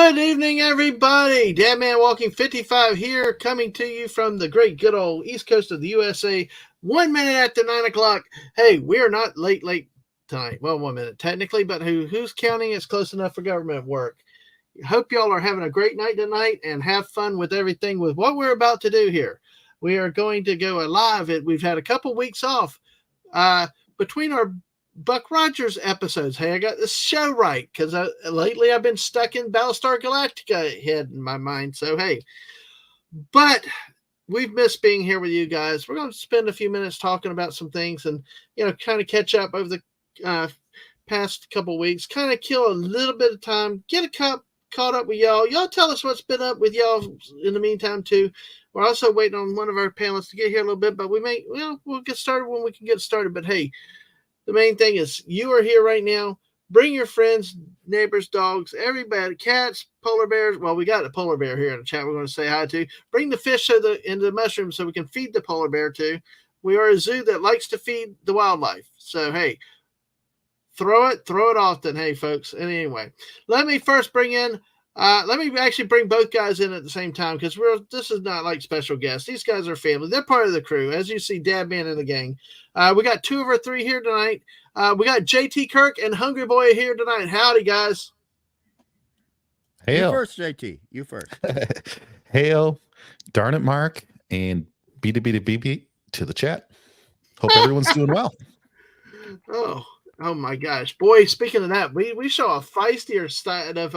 Good evening, everybody. Dadman Walking 55 here, coming to you from the great good old East Coast of the USA. 1 minute after 9 o'clock. Hey, we are not late tonight. Well, 1 minute technically, but who's counting? It's close enough for government work. Hope y'all are having a great night tonight and have fun with everything with what we're about to do here. We are going to go live. We've had a couple weeks off between our Buck Rogers episodes. Hey, I got this show right because lately I've been stuck in Battlestar Galactica head in my mind. So, hey, but we've missed being here with you guys. We're going to spend a few minutes talking about some things and, kind of catch up over the past couple weeks, kind of kill a little bit of time, get caught up with y'all. Y'all tell us what's been up with y'all in the meantime, too. We're also waiting on one of our panelists to get here a little bit, but we'll get started when we can get started. But, hey, the main thing is you are here right now. Bring your friends, neighbors, dogs, everybody, cats, polar bears. Well, we got a polar bear here in the chat we're going to say hi to. Bring the fish into the mushrooms so we can feed the polar bear too. We are a zoo that likes to feed the wildlife. So, hey, throw it often. Hey, folks. And anyway, let me first bring in let me actually bring both guys in at the same time because this is not like special guests. These guys are family. They're part of the crew. As you see, Dadman and the gang. We got two of our three here tonight. We got JT Kirk and Hungry Boy here tonight. Howdy, guys. Hail. You first, JT. You first. Hail. Darn it, Mark. And BB to the chat. Hope everyone's doing well. Oh my gosh, boy! Speaking of that, we saw a feistier side of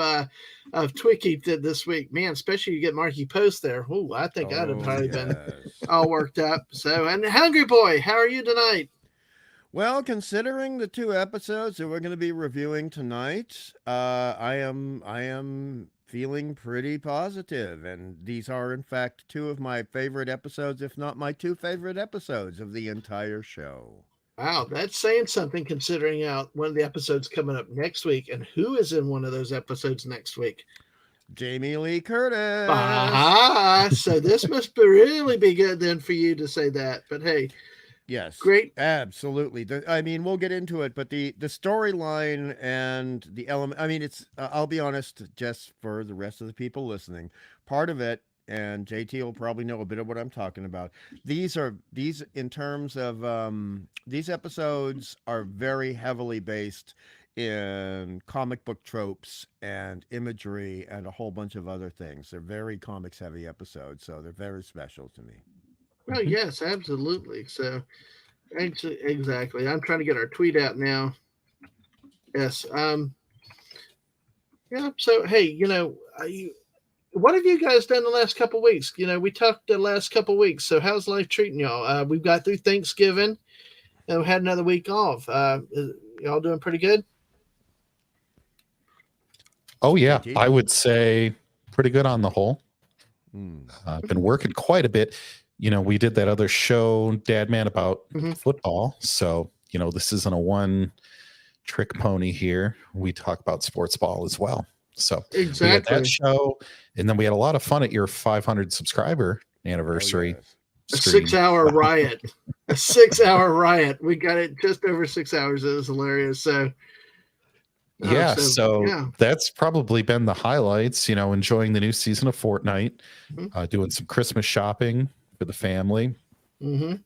Twiki this week, man. Especially you get Marky Post there. Oh, I think I'd have probably been all worked up. So, and Hungry Boy, how are you tonight? Well, considering the two episodes that we're going to be reviewing tonight, I am feeling pretty positive, and these are in fact two of my favorite episodes, if not my two favorite episodes of the entire show. Wow, that's saying something considering one of the episodes coming up next week. And who is in one of those episodes next week? Jamie Lee Curtis. So this must really be good then for you to say that. But hey, yes, great. Absolutely. I mean, we'll get into it, but the storyline and the element, I mean, it's, I'll be honest, just for the rest of the people listening, part of it, and JT will probably know a bit of what I'm talking about. These in terms of these episodes are very heavily based in comic book tropes and imagery and a whole bunch of other things. They're very comics heavy episodes, so they're very special to me. Oh yes, absolutely. So exactly. I'm trying to get our tweet out now. Yes. Yeah. So hey, what have you guys done the last couple of weeks? We talked the last couple of weeks. So how's life treating y'all? We've got through Thanksgiving and we had another week off. Y'all doing pretty good? Oh, yeah. I would say pretty good on the whole. I've been working quite a bit. We did that other show, Dadman, about football. So, this isn't a one-trick pony here. We talk about sports ball as well. So exactly. We had that show, and then we had a lot of fun at your 500 subscriber anniversary. Oh, yes. A 6-hour riot. A 6-hour riot. We got it just over 6 hours. It was hilarious. So that's probably been the highlights. Enjoying the new season of Fortnite, doing some Christmas shopping for the family. Mm-hmm.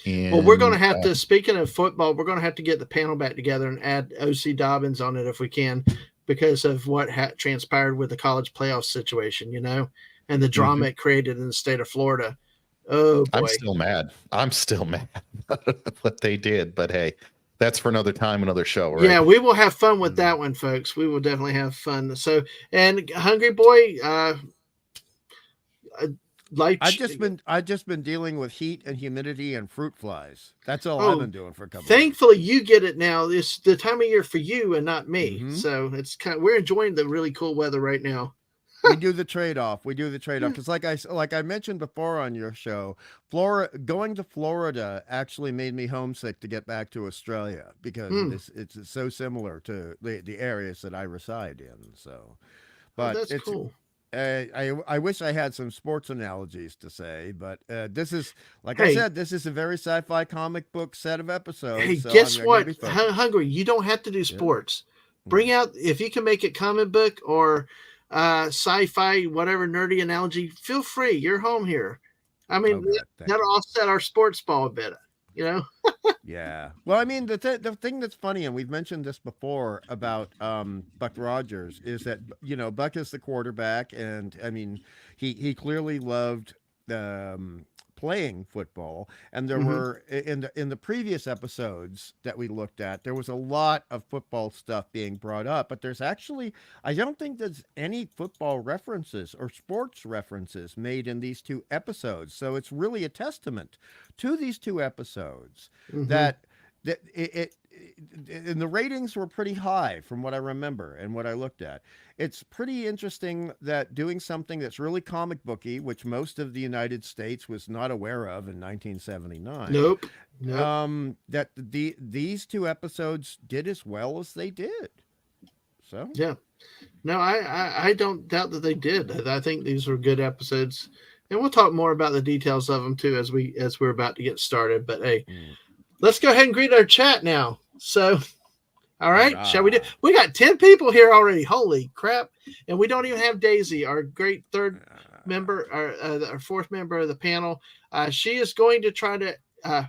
And, well, we're going to have to. Speaking of football, we're going to have to get the panel back together and add OC Dobbins on it if we can, because of what transpired with the college playoff situation, and the drama it created in the state of Florida. Oh, boy. I'm still mad what they did, but hey, that's for another time, another show, right? Yeah, we will have fun with that one, folks. We will definitely have fun. So, and Hungry Boy, I've just been dealing with heat and humidity and fruit flies. That's all I've been doing for a couple. Thankfully, you get it now. It's the time of year for you and not me. So it's we're enjoying the really cool weather right now. We do the trade-off because, like I mentioned before on your show, going to Florida actually made me homesick to get back to Australia because it's so similar to the areas that I reside in. So, but that's cool. I wish I had some sports analogies to say, but this is, I said, this is a very sci-fi comic book set of episodes. Hey, so guess what? Hungry, you don't have to do sports. Bring out, if you can make it comic book or sci-fi, whatever nerdy analogy, feel free. You're home here. I mean, that'll offset our sports ball a bit, you know? Yeah. Well, I mean, the thing that's funny, and we've mentioned this before about Buck Rogers, is that, you know, Buck is the quarterback, and I mean, he clearly loved playing football, and there were in the previous episodes that we looked at, there was a lot of football stuff being brought up, but there's actually, I don't think there's any football references or sports references made in these two episodes, so it's really a testament to these two episodes that and the ratings were pretty high from what I remember and what I looked at. It's pretty interesting that doing something that's really comic booky, which most of the United States was not aware of in 1979. Nope. That these two episodes did as well as they did. So yeah, no, I don't doubt that they did. I think these were good episodes, and we'll talk more about the details of them too as we're about to get started. But hey, let's go ahead and greet our chat now. So, all right, shall we do? We got 10 people here already. Holy crap! And we don't even have Daisy, our great third member, our fourth member of the panel. She is going to try to,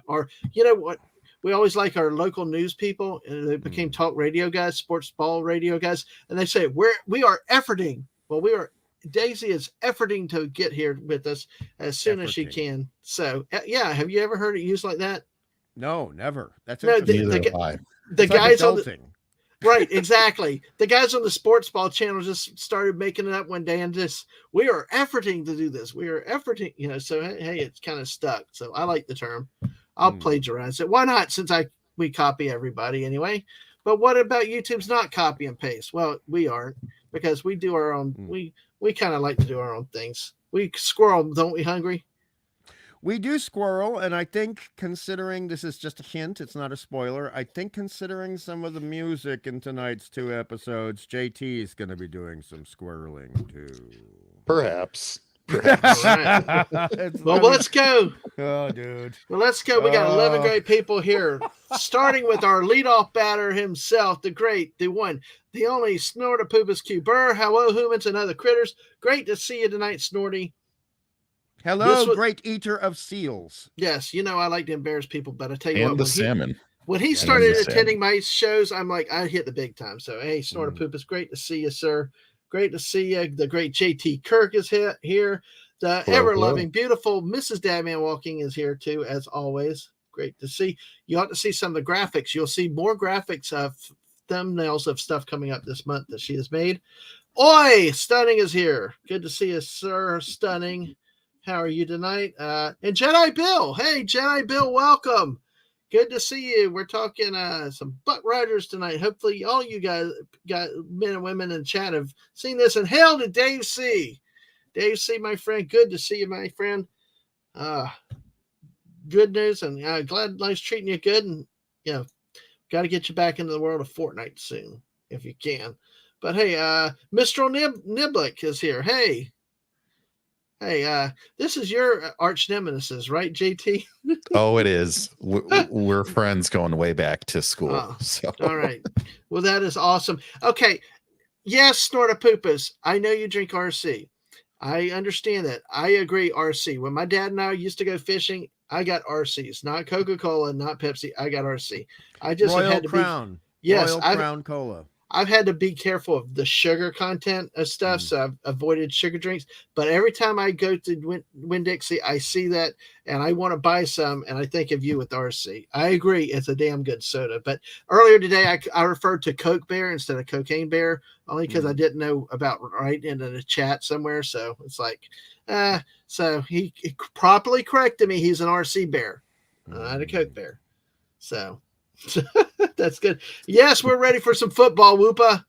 or you know what? We always like our local news people, and they became talk radio guys, sports ball radio guys, and they say we are efforting. Well, Daisy is efforting to get here with us as soon as she can. So, yeah, have you ever heard it used like that? No, never. That's no. The guys on the right, exactly. The guys on the sports ball channel just started making it up one day, and just we are efforting to do this. We are efforting, you know. So hey, it's kind of stuck. So I like the term. I'll plagiarize it. Why not? Since we copy everybody anyway. But what about YouTube's not copy and paste? Well, we aren't, because we do our own. We kind of like to do our own things. We squirrel, don't we, Hungry? We do squirrel, and I think, considering this is just a hint, it's not a spoiler, I think considering some of the music in tonight's two episodes, JT is going to be doing some squirreling too. Perhaps. Right. Well, let's go. Oh, dude. Well, let's go. We got 11 great people here, starting with our leadoff batter himself, the great, the one, the only Snortopoopas Q. Burr. Hello, humans and other critters. Great to see you tonight, Snorty. Hello, great eater of seals. Yes, you know I like to embarrass people, but I tell you what, the salmon. When he started attending my shows, I'm like, I hit the big time. So, hey, Snortopoop, it's great to see you, sir. Great to see you. The great JT Kirk is here. The ever-loving, beautiful Mrs. Dadman Walking is here, too, as always. Great to see. You ought to see some of the graphics. You'll see more graphics of thumbnails of stuff coming up this month that she has made. Oi! Stunning is here. Good to see you, sir. Stunning. How are you tonight? And Jedi Bill. Hey, Jedi Bill, welcome. Good to see you. We're talking some Buck Rogers tonight. Hopefully all you guys, men and women in chat, have seen this. And hail to Dave C. Dave C., my friend. Good to see you, my friend. Good news, and glad life's treating you good. And, you know, got to get you back into the world of Fortnite soon, if you can. But, hey, Mr. Niblick is here. Hey, this is your arch nemesis, right, JT? Oh, it is. We're friends going way back to school. So. All right. Well, that is awesome. Okay. Yes, Snortopoopas, I know you drink RC. I understand that. I agree, RC. When my dad and I used to go fishing, I got RCs, not Coca-Cola, not Pepsi. I got RC. I just Royal had to Crown. Be. Yes, Royal Crown Cola. I've had to be careful of the sugar content of stuff, so I've avoided sugar drinks. But every time I go to Winn-Dixie, I see that, and I want to buy some, and I think of you with RC. I agree, it's a damn good soda. But earlier today, I referred to Coke Bear instead of Cocaine Bear, only because I didn't know about right into the chat somewhere. So it's like, so he properly corrected me. He's an RC Bear, not a Coke Bear. So. That's good. Yes, we're ready for some football, Whoopa.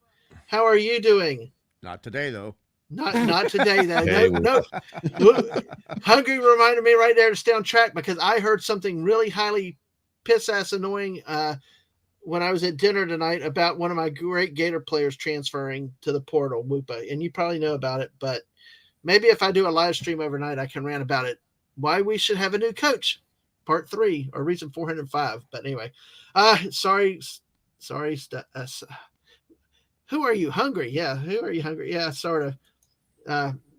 How are you doing? Not today, though. Not today, though. No. Hungry reminded me right there to stay on track, because I heard something really highly piss-ass annoying when I was at dinner tonight about one of my great Gator players transferring to the portal, Whoopa. And you probably know about it, but maybe if I do a live stream overnight, I can rant about it. Why we should have a new coach. Part 3, or reason 405. But anyway, sorry. Who are you hungry? Yeah, who are you hungry? Yeah, sort of.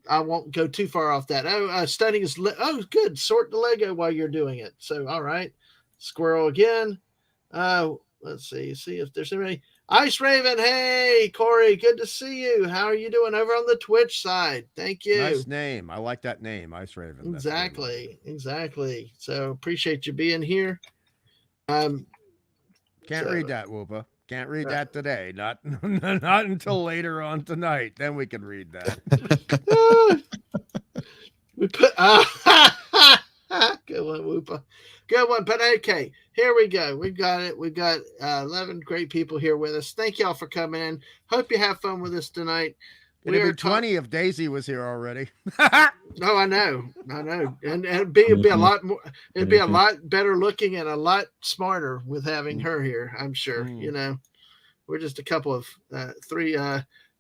I won't go too far off that. Studying is good. Sort the Lego while you're doing it. So all right, squirrel again. Let's see if there's anybody. Ice Raven, hey Corey, good to see you. How are you doing over on the Twitch side? Thank you. Nice name. I like that name, Ice Raven. Exactly. So appreciate you being here. Can't read that, Whoopa. Can't read that today. Not until later on tonight. Then we can read that. We put good one, Whoopa. Good one. But okay, here we go. We've got it. We've got 11 great people here with us. Thank y'all for coming in. Hope you have fun with us tonight. It'd be 20 if Daisy was here already. No, I know, and it'd be a lot more. It'd be a lot better looking and a lot smarter with having her here. I'm sure. You know, we're just a couple of three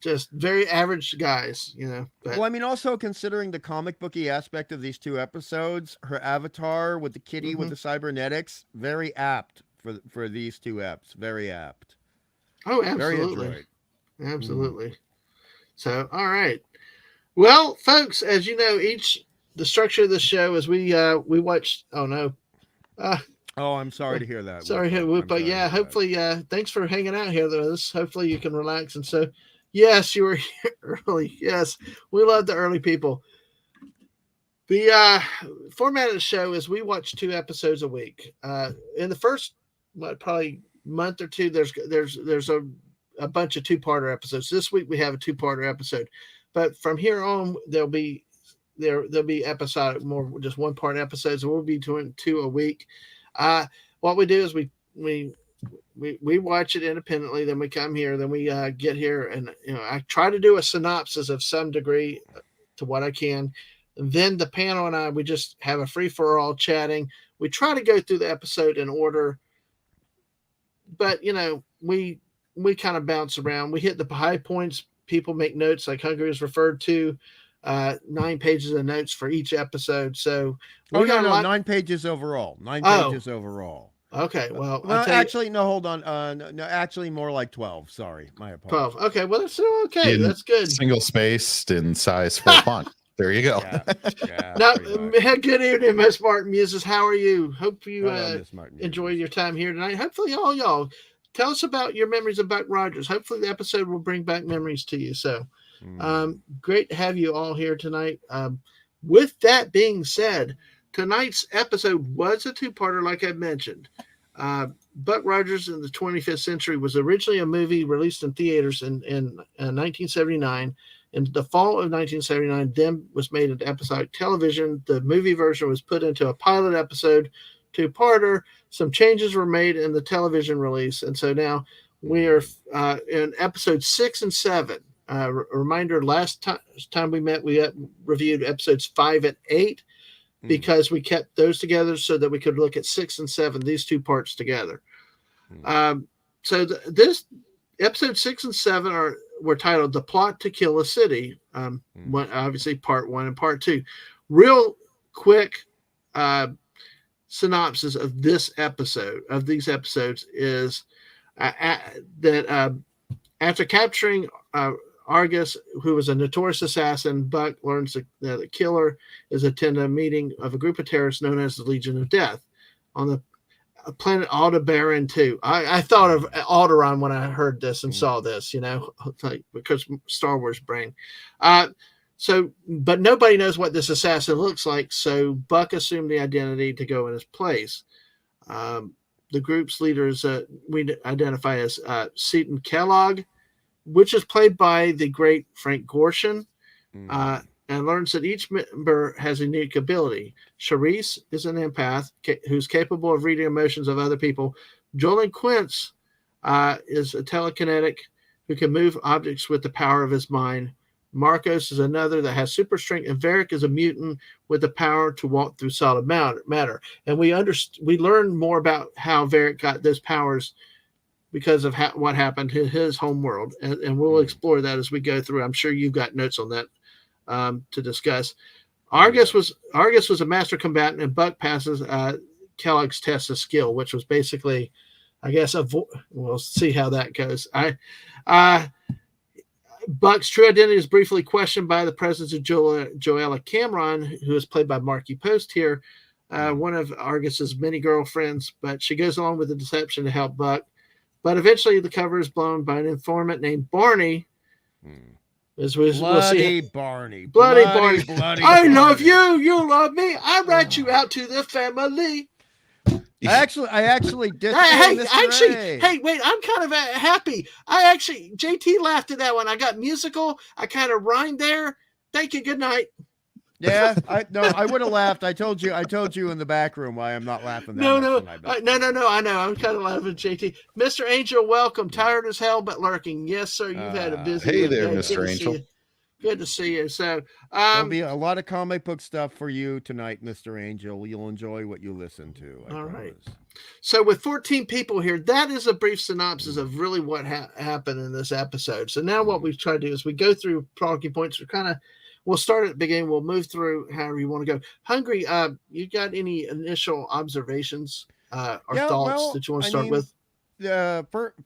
just very average guys. You know. But, well, I mean, also considering the comic booky aspect of these 2 episodes, her avatar with the kitty with the cybernetics, very apt for these 2 eps. Very apt. Oh, absolutely, absolutely. So, all right. Well, folks, as you know, the structure of the show is we watch. Oh no. I'm sorry to hear that. Sorry, but yeah, hopefully, thanks for hanging out here with us. Hopefully, you can relax. And so, yes, you were here early. Yes, we love the early people. The format of the show is we watch 2 episodes a week. In the first, probably month or 2, there's a bunch of 2-parter episodes. This week we have a 2-parter episode, but from here on there'll be episodic, more just 1-part episodes. We'll be doing 2 a week. What we do is we watch it independently, then we come here, then we get here, and I try to do a synopsis of some degree to what I can. And then the panel and I, we just have a free for all chatting. We try to go through the episode in order, but we kind of bounce around. We hit the high points. People make notes, like Hungry is referred to. 9 pages of notes for each episode. So we got 9 pages overall. 9 pages overall. Okay. Well, actually, no, hold on. No, actually, more like 12. Sorry, my apologies. 12. Okay. Well, that's still okay. That's good. Single spaced in size 4 font. There you go. Now, good evening, Miss Martin Muses. How are you? Hope you enjoyed your time here tonight. Hopefully, all y'all tell us about your memories of Buck Rogers. Hopefully, the episode will bring back memories to you. So, great to have you all here tonight. With that being said, tonight's episode was a 2-parter, like I mentioned. Buck Rogers in the 25th Century was originally a movie released in theaters in 1979. In the fall of 1979, then was made into episodic television. The movie version was put into a pilot episode, 2-parter. Some changes were made in the television release, and so now we are in episode 6 and 7. A reminder: last time we met, we reviewed episodes 5 and 8 because we kept those together so that we could look at 6 and 7, these 2 parts together. So this episode 6 and 7 were titled "The Plot to Kill a City." Obviously, part 1 and part 2. Real quick synopsis of these episodes is that after capturing Argus, who was a notorious assassin, Buck learns that the killer is attending a meeting of a group of terrorists known as the Legion of Death on the planet Aldebaran 2. I thought of Alderaan when I heard this and saw this, because Star Wars brain. But nobody knows what this assassin looks like, so Buck assumed the identity to go in his place. The group's leaders we identify as Seton Kellogg, which is played by the great Frank Gorshin, and learns that each member has a unique ability. Charisse is an empath who's capable of reading emotions of other people. Jolin Quince is a telekinetic who can move objects with the power of his mind. Marcos is another that has super strength, and Varric is a mutant with the power to walk through solid matter. And we learn more about how Varric got those powers because of what happened to his home world, and we'll explore that as we go through. I'm sure you've got notes on that to discuss. Argus was a master combatant, and Buck passes Kellogg's test of skill, which was basically I guess we'll see how that goes. Buck's true identity is briefly questioned by the presence of Joella Cameron, who is played by Marky Post here, one of Argus's many girlfriends, but she goes along with the deception to help Buck. But eventually the cover is blown by an informant named Barney. Bloody Barney. Bloody Barney. I love you. You love me. I write you out to the family. I actually did. Hey, wait! I'm kind of happy. JT laughed at that one. I got musical. I kind of rhymed there. Thank you. Good night. Yeah, I would have laughed. I told you in the back room why I'm not laughing. No. I know. I'm kind of laughing, JT. Mr. Angel, welcome. Tired as hell, but lurking. Yes, sir. You've had a busy. Hey there, Mr. Angel. Good to see you. So, there'll be a lot of comic book stuff for you tonight, Mr. Angel. You'll enjoy what you listen to. I promise. Right. So, with 14 people here, that is a brief synopsis of really what happened in this episode. So now, what we try to do is we go through talking points. We'll start at the beginning. We'll move through however you want to go. Hungry, you got any initial observations or thoughts that you want to start with?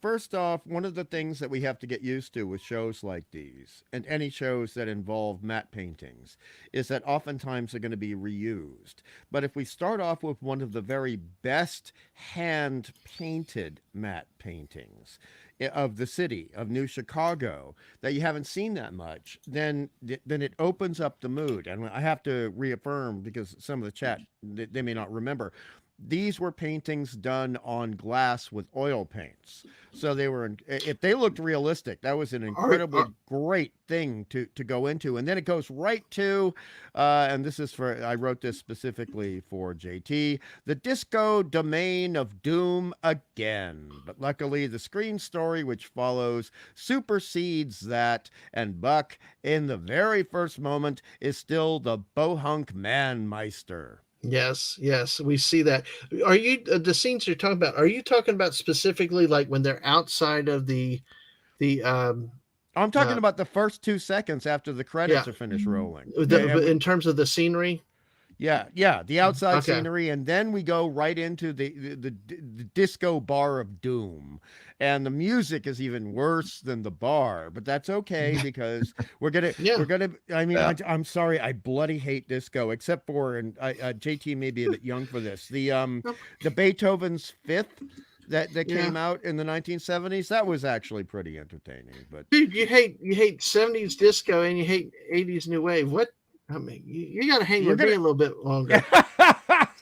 First off, one of the things that we have to get used to with shows like these, and any shows that involve matte paintings, is that oftentimes they're going to be reused. But if we start off with one of the very best hand-painted matte paintings of the city of New Chicago that you haven't seen that much, then it opens up the mood. And I have to reaffirm, because some of the chat, they may not remember, these were paintings done on glass with oil paints. So if they looked realistic, that was an incredibly great thing to go into. And then it goes right to, and this is I wrote this specifically for JT, the disco domain of doom again. But luckily the screen story which follows supersedes that, and Buck, in the very first moment, is still the bohunk man-meister. Yes, we see that. Are you the scenes you're talking about? Are you talking about specifically like when they're outside of the? I'm talking about the first 2 seconds after the credits are finished rolling. In terms of the scenery. Yeah, the outside scenery, and then we go right into the disco bar of doom, and the music is even worse than the bar, but that's okay because we're gonna. I mean, I'm sorry, I bloody hate disco, except for, and JT may be a bit young for this. The Beethoven's Fifth that came out in the 1970s, that was actually pretty entertaining. But dude, you hate 70s disco and you hate 80s new wave. What? I mean, you got to hang with me a little bit longer.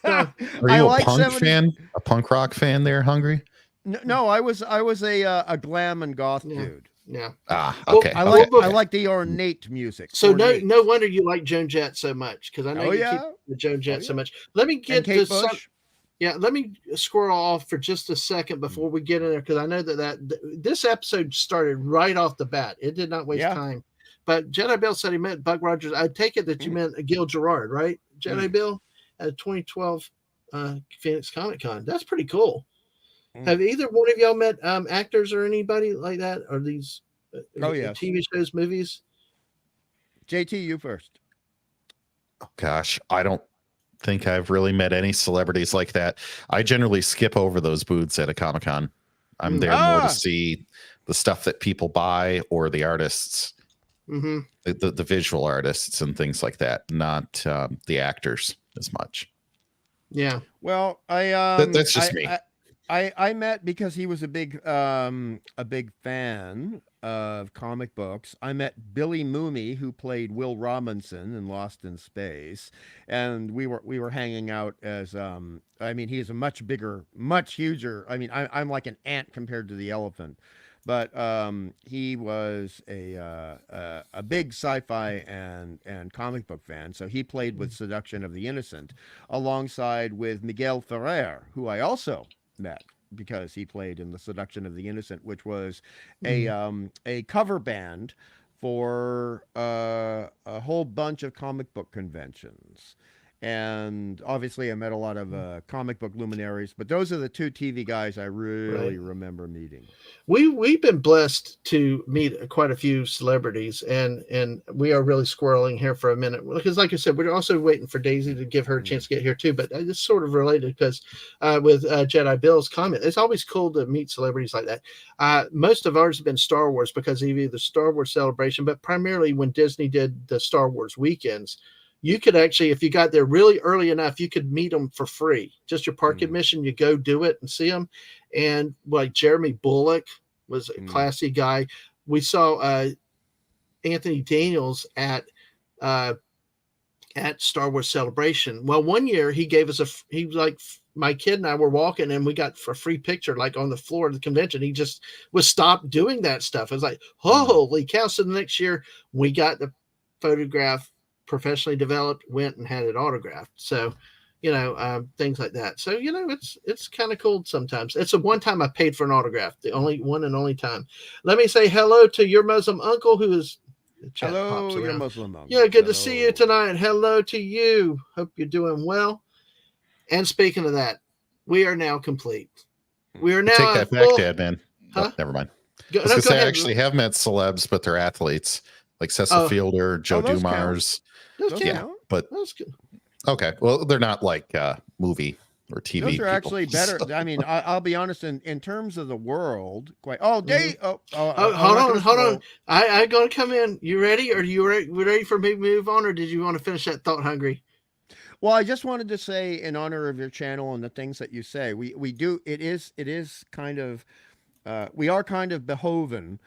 Are you a punk fan? A punk rock fan there, Hungry? No, I was a glam and goth dude. Yeah. Okay. I like the ornate music. So no wonder you like Joan Jett so much, because I know you keep the Joan Jett so much. Let me get to some. Yeah, let me squirrel off for just a second before we get in there, because I know that this episode started right off the bat. It did not waste time. But Jedi Bill said he meant Buck Rogers. I take it that you meant Gil Gerard, right? Jedi Bill at 2012 Phoenix Comic Con. That's pretty cool. Have either one of y'all met actors or anybody like that? Or these TV shows, movies? JT, you first. Oh, gosh, I don't think I've really met any celebrities like that. I generally skip over those booths at a Comic Con. I'm there more to see the stuff that people buy or the artists. The visual artists and things like that, not the actors as much. Yeah. Well, that's just me. I met because he was a big fan of comic books. I met Billy Mooney, who played Will Robinson in Lost in Space, and we were hanging out as I mean, he's a much bigger, much huger. I mean, I'm like an ant compared to the elephant. But he was a big sci-fi and comic book fan, so he played with Seduction of the Innocent, alongside with Miguel Ferrer, who I also met because he played in the Seduction of the Innocent, which was a cover band for a whole bunch of comic book conventions. And obviously I met a lot of comic book luminaries, but those are the two TV guys I really remember meeting. We've been blessed to meet quite a few celebrities, and we are really squirreling here for a minute because, like I said, we're also waiting for Daisy to give her a chance to get here too. But it's sort of related because with Jedi Bill's comment, it's always cool to meet celebrities like that. Most of ours have been Star Wars because of either the Star Wars Celebration, but primarily when Disney did the Star Wars weekends. You could actually, if you got there really early enough, you could meet them for free. Just your park admission, you go do it and see them. And like Jeremy Bullock was a classy guy. We saw Anthony Daniels at Star Wars Celebration. Well, one year he gave us he was like, my kid and I were walking and we got a free picture like on the floor of the convention. He just was stopped doing that stuff. I was like, holy cow. So the next year we got the photograph professionally developed, went and had it autographed. So, things like that. So, it's kind of cool sometimes. It's the one time I paid for an autograph, the only one and only time. Let me say hello to your Muslim uncle who is. Hello, your Muslim uncle. Yeah, good to see you tonight. Hello to you. Hope you're doing well. And speaking of that, we are now complete. We are now. Take that back, Dadman. Huh? Oh, never mind. I actually have met celebs, but they're athletes like Cecil Fielder, Joe Dumars. Yeah, but that's good. Okay, well, they're not like movie or TV. Those are people, actually better. I mean, I'll be honest. In terms of the world, quite. Hold on. I'm going to come in. You ready? Are you ready for me to move on, or did you want to finish that thought hungry? Well, I just wanted to say, in honor of your channel and the things that you say, we do. It is kind of. We are kind of behoven.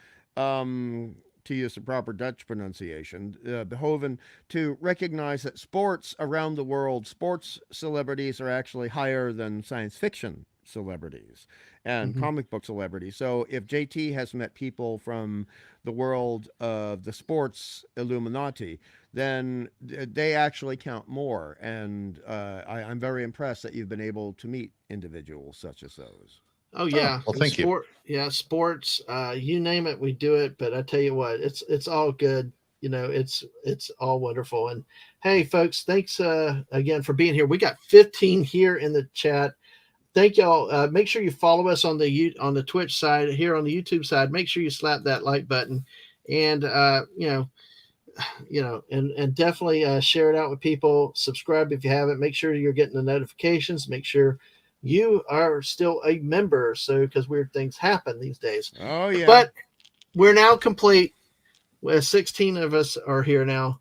To use the proper Dutch pronunciation, behoven to recognize that sports around the world, sports celebrities are actually higher than science fiction celebrities and comic book celebrities. So if JT has met people from the world of the sports Illuminati, then they actually count more. And I'm very impressed that you've been able to meet individuals such as those. Oh yeah. Well, thank you. Yeah, sports, you name it, we do it. But I tell you what, it's all good. It's all wonderful. And hey, folks, thanks again for being here. We got 15 here in the chat. Thank y'all. Make sure you follow us on the Twitch side, here on the YouTube side. Make sure you slap that like button, and and definitely share it out with people. Subscribe if you haven't. Make sure you're getting the notifications. Make sure you are still a member, so because weird things happen these days. Oh yeah. But we're now complete. 16 of us are here now.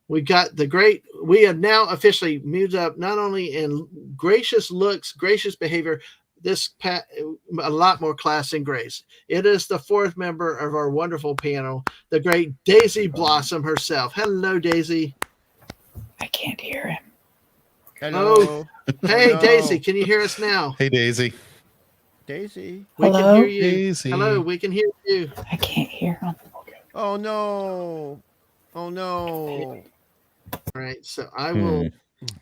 We have now officially moved up, not only in gracious looks, gracious behavior, a lot more class and grace. It is the fourth member of our wonderful panel, the great Daisy Blossom herself. Hello, Daisy. I can't hear him. Hello. Oh, hey, no. Daisy, can you hear us now? Hey, Daisy. Daisy. We Hello? can hear you. Daisy. Hello, we can hear you. I can't hear him. Oh no. Oh no. All right, so I will.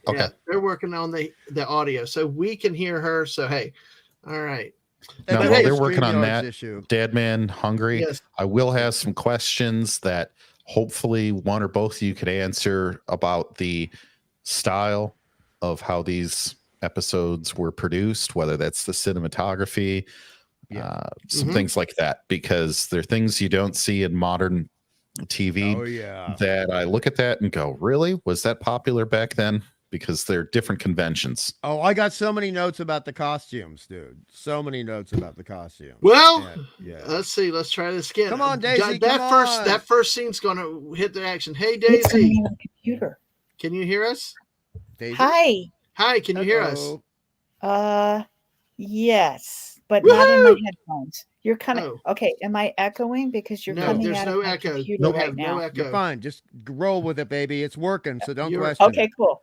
Okay. Yeah, they're working on the audio, so we can hear her. So hey, all right. No, Hey, they're working on StreamYard's that. issue. Dadman, hungry. Yes. I will have some questions that hopefully one or both of you could answer about the style of how these episodes were produced, whether that's the cinematography, some things like that, because there are things you don't see in modern TV that I look at that and go, really? Was that popular back then? Because they're different conventions. Oh, I got so many notes about the costumes, dude. So many notes about the costumes. Well, let's see. Let's try this again. Come on, Daisy. That first scene's going to hit the action. Hey, Daisy. On the computer. Can you hear us? Daisy? Hi. Can you hear us? Yes, but not in my headphones. You're coming. Oh. Okay. Am I echoing because you're coming there's out no of my echo. computer No, right now? no echo. You're fine. Just roll with it, baby. It's working, so don't question Okay, it. cool.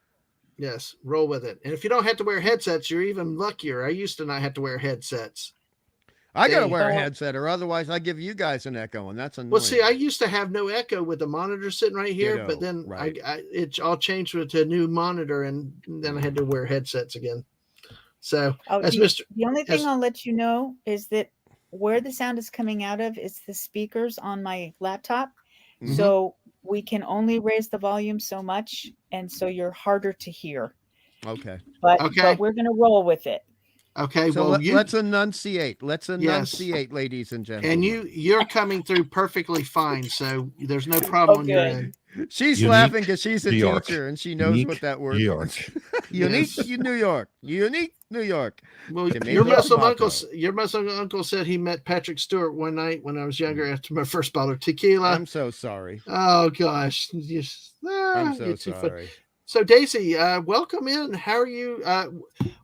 Yes, roll with it. And if you don't have to wear headsets, you're even luckier. I used to not have to wear headsets. I got to wear a headset, or otherwise I give you guys an echo, and that's annoying. Well, see, I used to have no echo with the monitor sitting right here, but then right. it all changed to a new monitor, and then I had to wear headsets again. So, the only thing I'll let you know is that where the sound is coming out of is the speakers on my laptop. So we can only raise the volume so much, and so you're harder to hear. Okay. But Okay. we're gonna roll with it. Okay. So well, let's enunciate. Let's enunciate, ladies and gentlemen. And you're coming through perfectly fine, so there's no problem on your end. She's Unique laughing because she's a New York. teacher and she knows Unique what that word New York. means. Unique New York. Unique New York. Well, Tomato, your Muslim tomato. uncle said he met Patrick Stewart one night when I was younger after my first bottle of tequila. I'm so sorry. Oh gosh, I'm so sorry. So Daisy, welcome in. How are you?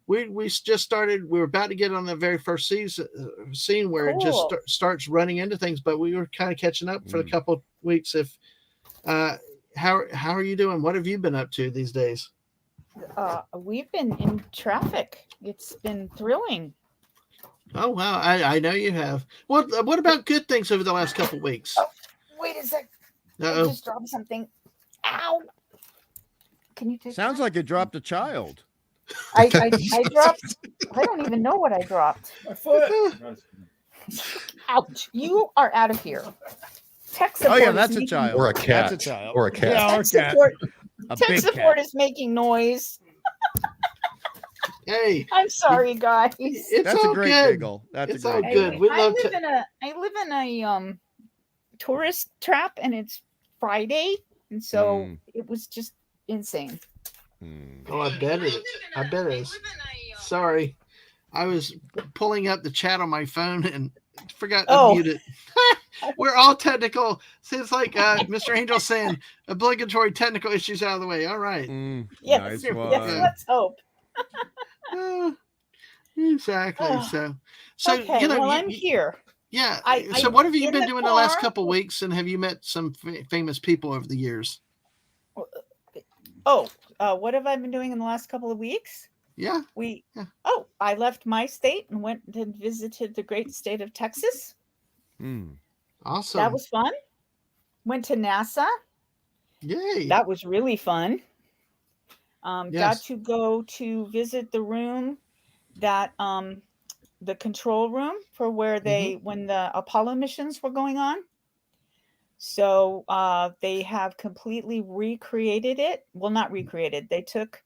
We just started. We were about to get on the very first scene where it just starts running into things, but we were kind of catching up for a couple of weeks. If how are you doing? What have you been up to these days? We've been in traffic. It's been thrilling. Oh wow, I know you have. What about good things over the last couple of weeks? Oh, wait a sec. I just dropped something. Ow. Can you take Sounds like you dropped a child. I dropped. I don't even know what I dropped. My foot. Ouch! You are out of here. Tech support. Oh yeah, that's a child. Or a cat. That's a child. Or a cat. Yeah, or a cat. Tech support is making noise. Hey, I'm sorry, guys. That's all a great good. giggle. That's It's a all great good. giggle. I live in a tourist trap, and it's Friday, and so it was just insane. Oh, I bet it is. Sorry, I was pulling up the chat on my phone and forgot to mute it. We're all technical. Seems like Mr. Angel saying obligatory technical issues out of the way. All right. Yes, Nice let's hope. Exactly. So okay, you know, I'm here. Yeah. So what have you been doing the last couple of weeks, and have you met some famous people over the years? What have I been doing in the last couple of weeks? Yeah. I left my state and went and visited the great state of Texas. Awesome. That was fun. Went to NASA. Yay. That was really fun. Got to go to visit the room that the control room for where when the Apollo missions were going on. So they have completely recreated it. Well, not recreated. They took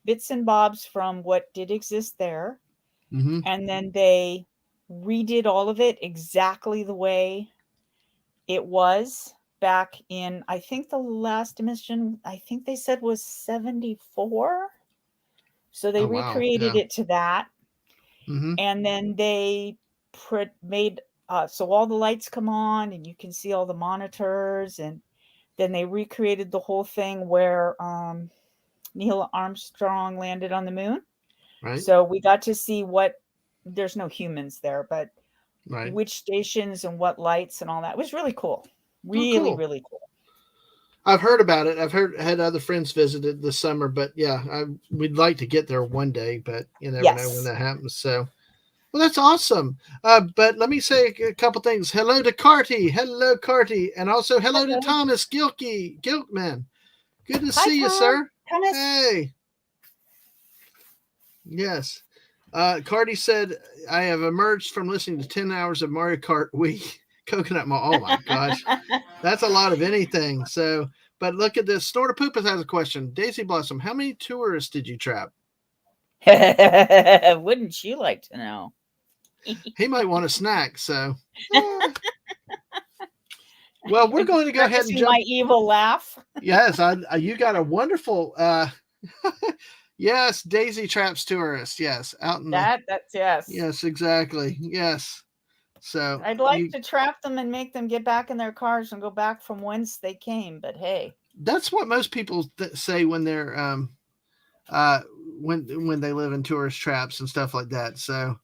bits and bobs from what did exist there. And then they redid all of it exactly the way it was back in, I think the last mission, I think they said was 74. So they recreated it to that. And then they made so all the lights come on and you can see all the monitors, and then they recreated the whole thing where Neil Armstrong landed on the moon. Right. So we got to see there's no humans there, but which stations and what lights and all that. It was really cool. Really cool. I've heard about it. I've had other friends visited this summer, but we'd like to get there one day, but you never know when that happens. So, well, that's awesome. But let me say a couple things. Hello to Carty. Hello, Carty. And also hello to Thomas Gilkman. Good to see you, sir. Thomas. Hey. Yes. Carty said, I have emerged from listening to 10 hours of Mario Kart Wii Coconut Mall. Oh my gosh. That's a lot of anything. So, but look at this. Snorter Poopas has a question. Daisy Blossom, how many tourists did you trap? Wouldn't you like to know? He might want a snack. So, well, we're going to go ahead and jump. My evil laugh. Yes, you got a wonderful. Yes, Daisy traps tourists. Yes, out in that's yes. Yes, exactly. Yes. So I'd like to trap them and make them get back in their cars and go back from whence they came. But hey, that's what most people say when they're when they live in tourist traps and stuff like that. So,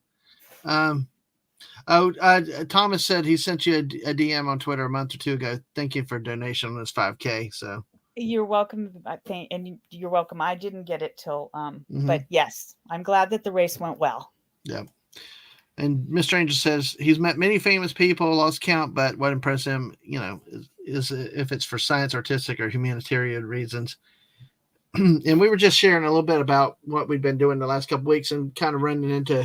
Thomas said he sent you a DM on Twitter a month or two ago. Thank you for a donation on this 5K. So you're welcome. I think, and you're welcome. I didn't get it till but yes, I'm glad that the race went well. Yeah. And Mr. Angel says he's met many famous people, lost count, but what impressed him, is if it's for science, artistic, or humanitarian reasons. And we were just sharing a little bit about what we've been doing the last couple of weeks and kind of running into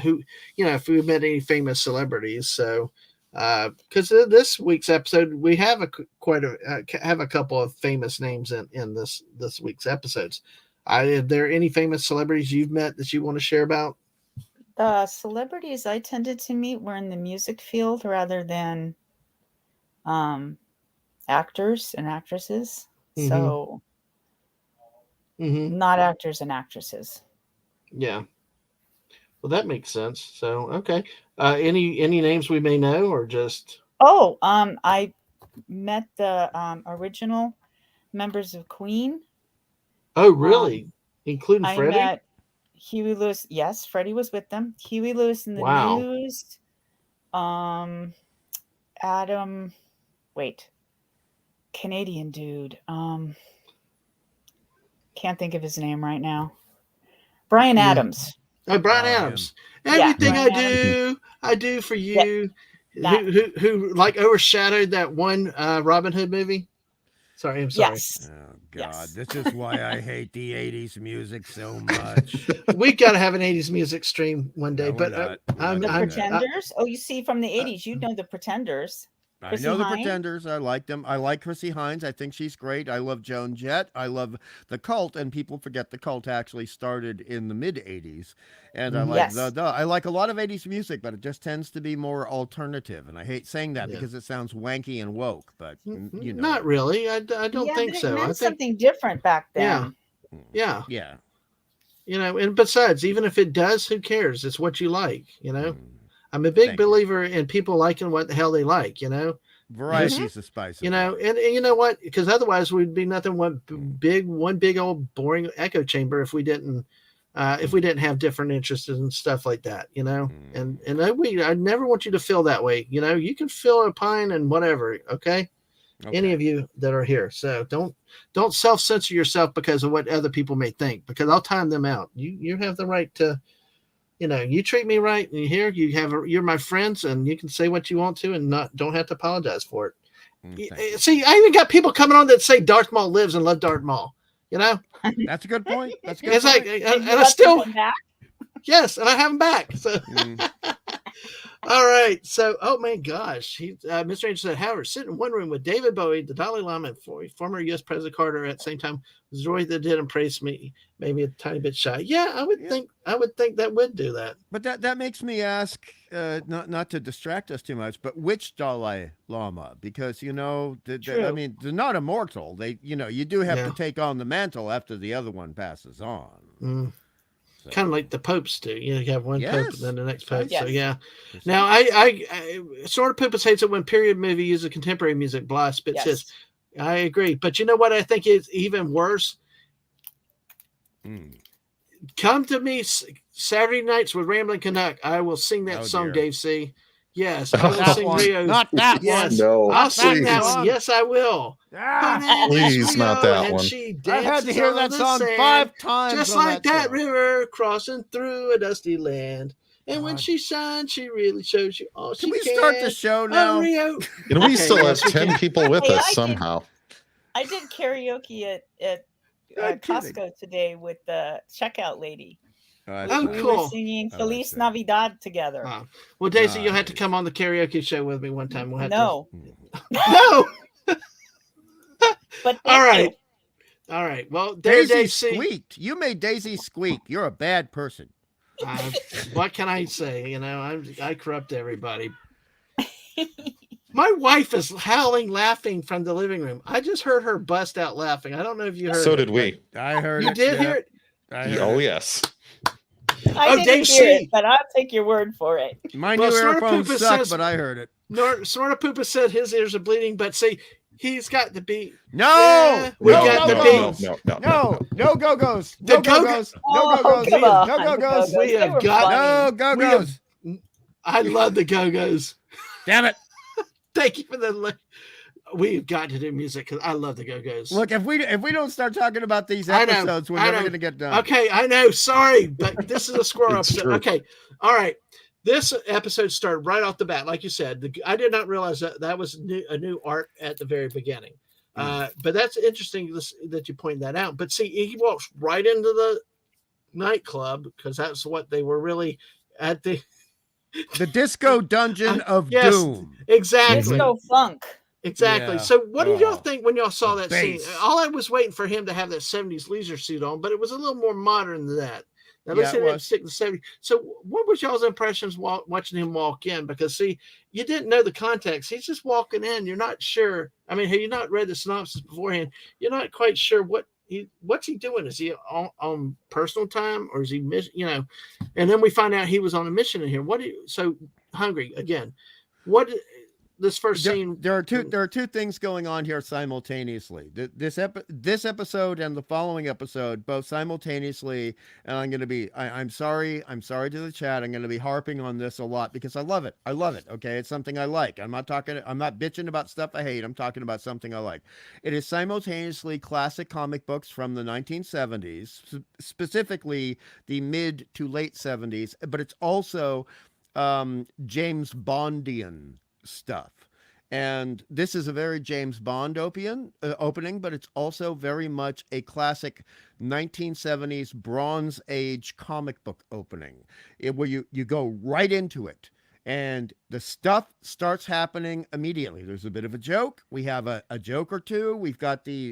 if we met any famous celebrities. So because this week's episode we have a couple of famous names in this week's episodes. Are there any famous celebrities you've met that you want to share about? The celebrities I tended to meet were in the music field rather than actors and actresses. Mm-hmm. So not actors and actresses. Yeah. Well, that makes sense. So, okay. Any names we may know, or just? Oh, I met the original members of Queen. Oh, really? Including Freddie? I met Huey Lewis. Yes, Freddie was with them. Huey Lewis and the News. Adam. Wait. Canadian dude. Can't think of his name right now. Brian Adams. Oh, Brian Adams. Everything I do for you. Yeah. Who like overshadowed that one Robin Hood movie? Sorry, I'm sorry. Yes. Oh God, this is why I hate the '80s music so much. We got to have an '80s music stream one day. No, but the Pretenders. You see, from the '80s, you know the Pretenders. Chrissy Hines? The Pretenders. I like them. I like Chrissy Hines. I think she's great. I love Joan Jett. I love the Cult, and people forget the Cult actually started in the mid '80s. And I like I like a lot of '80s music, but it just tends to be more alternative. And I hate saying that because it sounds wanky and woke. But you know, not really. I don't think so. It meant I think something different back then. Yeah. You know, and besides, even if it does, who cares? It's what you like. You know. I'm a big believer in people liking what the hell they like, you know. Variety is the spice. You know, and you know what? Because otherwise we'd be nothing one big old boring echo chamber if we didn't have different interests and stuff like that, you know. And I never want you to feel that way. You know, you can feel a pine and whatever, okay? Any of you that are here. So don't self-censor yourself because of what other people may think, because I'll time them out. You have the right to. You know, you treat me right, and you're my friends, and you can say what you want to, and don't have to apologize for it. See, I even got people coming on that say Darth Maul lives and love Darth Maul. You know, that's a good point. That's a good point. Like, and I still, yes, and I have him back. So, all right. So, oh my gosh, Mr. Angel said, however, sit in one room with David Bowie, the Dalai Lama, and former U.S. President Carter at the same time was Roy that did impress me. Maybe a tiny bit shy. Yeah, I would think that would do that. But that makes me ask, not to distract us too much, but which Dalai Lama? Because I mean, they're not immortal. They, you do have to take on the mantle after the other one passes on. So. Kind of like the popes do. You have one pope and then the next pope. Yes. So yeah. Now I sort of Poopas hates it when period movie uses contemporary music. Blah spits his. I agree, but you know what I think is even worse. Come to me Saturday nights with Rambling Canuck. I will sing that song, Dave C. Yes, I will sing Rio's. Not that one. No, I'll sing that one. Yes, I will. Please, not that one. I had to hear that song 5 times. Just like that river crossing through a dusty land. And when she shines, she really shows you all she can. Can we start the show now? We still have 10 people with us somehow. I did karaoke at Costco today with the checkout lady. We were singing Feliz Navidad together. Oh. Well, Daisy, you'll have to come on the karaoke show with me one time. We'll have no. But all right. Well, Daisy squeaked. You made Daisy squeak. You're a bad person. What can I say? I corrupt everybody. My wife is howling, laughing from the living room. I just heard her bust out laughing. I don't know if you heard. So did we. I heard it. You did hear it? Yes. I didn't hear it, but I'll take your word for it. My new earphones suck, but I heard it. Snorta Poopa said his ears are bleeding, but see, he's got the beat. No, we got the beat. No go-go's. No go-go's. No go-go's. No go-go's. We have got no go-go's. I love the go-go's. Damn it. Thank you for the. We've got to do music because I love the Go-Go's. Look, if we don't start talking about these episodes, we're never going to get done. Okay, I know. Sorry, but this is a squirrel episode. True. Okay, all right. This episode started right off the bat, like you said. I did not realize that was a new arc at the very beginning. But that's interesting that you point that out. But see, he walks right into the nightclub because that's what they were really at the. The disco dungeon of yes, doom. Exactly. Disco funk. Exactly. Yeah. So what did y'all think when y'all saw The that bass. scene? All I was waiting for him to have that 70s leisure suit on, but it was a little more modern than that. Now, let's say that stick to 70s. So what was y'all's impressions watching him walk in? Because, see, you didn't know the context. He's just walking in. You're not sure. I mean, have you not read the synopsis beforehand? You're not quite sure what's he doing. Is he on personal time, or is he and then we find out he was on a mission in here. So Hungry again, what this first scene? There are two things going on here simultaneously. This episode and the following episode both simultaneously. And I'm sorry to the chat. I'm going to be harping on this a lot because I love it. Okay, it's something I like. I'm not bitching about stuff I hate. I'm talking about something I like. It is simultaneously classic comic books from the 1970s, specifically the mid to late 70s, but it's also James Bondian stuff. And this is a very James Bond opening, but it's also very much a classic 1970s Bronze Age comic book opening, where you go right into it. And the stuff starts happening immediately. There's a bit of a joke. We have a joke or two. We've got this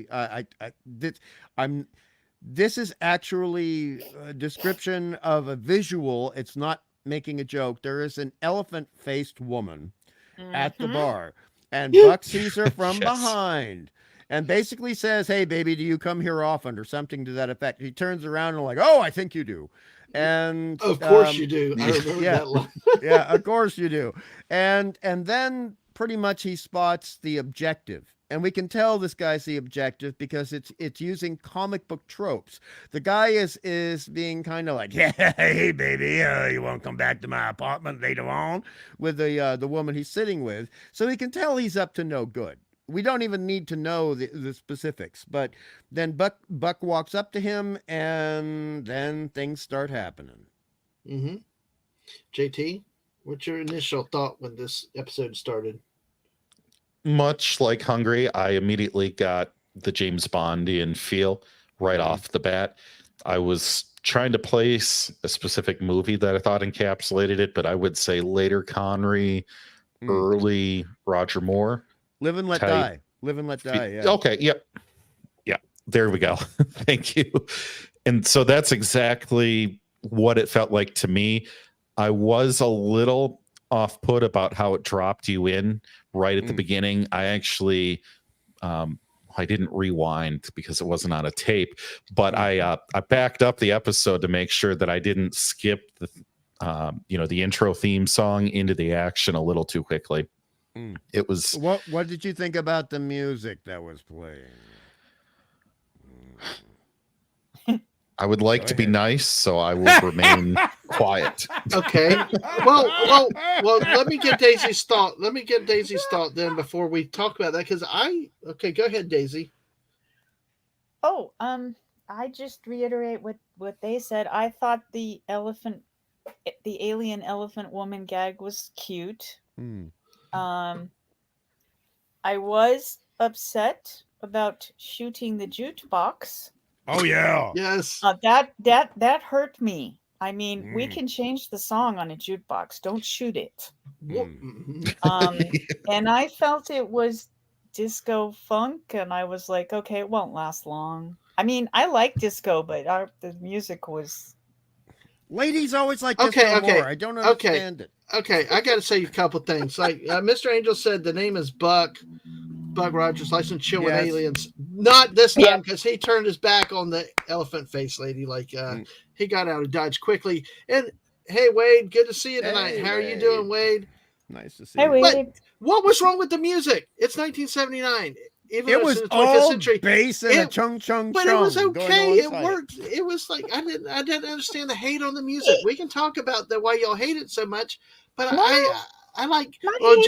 is actually a description of a visual. It's not making a joke. There is an elephant-faced woman at the bar, and Buck sees her from behind and basically says, "Hey baby, do you come here often?" or something to that effect. He turns around and "Oh, I think you do." And of course you do. I remember that line. Yeah, of course you do. And then pretty much he spots the objective. And we can tell this guy's the objective because it's using comic book tropes. The guy is being kind of like, "Yeah, hey baby, you won't come back to my apartment later on," with the woman he's sitting with. So we can tell he's up to no good. We don't even need to know the specifics. But then Buck walks up to him, and then things start happening. Mm-hmm. JT, what's your initial thought when this episode started? Much like Hungry, I immediately got the James Bondian feel right off the bat. I was trying to place a specific movie that I thought encapsulated it, but I would say later Connery, early Roger Moore. Live and Let Die. Live and Let Die, yeah. Okay, yep. Yeah, there we go. Thank you. And so that's exactly what it felt like to me. I was a little off-put about how it dropped you in right at the beginning. I actually I didn't rewind because it wasn't on a tape, but I backed up the episode to make sure that I didn't skip the the intro theme song into the action a little too quickly. It was what did you think about the music that was playing? I would like to be nice, so I will remain quiet. Okay. Well, let me get Daisy's thought. Then before we talk about that, because okay, go ahead, Daisy. Oh, I just reiterate what they said. I thought the alien elephant woman gag was cute. I was upset about shooting the jukebox. Oh yeah. Yes. That hurt me. I mean, we can change the song on a jukebox. Don't shoot it. And I felt it was disco funk, and I was like, okay, it won't last long. I mean, I like disco, but the music was. Ladies always like disco more. I don't understand it. Okay, I got to say a couple things. Like Mr. Angel said, the name is Buck Rogers, licensed chill with aliens. Not this time, because he turned his back on the elephant face lady. Like he got out of Dodge quickly. And hey, Wade, good to see you tonight. How are you doing, Wade? Nice to see you. Wade. What was wrong with the music? It's 1979. It was all bass and a chung chung. But it was okay. It worked. It was like I didn't understand the hate on the music. We can talk about why y'all hate it so much, but I like. Well,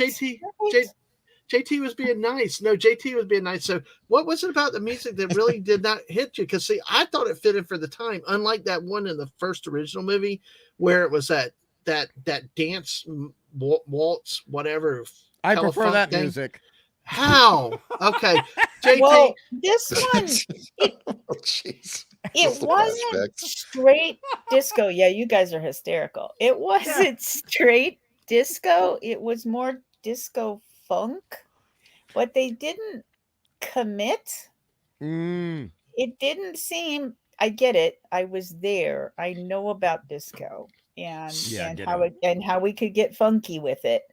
JT was being nice. No, JT was being nice. So what was it about the music that really did not hit you? Because see, I thought it fitted for the time, unlike that one in the first original movie where it was that dance waltz, whatever. I prefer that thing. Music. How? Okay. JT. Well, this one, it wasn't straight disco. Yeah, you guys are hysterical. It wasn't straight disco. It was more disco funk, but they didn't commit. It didn't seem. I get it. I was there. I know about disco and how we could get funky with it,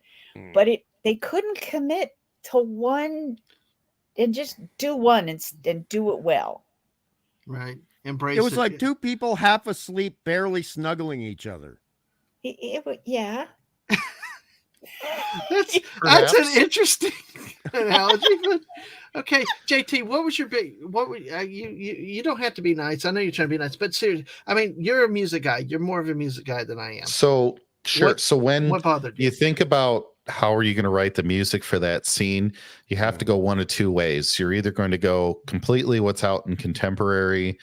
but they couldn't commit to one and just do one and do it well. Right. Embrace it. Was like two people half asleep, barely snuggling each other. Yeah. That's an interesting analogy. But okay, JT, what was your big? What would you don't have to be nice. I know you're trying to be nice, but seriously, I mean, you're a music guy. You're more of a music guy than I am. So sure. So when what bothered you think about how are you going to write the music for that scene, you have to go one of two ways. You're either going to go completely what's out in contemporary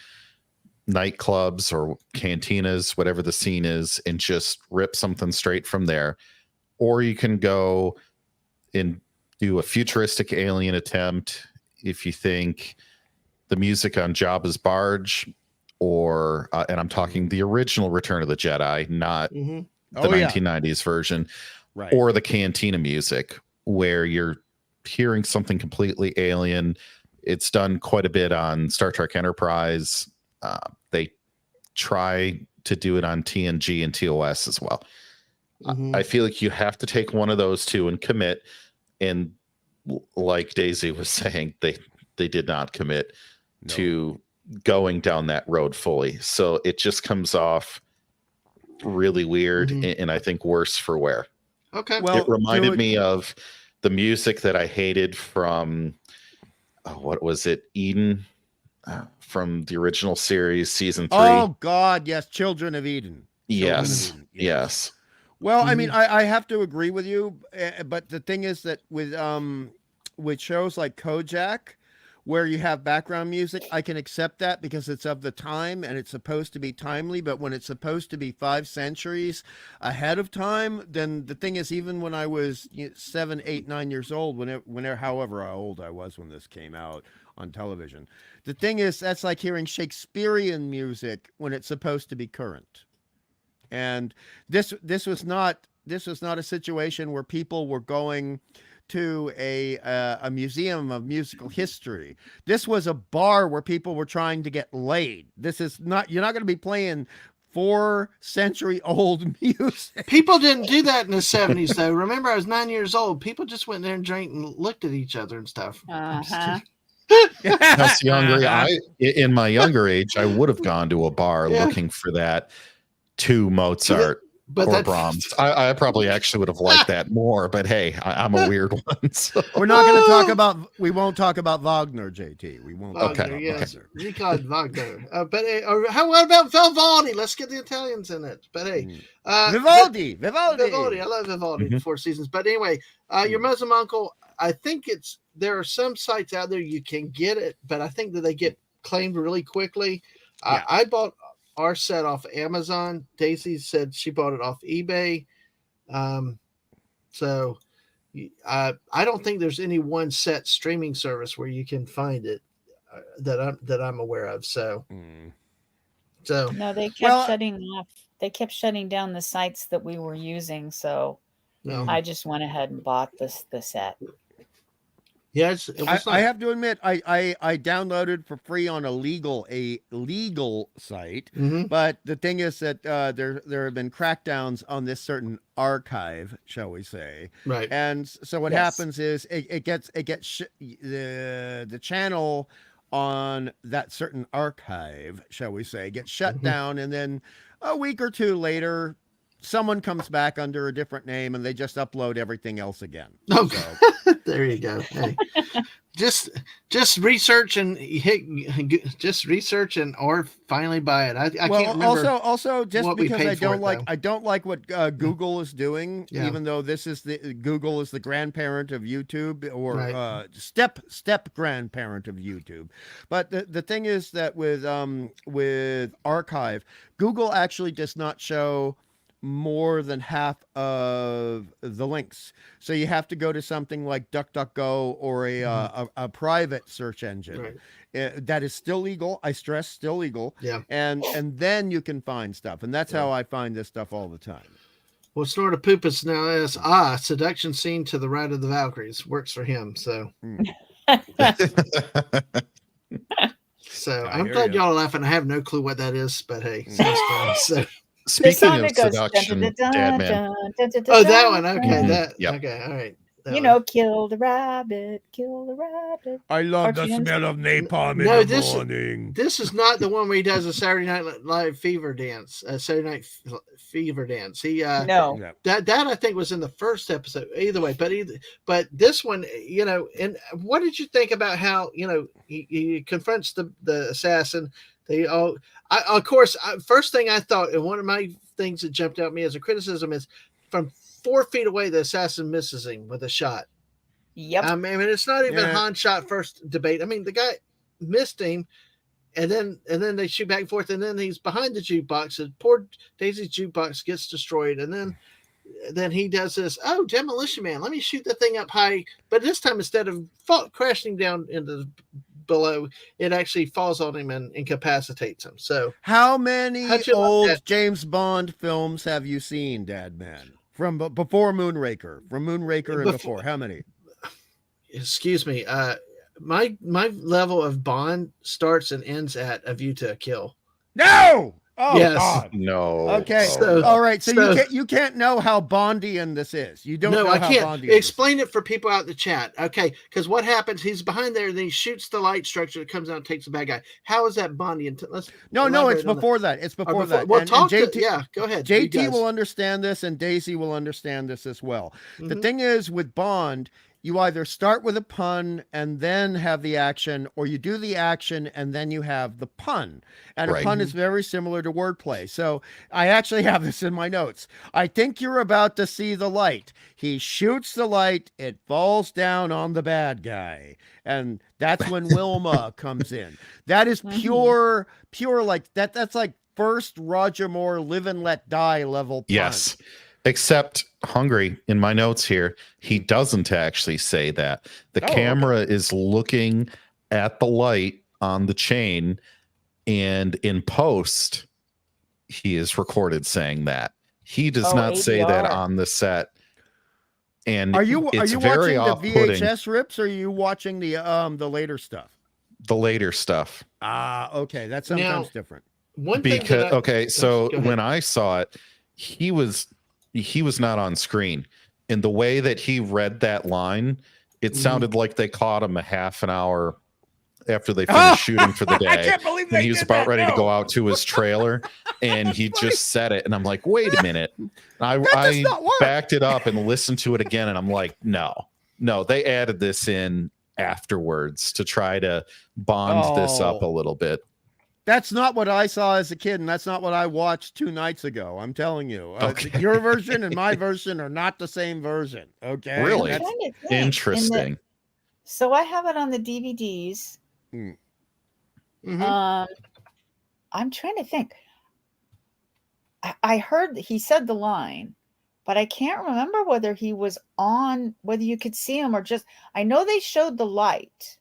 nightclubs or cantinas, whatever the scene is, and just rip something straight from there. Or you can go and do a futuristic alien attempt if you think the music on Jabba's barge, or and I'm talking the original Return of the Jedi, not the 1990s version, right? Or the cantina music, where you're hearing something completely alien. It's done quite a bit on Star Trek Enterprise. They try to do it on TNG and TOS as well. I feel like you have to take one of those two and commit. And like Daisy was saying, they did not commit to going down that road fully. So it just comes off really weird and I think worse for wear. Okay. Well, it reminded me of the music that I hated from, what was it? Eden from the original series, season 3. Oh God. Yes. Children of Eden. Yes. Yes. Well, I mean, I have to agree with you, but the thing is that with shows like Kojak, where you have background music, I can accept that because it's of the time and it's supposed to be timely. But when it's supposed to be 5 centuries ahead of time, then the thing is, even when I was 7, 8, 9 years old, whenever, however old I was when this came out on television, the thing is, that's like hearing Shakespearean music when it's supposed to be current. And this was not a situation where people were going to a museum of musical history. This was a bar where people were trying to get laid. This is not, you're not going to be playing 4-century-old music. People didn't do that in the 70s, though. Remember, I was 9 years old. People just went there and drank and looked at each other and stuff. In my younger age, I would have gone to a bar looking for that to Mozart or Brahms. I probably actually would have liked that more, but hey, I'm a weird one. So. We won't talk about Wagner, JT. We won't. Wagner, yes. Richard Wagner. What about Vivaldi? Let's get the Italians in it. But hey, Vivaldi. I love Vivaldi, the Four Seasons. But anyway, your Muslim uncle, I think there are some sites out there you can get it, but I think that they get claimed really quickly. I bought our set off Amazon. Daisy said she bought it off eBay. So I don't think there's any one set streaming service where you can find it that I'm aware of. So no, they kept shutting off. They kept shutting down the sites that we were using. So I just went ahead and bought the set. Yes, I have to admit, I downloaded for free on a legal site, but the thing is that there have been crackdowns on this certain archive, shall we say? Right. And so what happens is it gets the channel on that certain archive, shall we say, gets shut down, and then a week or two later, someone comes back under a different name and they just upload everything else again. Okay. So. There you go. Hey, just research and or finally buy it. I can't remember. Also, just because I don't like what Google is doing, even though Google is the grandparent of YouTube, or step grandparent of YouTube. But the thing is that with Archive, Google actually does not show more than half of the links, so you have to go to something like DuckDuckGo or a private search engine that is still legal. I stress, still legal. Yeah, and then you can find stuff, and that's how I find this stuff all the time. Well, Snortopoopas now is seduction scene to the right of the Valkyries works for him. So, so I'm glad y'all are laughing. I have no clue what that is, but hey, sounds fun. So, speaking of seduction, Dadman. Oh, that one. Okay, that. Yep. Okay, all right. You know, kill the rabbit, kill the rabbit. I love the smell of napalm in the morning. This is not the one where he does a Saturday Night Live Fever dance. Saturday Night Fever dance. He no, that I think was in the first episode. Either way, but this one, you know. And what did you think about how he confronts the assassin? They all, of course, first thing I thought, and one of my things that jumped out at me as a criticism is from 4 feet away, the assassin misses him with a shot. Yep. I mean, it's not even Han shot first debate. I mean, the guy missed him, and then they shoot back and forth, and then he's behind the jukebox, and poor Daisy's jukebox gets destroyed, and then he does this. Oh, Demolition Man! Let me shoot the thing up high, but this time instead of crashing down into below, it actually falls on him and incapacitates him. So, how many old James Bond films have you seen, Dadman? From before Moonraker, and before, how many? Excuse me. My level of Bond starts and ends at A View to a Kill. No. Oh, yes. God. No. Okay. So, all right. So you can't know how Bondian this is. You don't know I how can't. Bondian Explain it for people out in the chat. Okay. Because what happens, he's behind there, and then he shoots the light structure that comes out and takes the bad guy. How is that Bondian? No, it's before that. It's before that. Well, JT, go ahead. JT will understand this, and Daisy will understand this as well. Mm-hmm. The thing is, with Bond, you either start with a pun and then have the action, or you do the action and then you have the pun. And a pun is very similar to wordplay. So I actually have this in my notes. I think you're about to see the light. He shoots the light. It falls down on the bad guy. And that's when Wilma comes in. That is pure like that. That's like first Roger Moore Live and Let Die level pun. Yes. Except Hungry, in my notes here, he doesn't actually say that. The camera is looking at the light on the chain, and in post, he is recorded saying that. He does not say that on the set. And are you watching the VHS rips, or are you watching the later stuff? The later stuff. Okay, that's sometimes different. One thing so when I saw it, he was not on screen. In the way that he read that line, it sounded like they caught him a half an hour after they finished shooting for the day. I can't believe and he was about ready to go out to his trailer, and he just said it. And I'm like, wait a minute. I backed it up and listened to it again, and I'm like, no, they added this in afterwards to try to bond this up a little bit. That's not what I saw as a kid, and that's not what I watched 2 nights ago. I'm telling you. Your version and my version are not the same version. Okay. Really? Interesting. So I have it on the DVDs. I'm trying to think. I heard he said the line, but I can't remember whether he was on, whether you could see him or just, I know they showed the light.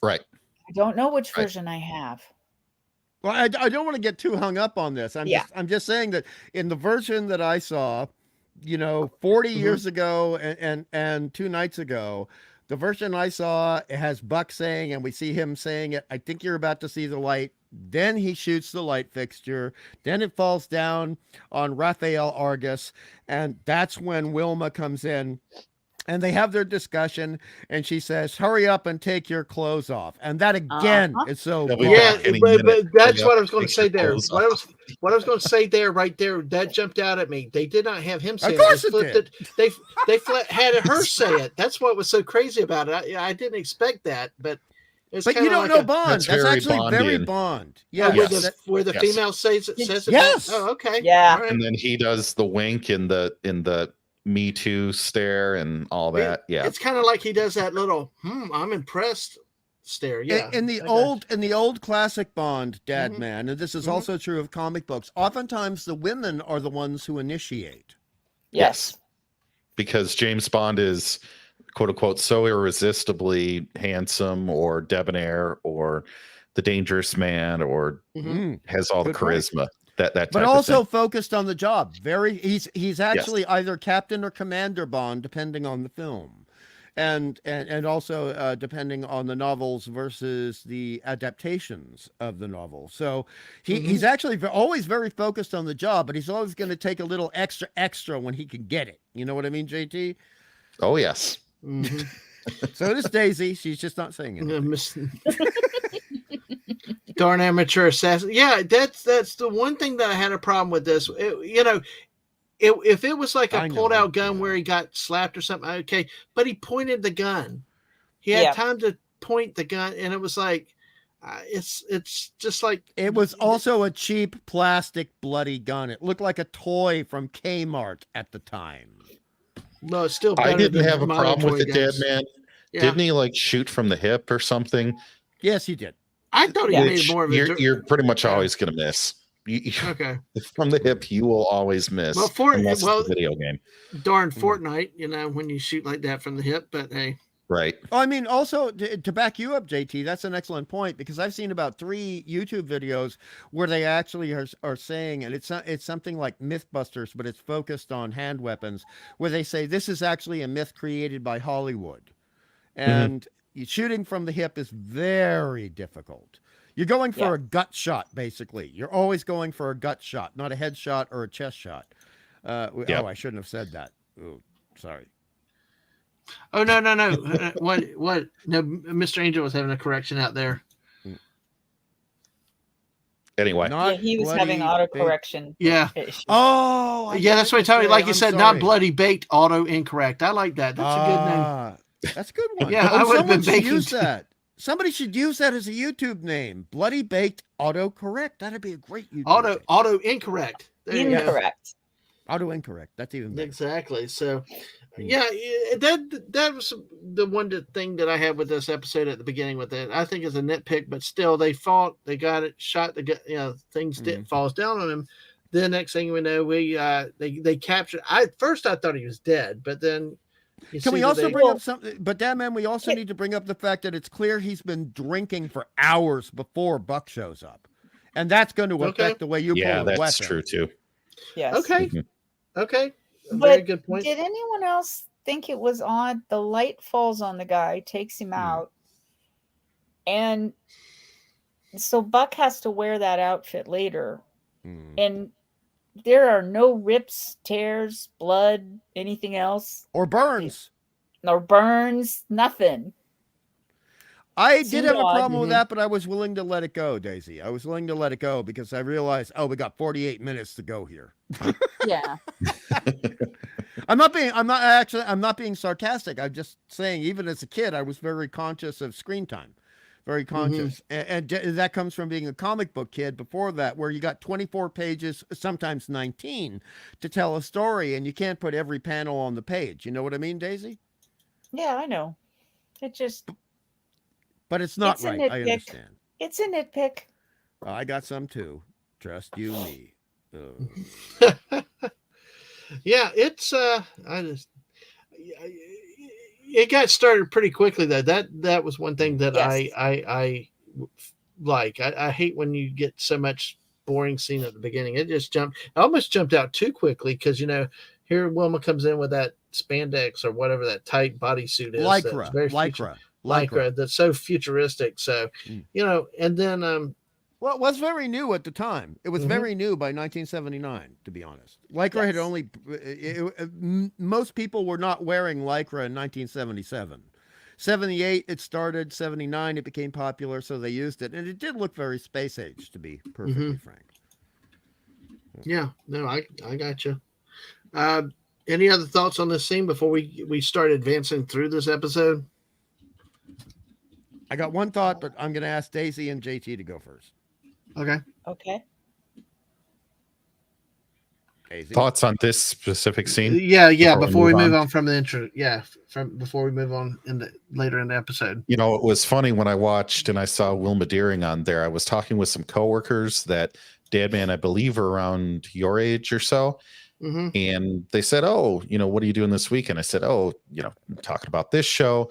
Right. I don't know which version I have. Well, I don't want to get too hung up on this. I'm just saying that in the version that I saw, 40 years ago and 2 nights ago, the version I saw, it has Buck saying, and we see him saying it, I think you're about to see the light. Then he shoots the light fixture. Then it falls down on Rafael Argus. And that's when Wilma comes in. And they have their discussion, and she says, hurry up and take your clothes off. And that, again, is so but that's what I was going to say there. What I was going to say there, right there, that jumped out at me. They did not have him say it. They had her say it. That's what was so crazy about it. I didn't expect that, but you don't know Bond. That's actually very Bond. Yeah, where the female says it. Yes. Oh, okay. Yeah. And then he does the wink in the Me Too stare and all that. Yeah, it's kind of like he does that little I'm impressed stare. Yeah, in the old classic Bond, Dadman, and this is also true of comic books. Oftentimes, the women are the ones who initiate. Yes, because James Bond is quote unquote so irresistibly handsome or debonair or the dangerous man or has all the charisma. that type but of also thing. focused on the job. He's actually either Captain or Commander Bond, depending on the film, and also depending on the novels versus the adaptations of the novel. So he's actually always very focused on the job, but he's always going to take a little extra when he can get it. You know what I mean, JT? Oh yes. So does Daisy. She's just not saying it. Darn amateur assassin. Yeah, that's the one thing that I had a problem with this. If it was like a pulled out gun where he got slapped or something, okay. But he pointed the gun. He had time to point the gun, and it was like, it's just like it was also a cheap plastic bloody gun. It looked like a toy from Kmart at the time. No, it's still better. I didn't have a problem with it, Dadman. Yeah. Didn't he like shoot from the hip or something? Yes, he did. I thought he made more of it. You're pretty much always going to miss. Okay. From the hip, you will always miss. Well, unless it's a video game. Darn Fortnite, when you shoot like that from the hip, but hey. Right. I mean, also to back you up, JT, that's an excellent point, because I've seen about 3 YouTube videos where they actually are saying, and it's something like Mythbusters, but it's focused on hand weapons, where they say this is actually a myth created by Hollywood. And shooting from the hip is very difficult. You're going for a gut shot, basically. You're always going for a gut shot, not a head shot or a chest shot. Oh, I shouldn't have said that. Oh, sorry. Oh, no. What? No, Mr. Angel was having a correction out there. Anyway. He was having autocorrection. Yeah. Oh, yeah, that's what I told you. Like you said, not bloody baked, auto incorrect. I like that. That's a good name. That's a good one. Yeah, I would have been baking. Use that. Somebody should use that as a YouTube name. Bloody baked autocorrect. That'd be a great YouTube name. Auto incorrect. Incorrect. Auto incorrect. That's even better. Exactly. So, yeah, that was the one thing that I had with this episode at the beginning with it. I think it's a nitpick, but still, they fought, they got it, shot the things falls down on him. The next thing we know, they captured. First I thought he was dead, but then. Can we also bring up something? But Dadman, we also need to bring up the fact that it's clear he's been drinking for hours before Buck shows up, and that's going to affect the way you pull the weapon. Yeah, that's true too. Yes. Okay. Okay. Very good point. Did anyone else think it was odd? The light falls on the guy, takes him out, and so Buck has to wear that outfit later, and. There are no rips, tears, blood, anything else. Or burns. Nothing. I did have a problem with that, but I was willing to let it go, Daisy. I was willing to let it go because I realized, we got 48 minutes to go here. Yeah. I'm not being sarcastic. I'm just saying, even as a kid, I was very conscious of screen time. Very conscious. And that comes from being a comic book kid before that, where you got 24 pages, sometimes 19, to tell a story, and you can't put every panel on the page. You know what I mean, Daisy? Yeah, I know. It just... But it's not right. I understand. It's a nitpick. I got some too. Trust you, me. Yeah, it's... It got started pretty quickly though. That was one thing that I like. I hate when you get so much boring scene at the beginning. It just almost jumped out too quickly because here Wilma comes in with that spandex or whatever that tight bodysuit is. Lycra. That's so futuristic. So and then well, it was very new at the time. It was very new by 1979, to be honest. Lycra had only... most people were not wearing Lycra in 1977. 78, it started. 79, it became popular, so they used it. And it did look very space age, to be perfectly frank. Yeah, no, I got you. Any other thoughts on this scene before we start advancing through this episode? I got one thought, but I'm going to ask Daisy and JT to go first. Okay. Daisy. Thoughts on this specific scene? Yeah. Before we move on from the intro, before we move on later in the episode. It was funny when I watched and I saw Wilma Deering on there. I was talking with some coworkers that Dadman, I believe, are around your age or so, and they said, "Oh, what are you doing this weekend?" I said, "Oh, talking about this show,"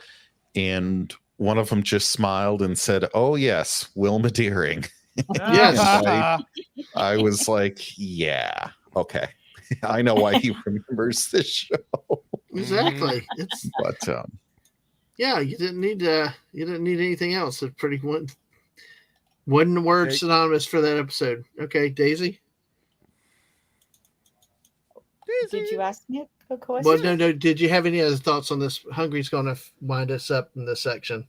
and one of them just smiled and said, "Oh yes, Wilma Deering." Yes. I was like, yeah, okay. I know why he remembers this show. Exactly. It's But yeah, you didn't need anything else. It's pretty one word synonymous for that episode. Okay, Daisy. Did you ask me a question? Well, no. Did you have any other thoughts on this? Hungry's going to wind us up in this section.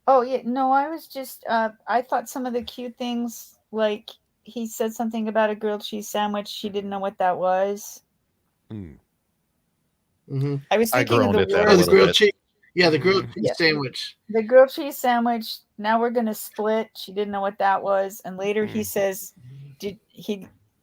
Oh yeah, no, I was just I thought some of the cute things, like he said something about a grilled cheese sandwich. She didn't know what that was. Mm-hmm. I was thinking of the word. Oh, the grilled cheese. Yeah, the grilled cheese sandwich. The grilled cheese sandwich. Now we're gonna split. She didn't know what that was, and later he says,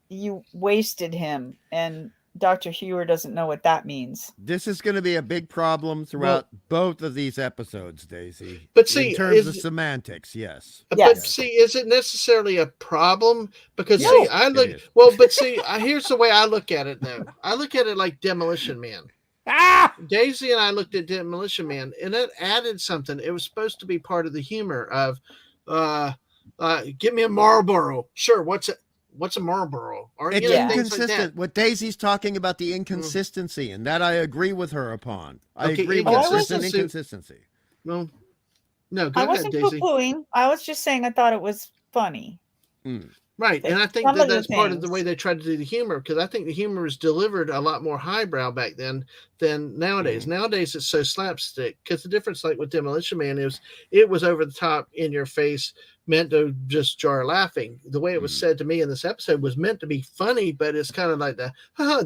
you wasted him?" And Dr. Hewer doesn't know what that means. This is going to be a big problem throughout both of these episodes, Daisy. But see, in terms of semantics, yes. But see, is it necessarily a problem? Because see, I look but see, here's the way I look at it though. I look at it like Demolition Man. Daisy and I looked at Demolition Man, and it added something. It was supposed to be part of the humor of, give me a Marlboro. Sure, what's a Marlboro? Or it's inconsistent. What Daisy's talking about, the inconsistency, and that I agree with her upon. I agree with this an inconsistency. Well, no, go I ahead, wasn't Daisy. poo-pooing. I was just saying I thought it was funny. Right, and I think that's part of the way they tried to do the humor, because I think the humor was delivered a lot more highbrow back then than nowadays. Nowadays it's so slapstick, because the difference, like with Demolition Man, is it was over the top, in your face, meant to just jar laughing. The way it was said to me in this episode was meant to be funny, but it's kind of like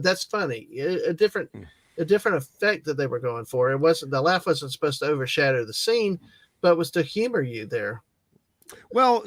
that's funny. A different effect that they were going for. It wasn't, the laugh wasn't supposed to overshadow the scene, but was to humor you there. Well,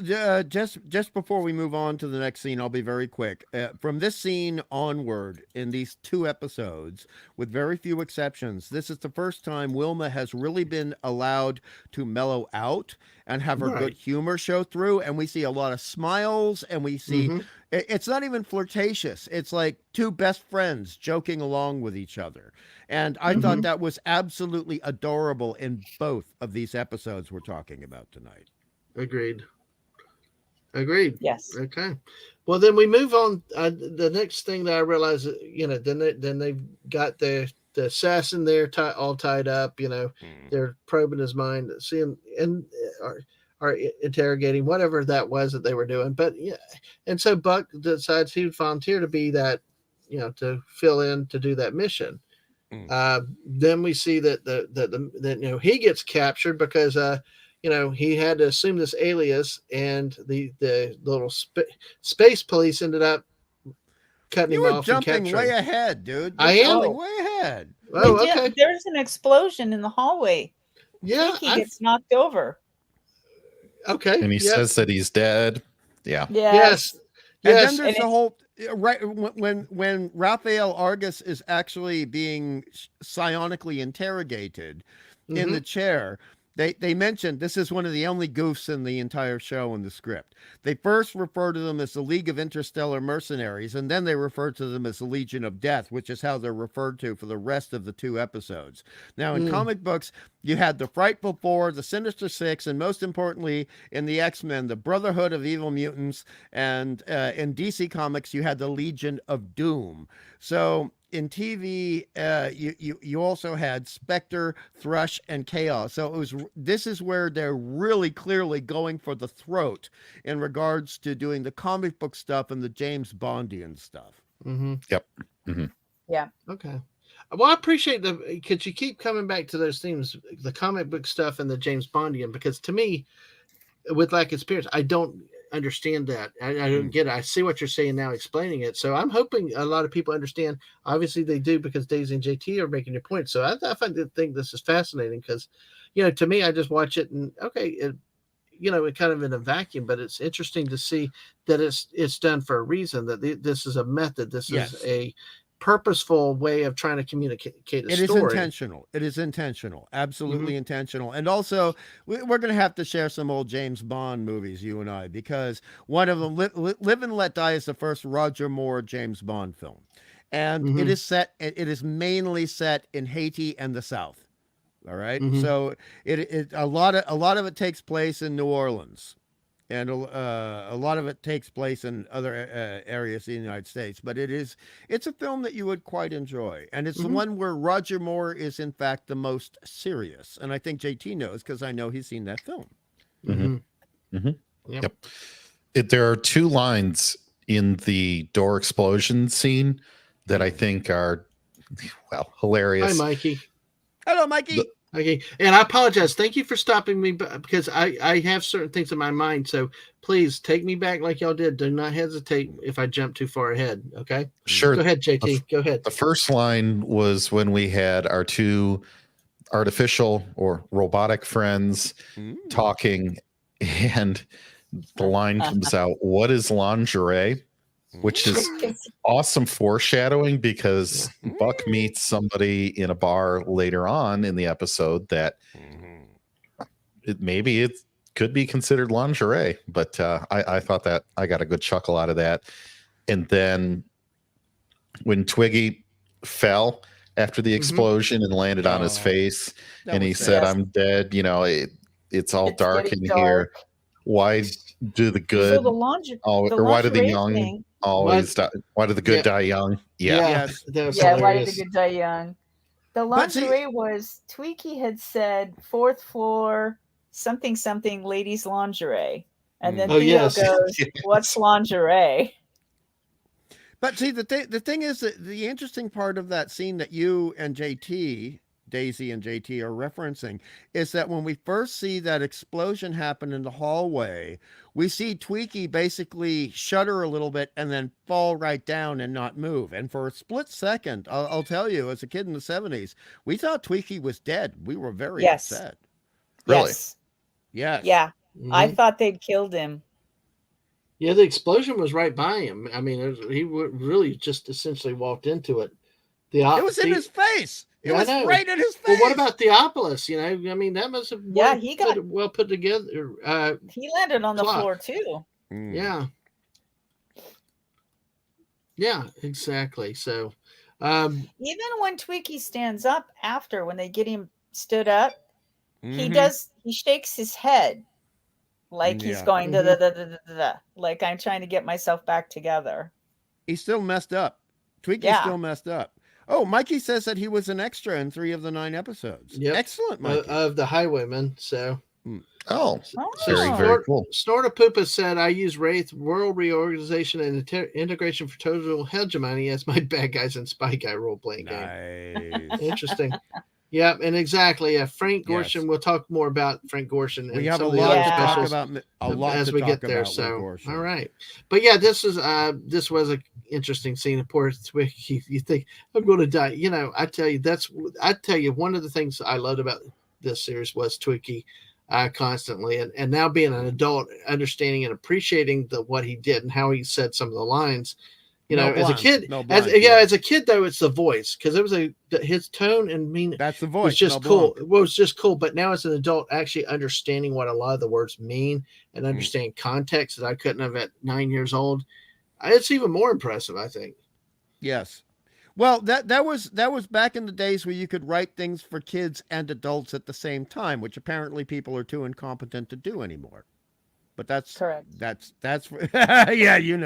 just before we move on to the next scene, I'll be very quick. From this scene onward, in these 2 episodes, with very few exceptions, this is the first time Wilma has really been allowed to mellow out and have her good humor show through. And we see a lot of smiles, and we see it's not even flirtatious. It's like 2 best friends joking along with each other. And I thought that was absolutely adorable in both of these episodes we're talking about tonight. Agreed. Yes. Okay. Well, then we move on. The next thing that I realized, then they've got the assassin there all tied up. They're probing his mind, seeing and are interrogating whatever that was that they were doing. But and so Buck decides he would volunteer to be that, to fill in to do that mission. Then we see that he gets captured because he had to assume this alias, and the little space police ended up cutting him off. Jumping way ahead, dude. I am way ahead. Oh, okay. There's an explosion in the hallway. Yeah, he gets knocked over. Okay, and he says that he's dead. Yeah. Yes. And then there's the whole when Raphael Argus is actually being psionically interrogated in the chair. They mentioned this is one of the only goofs in the entire show in the script. They first refer to them as the League of Interstellar Mercenaries, and then they refer to them as the Legion of Death, which is how they're referred to for the rest of the 2 episodes. Now, in comic books, you had the Frightful Four, the Sinister Six, and most importantly, in the X-Men, the Brotherhood of Evil Mutants, and in DC Comics, you had the Legion of Doom. So in TV, you also had Spectre, Thrush, and Chaos. So this is where they're really clearly going for the throat in regards to doing the comic book stuff and the James Bondian stuff. Yep. Yeah. Okay. Well, I appreciate because you keep coming back to those themes, the comic book stuff and the James Bondian, because to me, with lack of experience, I don't understand that. I don't get it. I see what you're saying now, explaining it. So I'm hoping a lot of people understand. Obviously they do, because Daisy and JT are making your point. So I think this is fascinating, because, to me, I just watch it and it kind of in a vacuum, but it's interesting to see that it's done for a reason, that this is a method. This is a purposeful way of trying to communicate a story. It is intentional. It is intentional. Absolutely intentional. And also, we're going to have to share some old James Bond movies, you and I, because one of them, Live and Let Die, is the first Roger Moore James Bond film. And it is mainly set in Haiti and the South. All right. So a lot of it takes place in New Orleans. and a lot of it takes place in other areas in the United States. But it's a film that you would quite enjoy, and it's the one where Roger Moore is in fact the most serious, and I think JT knows because I know he's seen that film. Yep. There are two lines in the door explosion scene that I think are, well, hilarious. Hi, Mikey. Hello, Mikey. Okay, and I apologize. Thank you for stopping me because I have certain things in my mind. So please take me back like y'all did. Do not hesitate if I jump too far ahead. Okay. Sure. Go ahead, JT. Go ahead. The first line was when we had our two artificial or robotic friends talking, and the line comes out, "What is lingerie?" Which is awesome foreshadowing because Buck meets somebody in a bar later on in the episode that maybe it could be considered lingerie, but I thought that I got a good chuckle out of that. And then when Twiggy fell after the explosion and landed on his face, and he said, "I'm dead," it's all dark in here. Why do the good why do the young always die? Why do the good die young? Why do the good die young? The lingerie was Tweaky had said 4th floor something ladies lingerie, and then Theo goes, "What's lingerie?" But see, the thing is that the interesting part of that scene that you and Daisy and JT are referencing is that when we first see that explosion happen in the hallway, we see Tweaky basically shudder a little bit and then fall right down and not move. And for a split second, I'll tell you, as a kid in the 70s, we thought Tweaky was dead. We were very upset. Really? Yes. Yeah. I thought they'd killed him. Yeah, the explosion was right by him. I mean, he really just essentially walked into it. It was in his face. It was right in his face. Well, what about Theopolis? I mean, that must have he got well put together. He landed on the floor too. Yeah. Yeah, exactly. So, even when Tweaky stands up after, when they get him stood up, he shakes his head like he's going da, da, da, da, da, da, like I'm trying to get myself back together. He's still messed up. Tweaky's still messed up. Oh, Mikey says that he was an extra in 3 of the 9 episodes. Yep. Excellent, Mikey. Of the Highwaymen. So, very cool. Snortapoopa said, "I use Wraith, World Reorganization, and Integration for Total Hegemony as my bad guys and spy guy role playing game." Interesting. Yeah, and exactly. Frank Gorshin. We'll talk more about Frank Gorshin. We have a lot to talk about as we get there. So, all right. But yeah, this was an interesting scene. Of course, you think I'm going to die. I tell you, one of the things I loved about this series was Twiki constantly, and now being an adult, understanding and appreciating what he did and how he said some of the lines. As a kid, as a kid though, it's the voice, because it was his tone and that's the voice was just cool. It was just cool. But now as an adult, actually understanding what a lot of the words mean and understanding context that I couldn't have at 9 years old, it's even more impressive, I think. Yes. Well, that was back in the days where you could write things for kids and adults at the same time, which apparently people are too incompetent to do anymore. But that's correct. That's Daisy, Daisy,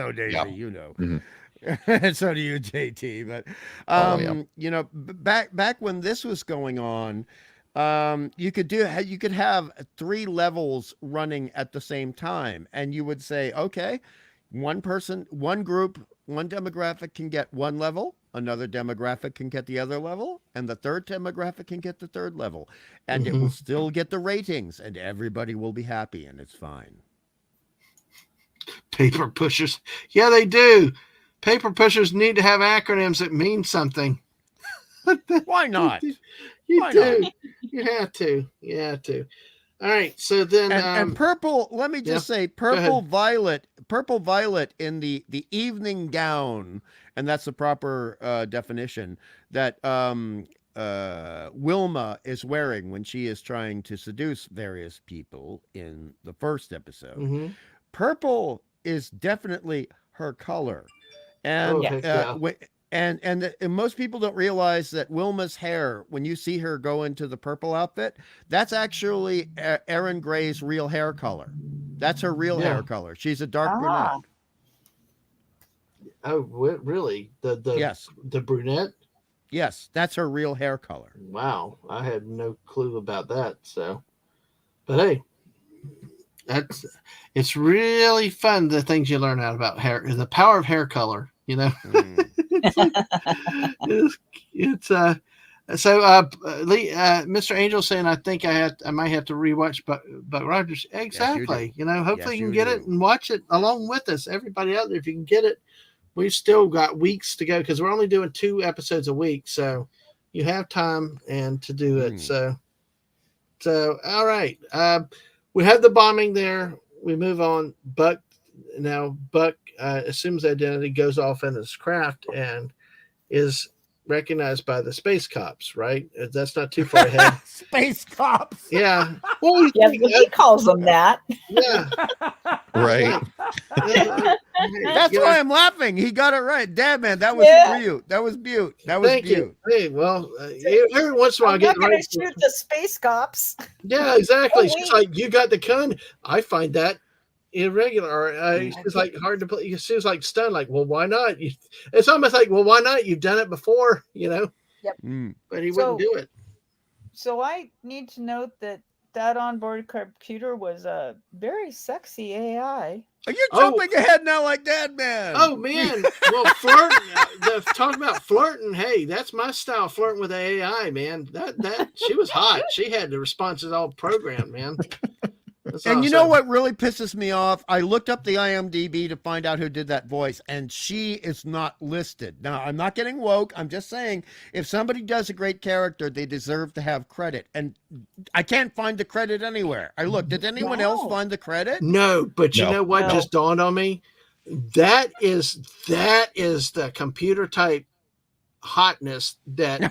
so do you, JT. But back when this was going on, you could have 3 levels running at the same time, and you would say, okay, one person, one group, one demographic can get one level, another demographic can get the other level, and the third demographic can get the third level, and it will still get the ratings, and everybody will be happy, and it's fine. Paper pushers. Yeah, they do. Paper pushers need to have acronyms that mean something. Why not? You do. You have to. All right. So then, and purple. Let me just say, purple violet in the evening gown, and that's the proper definition that Wilma is wearing when she is trying to seduce various people in the first episode. Purple is definitely her color. And And most people don't realize that Wilma's hair, when you see her go into the purple outfit, that's actually Erin Gray's real hair color. That's her real hair color. She's a dark brunette. Oh, really? Yes. The brunette? Yes, that's her real hair color. Wow, I had no clue about that. So, but hey, it's really fun, the things you learn out about hair, the power of hair color. It's Mr. Angel saying, I think I might have to rewatch Buck Rogers. Exactly. Yes, hopefully you can get it and watch it along with us. Everybody out there, if you can get it, we've still got weeks to go because we're only doing 2 episodes a week. So you have time and to do it. So all right. We have the bombing there. We move on. Buck assumes identity, goes off in his craft, and is recognized by the space cops, right? That's not too far ahead. Space cops. Yeah. Well, he calls them that. Yeah. Right. That's why I'm laughing. He got it right. Dadman, that was beaut. That was beaut. That was Thank beaut. You. Hey, well, every once in a while I get right. Shoot the space cops. Yeah, exactly. She's like, you got the gun. I find that irregular. It's like hard to put. She was like stunned, like, well, why not? It's almost like, well, why not? You've done it before, Yep. But he wouldn't do it. So I need to note that onboard computer was a very sexy AI. Are you jumping ahead now like Dadman? Oh man, well, flirting. Talking about flirting. Hey, that's my style. Flirting with AI, man. That she was hot. She had the responses all programmed, man. That's and awesome. You know what really pisses me off? I looked up the IMDb to find out who did that voice, and she is not listed. Now, I'm not getting woke. I'm just saying, if somebody does a great character, they deserve to have credit. And I can't find the credit anywhere. I looked. Did anyone else find the credit? No, but you know what just dawned on me? That is the computer type hotness that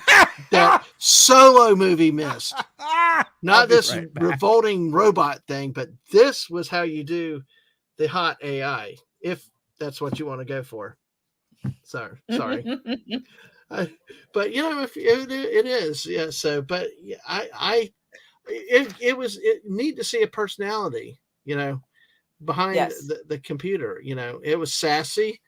Solo movie missed. Not this revolting robot thing, but this was how you do the hot AI, if that's what you want to go for. Sorry. But if it is, yeah. So, but it was neat to see a personality, behind the computer. It was sassy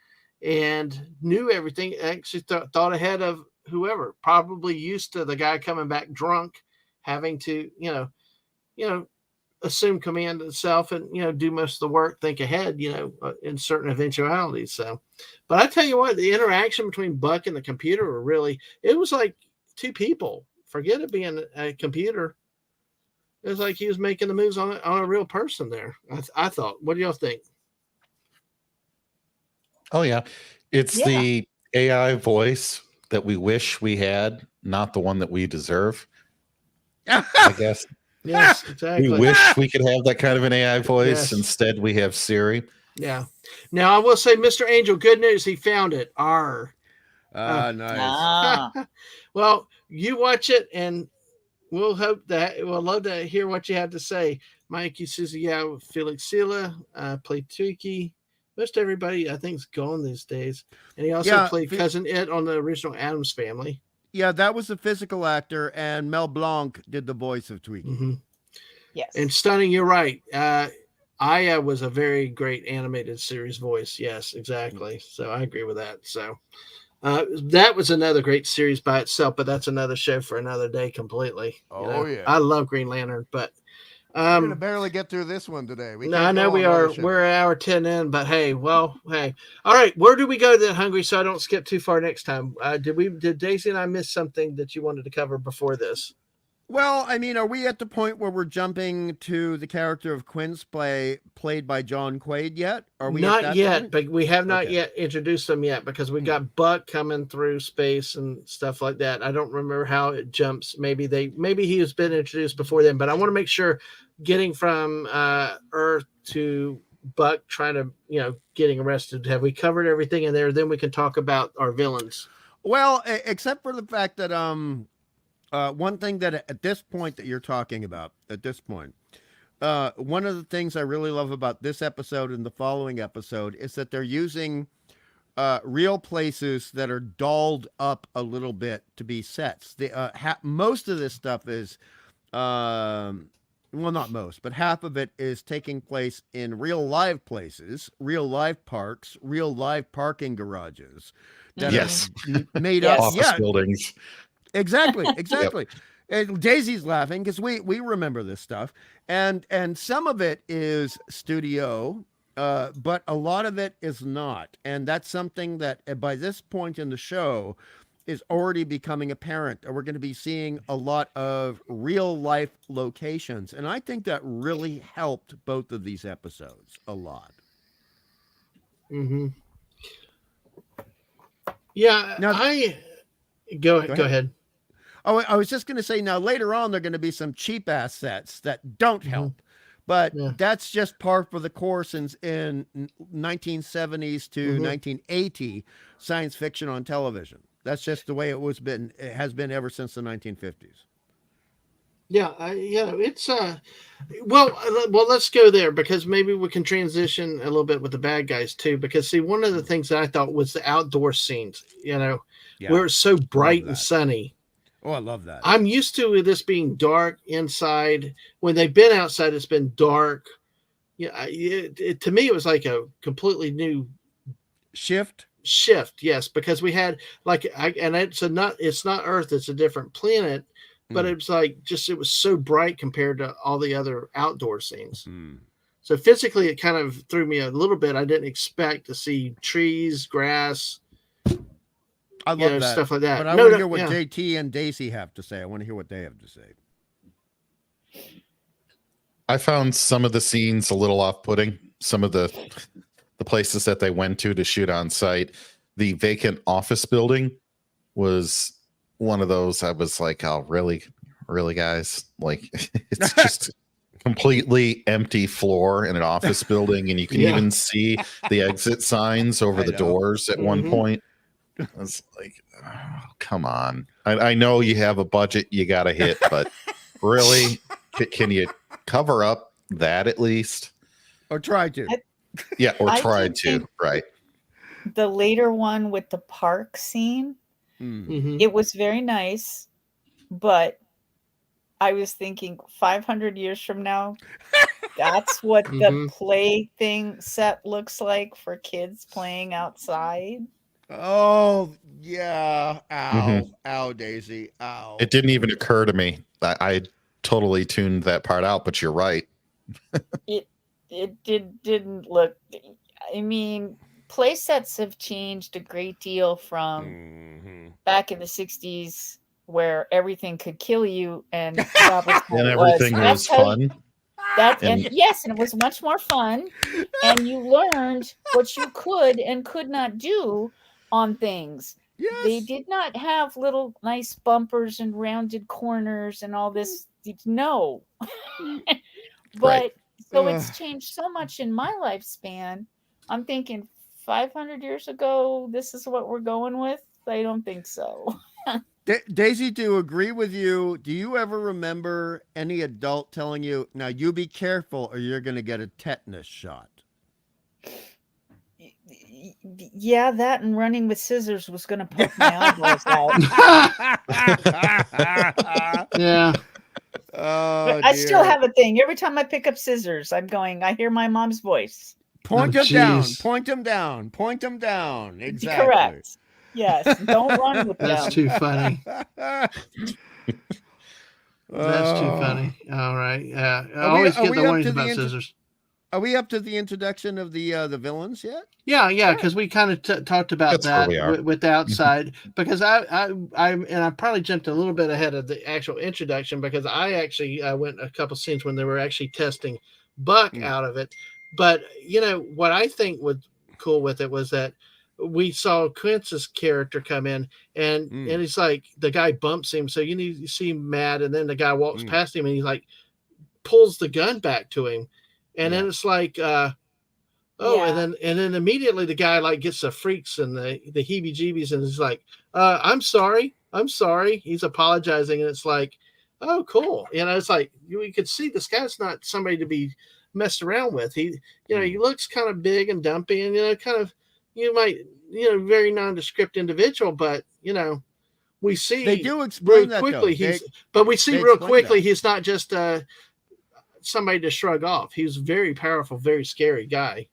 and knew everything. Actually thought ahead of whoever, probably used to the guy coming back drunk, having to, assume command of itself and, do most of the work, think ahead, in certain eventualities. So, but I tell you what, the interaction between Buck and the computer it was like 2 people. Forget it being a computer. It was like he was making the moves on a real person there. I thought. What do y'all think? Oh, yeah. It's the AI voice that we wish we had, not the one that we deserve, I guess. Yes, exactly. We wish we could have that kind of an AI voice. Yes. Instead, we have Siri. Yeah. Now, I will say, Mr. Angel, good news. He found it. Nice. Well, you watch it, and we'll love to hear what you have to say. Mikey Suzuki, Felix Silla, played Tuki. Most everybody, I think, is gone these days. And he also played Cousin It on the original Addams Family. Yeah, that was the physical actor, and Mel Blanc did the voice of Twiggy. Mm-hmm. Yes. And Stunning, you're right. Aya was a very great animated series voice. Yes, exactly. So I agree with that. So that was another great series by itself, but that's another show for another day completely. Yeah. I love Green Lantern, but we're gonna barely get through this one today. I know we are. We're an hour 10 in, but hey. All right. Where do we go then, Hungry? So I don't skip too far next time. Did Daisy and I miss something that you wanted to cover before this? Well, I mean, are we at the point where we're jumping to the character of Quinn's played by John Quaid yet? Are we not yet? But we have not yet introduced them yet because we got Buck coming through space and stuff like that. I don't remember how it jumps. Maybe he has been introduced before then. But I want to make sure getting from Earth to Buck trying to getting arrested. Have we covered everything in there? Then we can talk about our villains. Well, except for the fact that one thing that at this point that you're talking about, one of the things I really love about this episode and the following episode is that they're using real places that are dolled up a little bit to be sets. Most of this stuff is, well, not most, but half of it is taking place in real live places, real live parks, real live parking garages. That are made up office buildings. Exactly. And Daisy's laughing because we remember this stuff, and some of it is studio, but a lot of it is not, and that's something that by this point in the show is already becoming apparent. We're going to be seeing a lot of real life locations, and I think that really helped both of these episodes a lot. Mm-hmm. Yeah, now, go ahead. Oh, I was just going to say, now later on, there are going to be some cheap ass sets that don't help, but that's just par for the course in 1970s to 1980 science fiction on television. That's just the way it has been ever since the 1950s. Yeah, it's well, let's go there because maybe we can transition a little bit with the bad guys too. Because see, one of the things that I thought was the outdoor scenes, where it's so bright and sunny. Oh, I love that. I'm used to this being dark inside. When they've been outside, it's been dark. Yeah, to me, it was like a completely new shift. Yes, because we had and it's not Earth; it's a different planet. But it was it was so bright compared to all the other outdoor scenes. So physically, it kind of threw me a little bit. I didn't expect to see trees, grass. I love that stuff like that. But I want to hear what JT and Daisy have to say. I want to hear what they have to say. I found some of the scenes a little off-putting. Some of the places that they went to shoot on site. The vacant office building was one of those. I was like, oh, really, guys? Like, it's just completely empty floor in an office building, and you can even see the exit signs over the doors at one point. I was like, oh, come on. I know you have a budget you got to hit, but really, can you cover up that at least? Or try to. Try to, right. The later one with the park scene, it was very nice, but I was thinking 500 years from now, that's what the plaything set looks like for kids playing outside. Oh, yeah. Ow. Ow, Daisy. Ow. It didn't even occur to me. I totally tuned that part out, but you're right. It didn't look... I mean, play sets have changed a great deal from back in the 60s where everything could kill you and everything was fun. And it was much more fun, and you learned what you could and could not do on things. Yes. They did not have little nice bumpers and rounded corners and all this. No. But so it's changed so much in my lifespan. I'm thinking 500 years ago, this is what we're going with. I don't think so. Daisy, to agree with you, do you ever remember any adult telling you, now you be careful or you're going to get a tetanus shot? Yeah, that and running with scissors was going to poke my eyeballs out. Yeah. Oh, I still have a thing. Every time I pick up scissors, I hear my mom's voice. Point them down. Point them down. Point them down. Exactly. Correct. Yes. Don't run with them. That's too funny. That's too funny. All right. Yeah. I always get the warnings about scissors. Are we up to the introduction of the villains yet? Yeah, because we kind of talked about that with the outside. Because I probably jumped a little bit ahead of the actual introduction because I actually went a couple scenes when they were actually testing Buck out of it. But what I think was cool with it was that we saw Quince's character come in, and it's like the guy bumps him, so you see him mad, and then the guy walks past him, and he like pulls the gun back to him. And then it's like, and then immediately the guy like gets the freaks and the heebie-jeebies, and he's like, I'm sorry. He's apologizing, and it's like, oh, cool. It's like you could see this guy's not somebody to be messed around with. He looks kind of big and dumpy, and kind of you might very nondescript individual, but we see they do explain real quickly that. He's not just somebody to shrug off. He's a very powerful, very scary guy.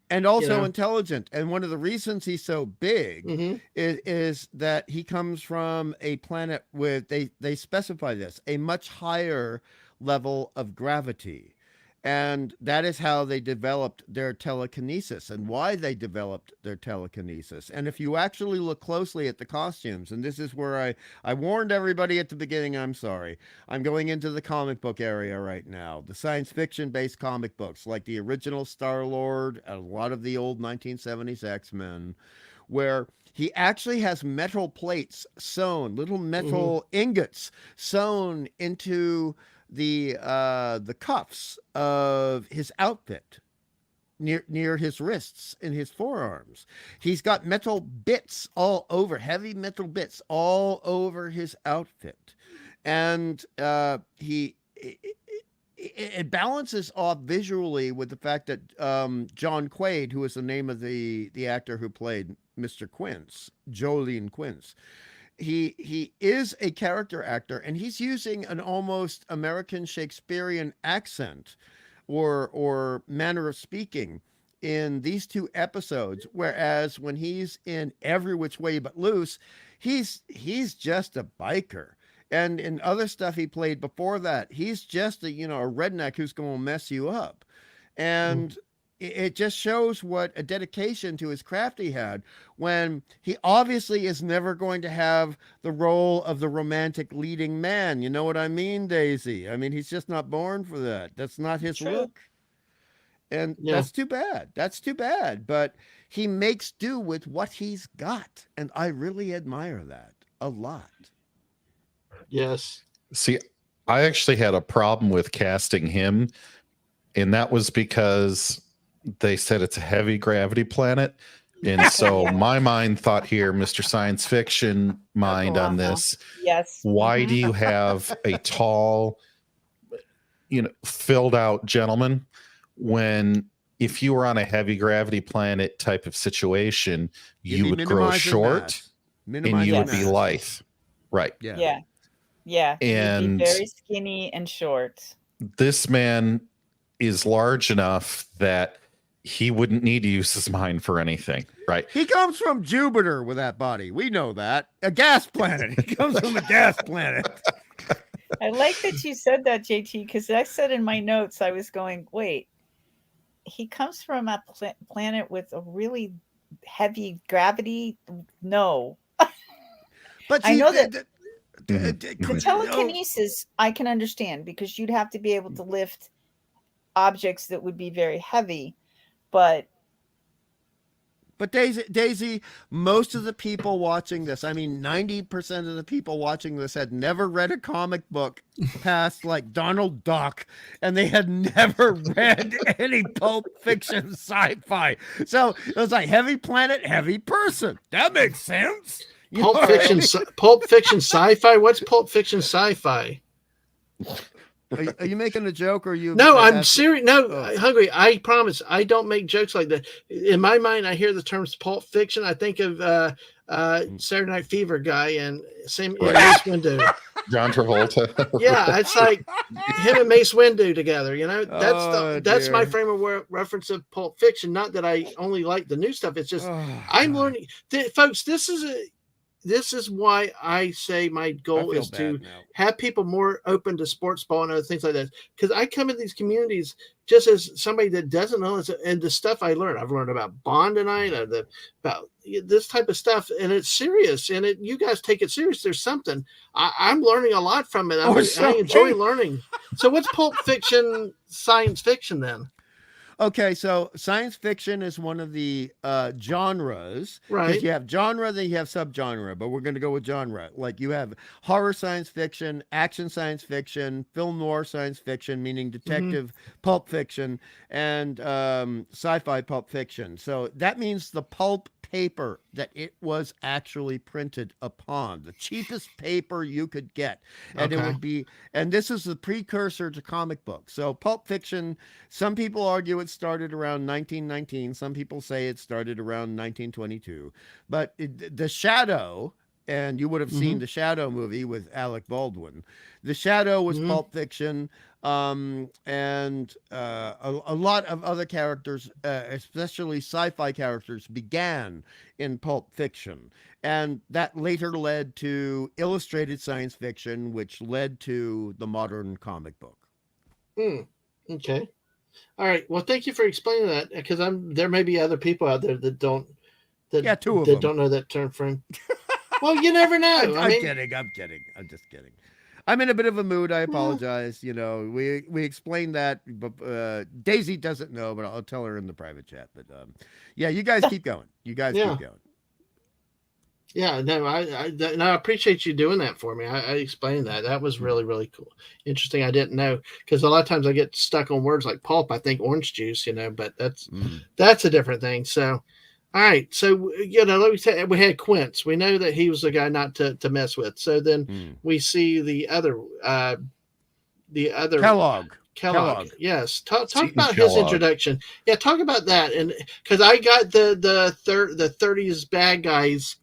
And also intelligent. And one of the reasons he's so big Mm-hmm. is that he comes from a planet with, they specify this, a much higher level of gravity. And that is how they developed their telekinesis and why they developed their telekinesis. And if you actually look closely at the costumes, and this is where I warned everybody at the beginning, I'm sorry. I'm going into the comic book area right now. The science fiction based comic books, like the original Star-Lord, and a lot of the old 1970s X-Men, where he actually has metal plates sewn, little metal ingots sewn into the cuffs of his outfit near his wrists and his forearms. He's got metal bits all over, heavy metal bits all over his outfit, and it balances off visually with the fact that John Quaid, who is the name of the actor who played Mr. Quince, Jolene Quince. He is a character actor, and he's using an almost American Shakespearean accent or manner of speaking in these two episodes, whereas when he's in Every Which Way But Loose, he's just a biker. And in other stuff he played before that, he's just a redneck who's going to mess you up. And it just shows what a dedication to his craft he had, when he obviously is never going to have the role of the romantic leading man. You know what I mean, Daisy? I mean, he's just not born for that. That's not his look. And that's too bad. That's too bad. But he makes do with what he's got. And I really admire that a lot. Yes. See, I actually had a problem with casting him, and that was because they said it's a heavy gravity planet. And so my mind thought here, Mr. Science Fiction mind on this. Yes. Why do you have a tall, filled out gentleman when if you were on a heavy gravity planet type of situation, you would grow short and you would be lithe. Right. Yeah. Yeah. And he'd be very skinny and short. This man is large enough that he wouldn't need to use his mind for anything, right? He comes from Jupiter with that body. We know that. A gas planet. He comes from a gas planet. I like that you said that, JT, because I said in my notes, I was going, wait, he comes from a planet with a really heavy gravity? No. But I know that the telekinesis, I can understand, because you'd have to be able to lift objects that would be very heavy. But Daisy, most of the people watching this, I mean, 90% of the people watching this had never read a comic book past like Donald Duck, and they had never read any Pulp Fiction sci-fi. So it was like heavy planet, heavy person. That makes sense. Pulp Fiction sci-fi? What's Pulp Fiction sci-fi? Are you making a joke, or are you? No, I'm serious. No, Hungry. I promise. I don't make jokes like that. In my mind, I hear the terms Pulp Fiction. I think of Saturday Night Fever guy and Mace Windu. John Travolta. Yeah, it's like him and Mace Windu together. That's my frame of reference of Pulp Fiction. Not that I only like the new stuff. It's just I'm learning, folks. This is why I say my goal is to have people more open to sports ball and other things like that. Because I come in these communities just as somebody that doesn't know, and the stuff I learned. I've learned about Bond tonight, about this type of stuff, and it's serious. And you guys take it serious. There's something. I'm learning a lot from it. I enjoy learning. So what's Pulp Fiction, science fiction then? Okay, so science fiction is one of the genres. Right. You have genre, then you have subgenre, but we're going to go with genre. Like you have horror science fiction, action science fiction, film noir science fiction, meaning detective pulp fiction, and sci-fi pulp fiction. So that means the pulp paper that it was actually printed upon, the cheapest paper you could get. And it would be, and this is the precursor to comic books. So pulp fiction, some people argue it's started around 1919. Some people say it started around 1922. But The Shadow, and you would have seen the Shadow movie with Alec Baldwin. The Shadow was Pulp Fiction, and a lot of other characters, especially sci-fi characters, began in Pulp Fiction. And that later led to illustrated science fiction, which led to the modern comic book. Okay. All right. Well, thank you for explaining that, because there may be other people out there that don't don't know that term frame. Well, you never know. I'm kidding. I'm just kidding. I'm in a bit of a mood. I apologize. You know, we explained that, but Daisy doesn't know, but I'll tell her in the private chat. But yeah, you guys keep going. Keep going. Yeah, no, I appreciate you doing that for me. I explained that. That was really, really cool. Interesting. I didn't know, because a lot of times I get stuck on words like pulp. I think orange juice, but that's a different thing. So, all right. So, let me say, we had Quince. We know that he was the guy not to mess with. So then we see the other Kellogg. Yes. Talk about his introduction. Yeah. Talk about that. And because I got the 30s bad guys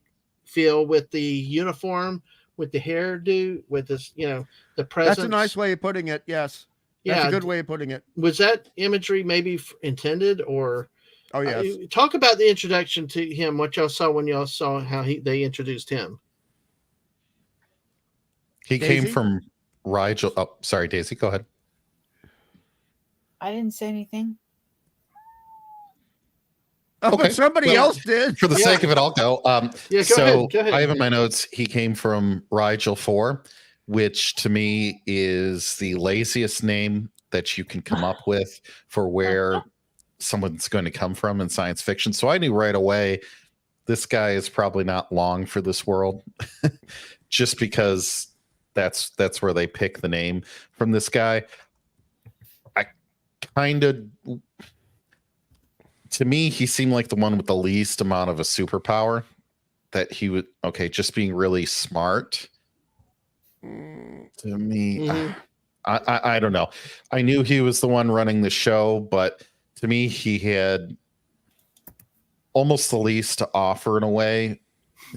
feel with the uniform, with the hairdo, with this, the presence. That's a nice way of putting it. Yes. That's a good way of putting it. Was that imagery maybe intended, or? Oh, yes. Talk about the introduction to him, what y'all saw when y'all saw how they introduced him. He came from Rigel. Oh, sorry, Daisy, go ahead. I didn't say anything. Oh, okay. But somebody else did. For the sake of it, I'll go. Go ahead. I have in my notes, he came from Rigel 4, which to me is the laziest name that you can come up with for where someone's going to come from in science fiction. So I knew right away, this guy is probably not long for this world, just because that's where they pick the name from this guy. To me, he seemed like the one with the least amount of a superpower, that he would, just being really smart. To me, I don't know. I knew he was the one running the show, but to me, he had almost the least to offer in a way.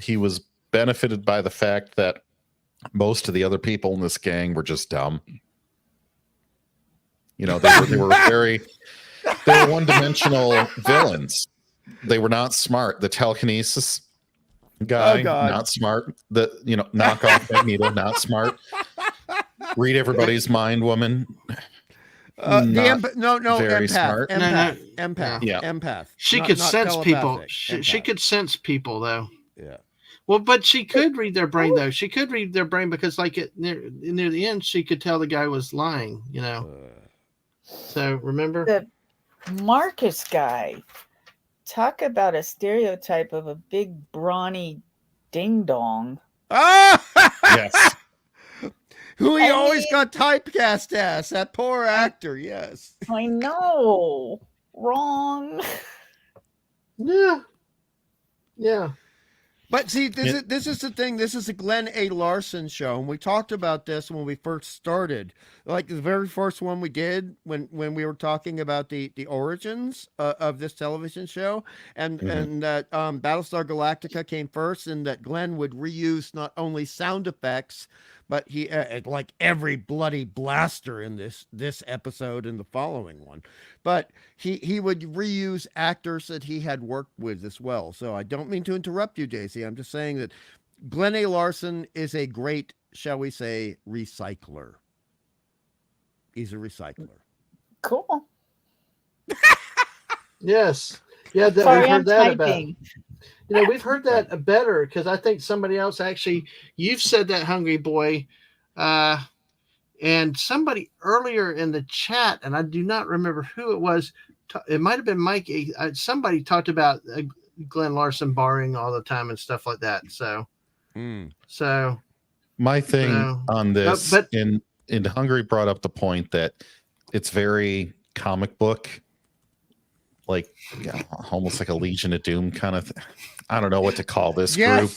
He was benefited by the fact that most of the other people in this gang were just dumb. They were very... They were one-dimensional villains. They were not smart. The telekinesis guy, not smart. The knockoff Magneto, not smart. Read everybody's mind, woman. Very empath. Smart. Empath. Yeah. Empath. She could sense people. She could sense people, though. Yeah. Well, but she could read their brain, though. She could read their brain because, near the end, she could tell the guy was lying. So remember. The Marcus guy, talk about a stereotype of a big brawny ding dong. Yes. Who he always got typecast as, that poor actor. Yes, I know. Wrong. Yeah. But see, this is the thing. This is a Glenn A. Larson show, and we talked about this when we first started. Like the very first one we did when we were talking about the origins of this television show, and that Battlestar Galactica came first, and that Glenn would reuse not only sound effects, but he like every bloody blaster in this episode and the following one. But he would reuse actors that he had worked with as well. So I don't mean to interrupt you, Daisy. I'm just saying that Glenn A. Larson is a great, shall we say, recycler. He's a recycler. Cool. Yes. Yeah, we've heard that about. We've heard that better, because I think somebody else actually, you've said that, Hungry Boy, and somebody earlier in the chat, and I do not remember who it was. It might have been Mike. Somebody talked about Glenn Larson borrowing all the time and stuff like that. So my thing on this, and Hungry brought up the point that it's very comic book, like almost like a Legion of Doom kind of I don't know what to call this group,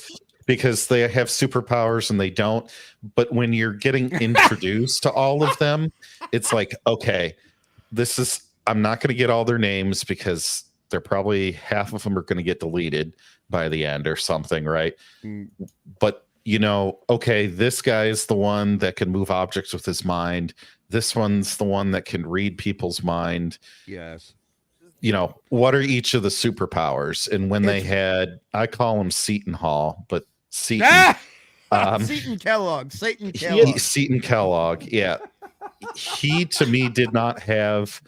because they have superpowers and they don't. But when you're getting introduced to all of them, it's like, okay, this is I'm not going to get all their names because they're probably half of them are going to get deleted by the end or something, right? But okay, this guy is the one that can move objects with his mind. This one's the one that can read people's mind. Yes. What are each of the superpowers? And when they had, I call him Seton Hall, but Seton. Seton Kellogg. Seton Kellogg. Yeah. He, to me, did not have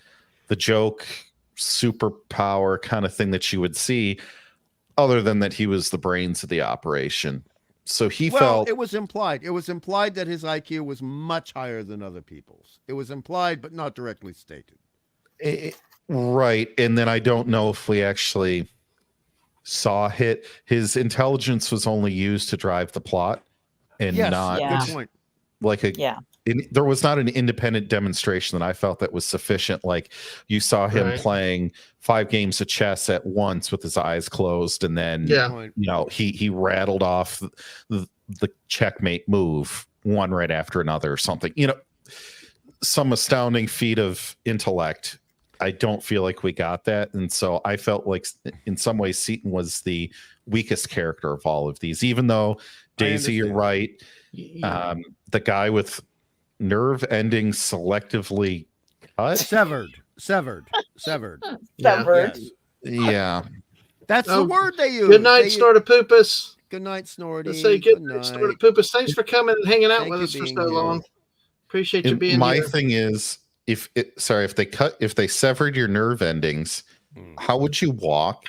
the joke superpower kind of thing that you would see, other than that he was the brains of the operation. So he felt it was implied. It was implied that his IQ was much higher than other people's. It was implied, but not directly stated. Right. And then I don't know if we actually saw his intelligence was only used to drive the plot and not good point. Like there was not an independent demonstration that I felt that was sufficient. Like you saw him playing 5 games of chess at once with his eyes closed, and then he rattled off the checkmate move one right after another or something. Some astounding feat of intellect. I don't feel like we got that, and so I felt like in some ways Seton was the weakest character of all of these. Even though Daisy, you're right. The guy with nerve endings selectively cut, severed. Yeah. That's the word they use. Good night, Snortopoopas. Good night, Snorty. Let's say good night, Snortopoopas. Thanks for coming and hanging out with us for so long. Appreciate you being here. My thing is, if they severed your nerve endings, how would you walk?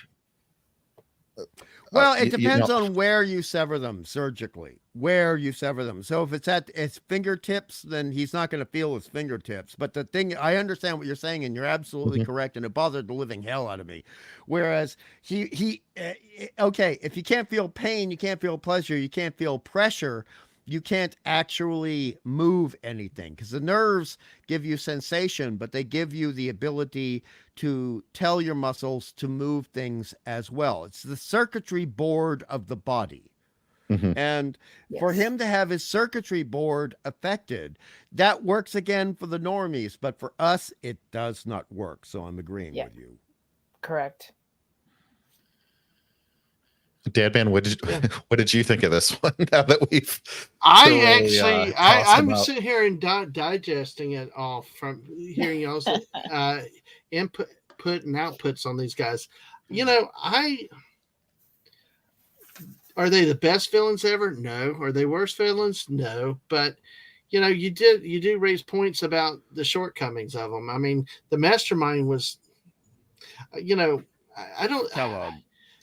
Well, it depends on where you sever them surgically. So if it's at his fingertips, then he's not going to feel his fingertips. But the thing, I understand what you're saying, and you're absolutely correct, and it bothered the living hell out of me. Whereas if you can't feel pain, you can't feel pleasure, you can't feel pressure, you can't actually move anything, because the nerves give you sensation, but they give you the ability to tell your muscles to move things as well. It's the circuitry board of the body. And for him to have his circuitry board affected, that works again for the normies, but for us, it does not work. So I'm agreeing with you. Correct. Dadman, what did you think of this one? Now that we've I'm sitting here and digesting it all from hearing y'all's input and outputs on these guys. Are they the best villains ever? No. Are they worst villains? No. But you do raise points about the shortcomings of them. I mean, the mastermind was, I don't. Kellogg.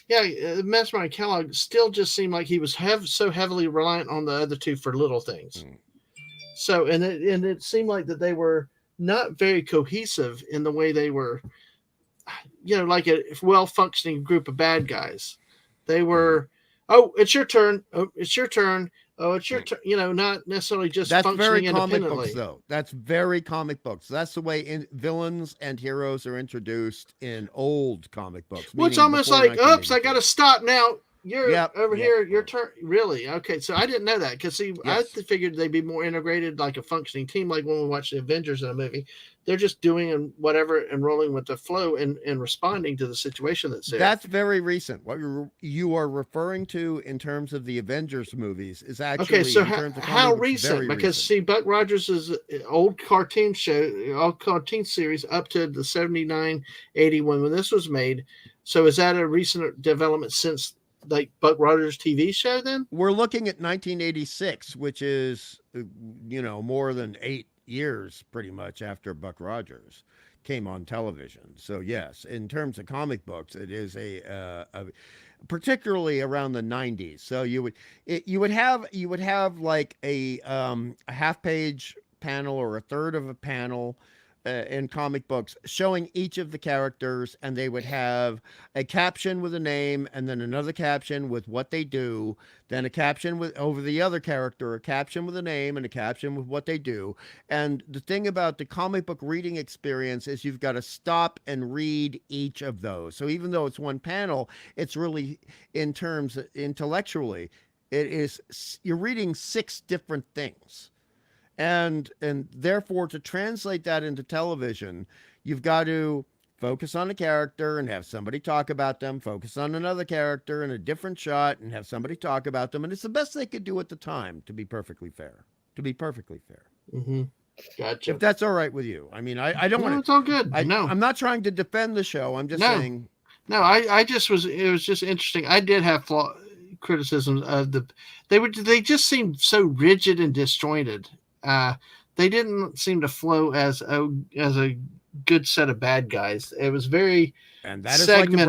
Yeah, Mastermind Kellogg still just seemed like he was so heavily reliant on the other two for little things. So, and it seemed like that they were not very cohesive in the way they were, like a well-functioning group of bad guys. They were, it's your turn. Oh, it's your turn. Oh, it's your turn. Not necessarily just functioning independently. Comic books, though. That's very comic books. That's the way villains and heroes are introduced in old comic books. Well, it's almost like, oops, I got to stop now. You're over here. Your turn. Really? Okay. So I didn't know that because I figured they'd be more integrated, like a functioning team, like when we watch the Avengers in a movie. They're just doing whatever and rolling with the flow and responding to the situation that's there. That's very recent. What you are referring to in terms of the Avengers movies is actually okay. So how recent? Because recent. Buck Rogers' old cartoon series up to the 79-80 when this was made. So is that a recent development since like Buck Rogers' TV show? Then we're looking at 1986, which is more than 8 years pretty much after Buck Rogers came on television. So yes, in terms of comic books, it is a particularly around the 90s. So you would have like a half page panel or a third of a panel in comic books showing each of the characters, and they would have a caption with a name and then another caption with what they do, then a caption with over the other character, a caption with a name and a caption with what they do. And the thing about the comic book reading experience is you've got to stop and read each of those. So even though it's one panel, it's really, in terms intellectually, you're reading 6 different things. And therefore, to translate that into television, You've got to focus on a character and have somebody talk about them, focus on another character in a different shot and have somebody talk about them. And it's the best they could do at the time, to be perfectly fair. Mm-hmm. Gotcha. If that's all right with you. I mean, I don't want to. It's all good. I'm not trying to defend the show. I'm just saying. No, I just was. It was just interesting. I did have criticisms of they just seemed so rigid and disjointed. They didn't seem to flow as a good set of bad guys. It was very and that is segmented.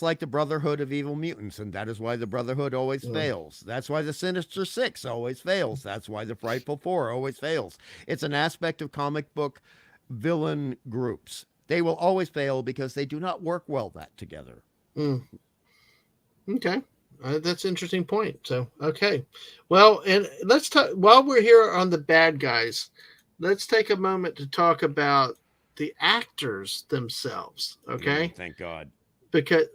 like the Brotherhood of Evil Mutants, and that is why the Brotherhood always fails. That's why the Sinister Six always fails. That's why the Frightful Four always fails. It's an aspect of comic book villain groups. They will always fail because they do not work well together. Okay. That's an interesting point. So, okay. Well, and let's talk, while we're here on the bad guys, let's take a moment to talk about the actors themselves. Okay. Thank God. Because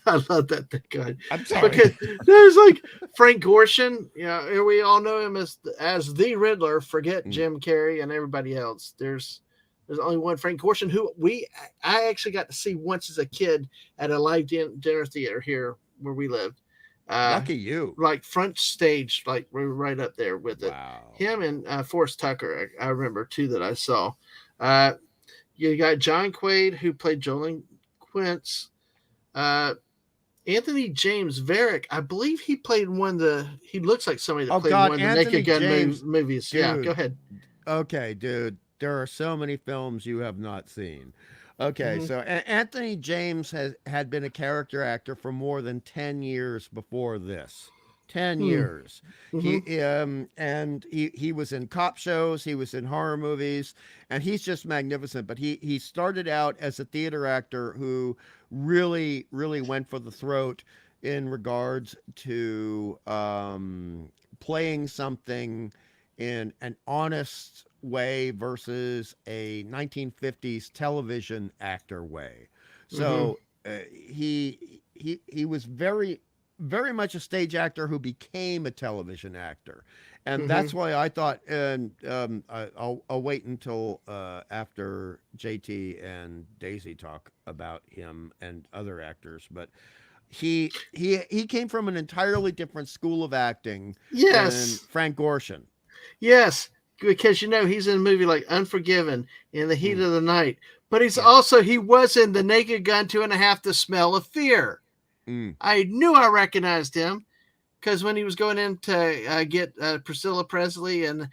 I love that. Thank God. I'm sorry. Because there's like Frank Gorshin. We all know him as the Riddler. Forget Jim Carrey and everybody else. There's only one Frank Gorshin who I actually got to see once as a kid at a live dinner theater here where we lived. Lucky you. Like front stage, like we're right up there with it. Wow. Him and Forrest Tucker, I remember too that I saw. You got John Quaid who played Joel Quince. Anthony James Varick, I believe he played he looks like somebody that played one of the Naked Gun movies. Dude. Yeah, go ahead. Okay, dude. There are so many films you have not seen. Okay, so Anthony James had been a character actor for more than 10 years before this. 10 years. He was in cop shows, he was in horror movies, and he's just magnificent. But he started out as a theater actor who really, really went for the throat in regards to playing something in an honest way versus a 1950s television actor way. So he was very, very much a stage actor who became a television actor. And that's why I thought, and I'll wait until after JT and Daisy talk about him and other actors, but he came from an entirely different school of acting than Frank Gorshin. Yes, because he's in a movie like Unforgiven, In the Heat of the Night, but he was in The Naked Gun 2.5, The Smell of Fear. I knew I recognized him because when he was going in to get Priscilla Presley and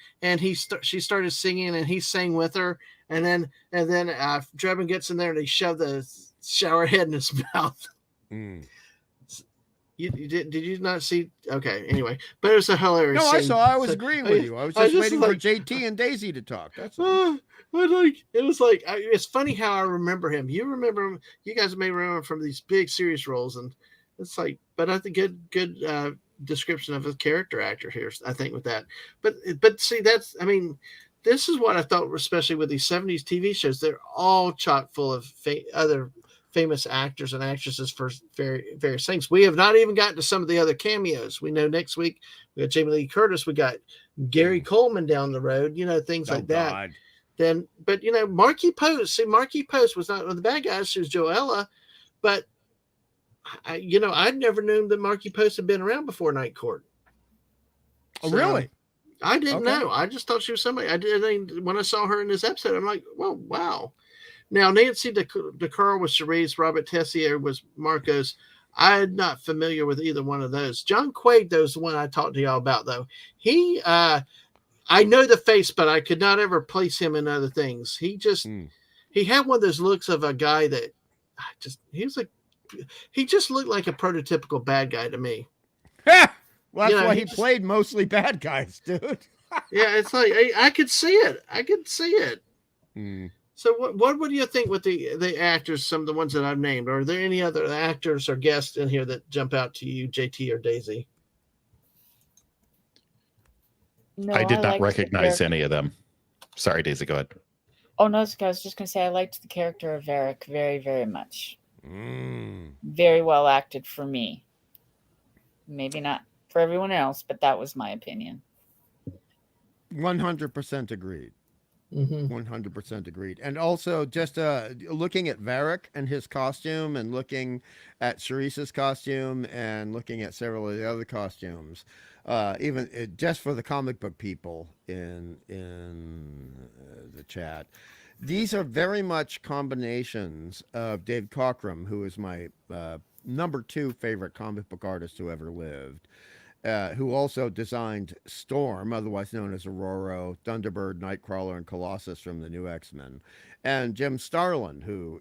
she started singing and he sang with her, and then Drebin gets in there and he shoved the shower head in his mouth. Did you not see? Okay, anyway, but it was a hilarious. No, I saw. I was agreeing with you. I was just waiting for JT and Daisy to talk. That's all. But it's funny how I remember him. You remember him? You guys may remember him from these big serious roles, and it's like. But I think good description of a character actor here. I think with that. But see, this is what I thought, especially with these 70s TV shows. They're all chock full of other famous actors and actresses for various things. We have not even gotten to some of the other cameos. We know next week we got Jamie Lee Curtis, we got Gary Coleman down the road, things like that. Then, but Marky Post. See, Marky Post was not one of the bad guys. She was Joella, but I'd never known that Marky Post had been around before Night Court. Oh, really? I didn't know. I just thought she was somebody. When I saw her in this episode, I'm like, well, wow. Now, Nancy DeCarl was Cherise, Robert Tessier was Marcos. I'm not familiar with either one of those. John Quaid, though, is the one I talked to y'all about, though. He, I know the face, but I could not ever place him in other things. He just, he had one of those looks of a guy that he just looked like a prototypical bad guy to me. Well, that's why he played mostly bad guys, dude. Yeah, it's like, I could see it. So what do you think with the actors, some of the ones that I've named? Are there any other actors or guests in here that jump out to you, JT or Daisy? No, I did not recognize any of them. Sorry, Daisy, go ahead. Oh, no, I was just going to say I liked the character of Varick very, very much. Very well acted for me. Maybe not for everyone else, but that was my opinion. 100% agreed. 100% agreed. And also just looking at Varric and his costume and looking at Cerese's costume and looking at several of the other costumes, even just for the comic book people in the chat, these are very much combinations of Dave Cockrum, who is my number 2 favorite comic book artist who ever lived, who also designed Storm, otherwise known as Aurora, Thunderbird, Nightcrawler, and Colossus from the new X-Men, and Jim Starlin, who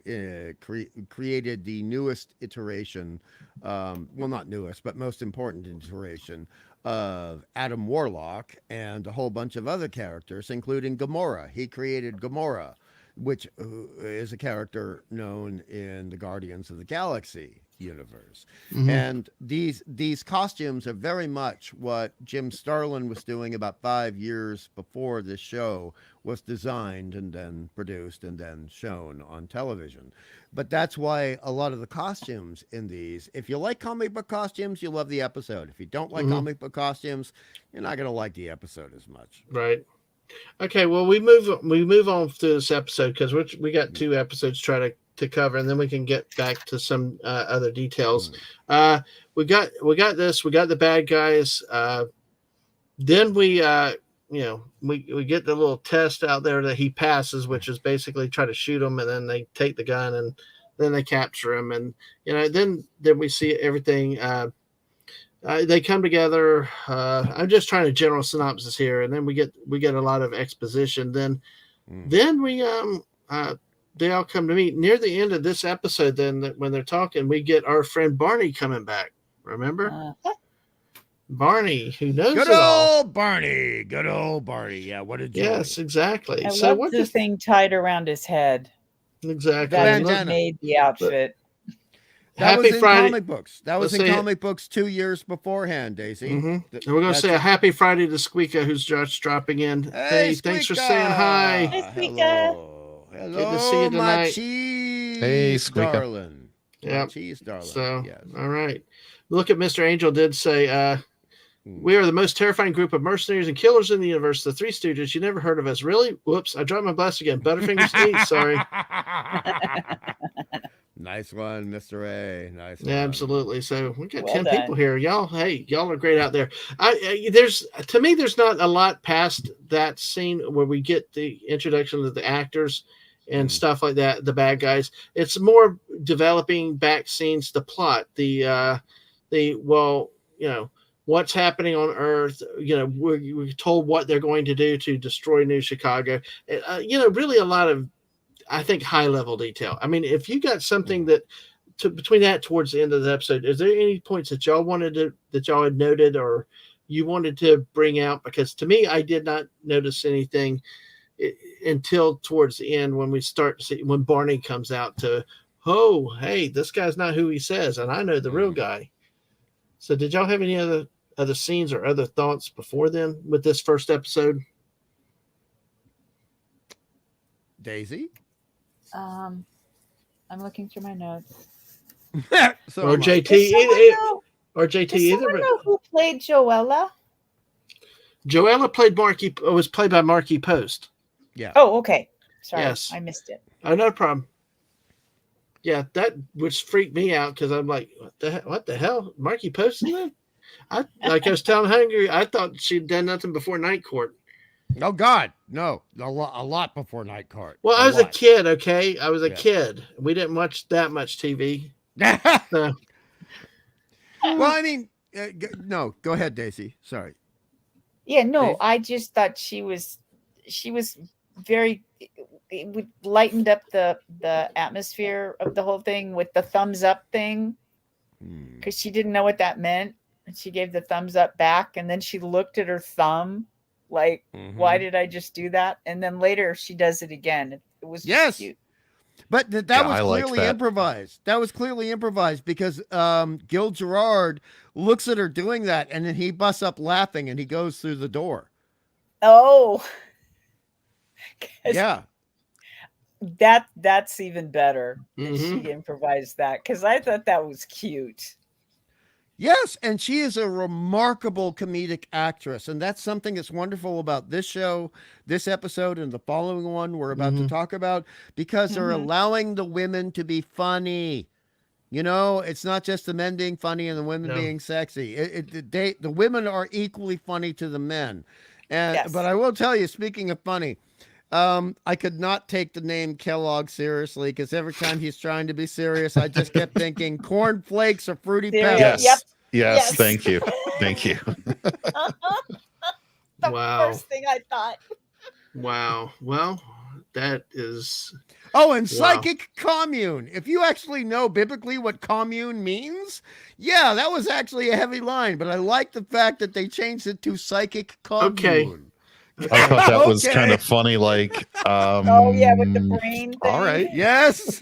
created the newest iteration, well, not newest, but most important iteration of Adam Warlock and a whole bunch of other characters, including Gamora. He created Gamora, which is a character known in the Guardians of the Galaxy universe. And these costumes are very much what Jim Starlin was doing about 5 years before this show was designed and then produced and then shown on television. But that's why a lot of the costumes in these, if you like comic book costumes, you love the episode. If you don't like comic book costumes, you're not going to like the episode as much. Right. Okay, well, we move on to this episode because we got 2 episodes to try to cover, and then we can get back to some other details. We got this. We got the bad guys. Then we get the little test out there that he passes, which is basically try to shoot him, and then they take the gun and then they capture him, and then we see everything. They come together. I'm just trying to general synopsis here, and then we get a lot of exposition. Then they all come to meet near the end of this episode. Then when they're talking, we get our friend Barney coming back. Remember Barney, who knows good it all. old Barney. Good old Barney. Yeah, what a joy. Yes, exactly. I So love the thing tied around his head. Exactly. That Bandana. made the outfit. That Happy was in Friday. comic books. That was Let's in say comic books 2 years beforehand, Daisy. And we're going to say a happy Friday to Squeaka, who's just dropping in. Hey, thanks for saying hi. Hey, Squeaka. Hello. Good to see you my tonight. cheese Hey, Squeaka. darling. Yeah. My cheese darling. So, yes. all right. Look at Mr. Angel did say, we are the most terrifying group of mercenaries and killers in the universe. The Three Stooges. You never heard of us. Really? Whoops. I dropped my glass again. Butterfingers to eat. Sorry. Nice one, Mr. A. Nice one. Yeah, absolutely. So we got Well 10 done. people here. Y'all are great out there. There's not a lot past that scene where we get the introduction of the actors and stuff like that, the bad guys. It's more developing back scenes, the plot, what's happening on Earth. We're told what they're going to do to destroy New Chicago. Really a lot of, I think, high level detail. I mean, if you got something between that towards the end of the episode, is there any points that y'all had noted or you wanted to bring out? Because to me, I did not notice anything until towards the end when we start to see when Barney comes out to, oh, hey, this guy's not who he says, and I know the real guy. So did y'all have any other scenes or other thoughts before then with this first episode? Daisy? I'm looking through my notes. So Or am I. JT, Does either. someone But know who played Joella? Joella was played by Marky Post. Yeah. Oh, okay. Sorry, Yes. I missed it. Oh, no problem. Yeah, that would freak me out because I'm like, what the hell? Marky Post in that? I was telling Hungry, I thought she'd done nothing before Night Court. Oh God, no! A lot before Night Court. Well, I was a kid. Okay, I was a kid. We didn't watch that much TV. So. Well, I mean, no. Go ahead, Daisy. Sorry. Yeah, no, Daisy? I just thought she was very. It lightened up the atmosphere of the whole thing with the thumbs up thing, because she didn't know what that meant, and she gave the thumbs up back, and then she looked at her thumb. Like, why did I just do that? And then later she does it again. It was just cute. But that was clearly improvised. That was clearly improvised because Gil Gerard looks at her doing that, and then he busts up laughing, and he goes through the door. Oh, yeah. That's even better that she improvised that, because I thought that was cute. Yes, and she is a remarkable comedic actress, and that's something that's wonderful about this show, this episode, and the following one we're about to talk about, because they're allowing the women to be funny. You know, it's not just the men being funny and the women being sexy. The women are equally funny to the men. And but I will tell you, speaking of funny, I could not take the name Kellogg seriously because every time he's trying to be serious, I just kept thinking corn flakes or fruity pebbles. Yes. Thank you. Thank you. The first thing I thought. Wow. Well, that is. Oh, and psychic commune. If you actually know biblically what commune means, yeah, that was actually a heavy line, but I like the fact that they changed it to psychic commune. Okay. I thought that was kind of funny. Like, with the brain thing. All right. Yes.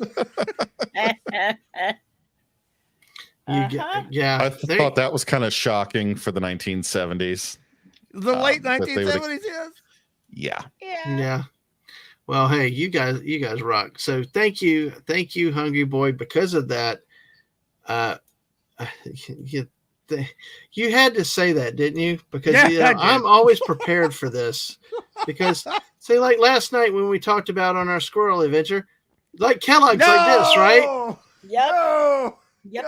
I thought that was kind of shocking for the 1970s. The late 1970s, yes. Yeah. Well, hey, you guys rock. So thank you, Hungry Boy. Because of that, you had to say that, didn't you? Because I'm always prepared for this. Because say, like last night when we talked about on our squirrel adventure, like Kellogg's like this, right? Yep. No. Yep.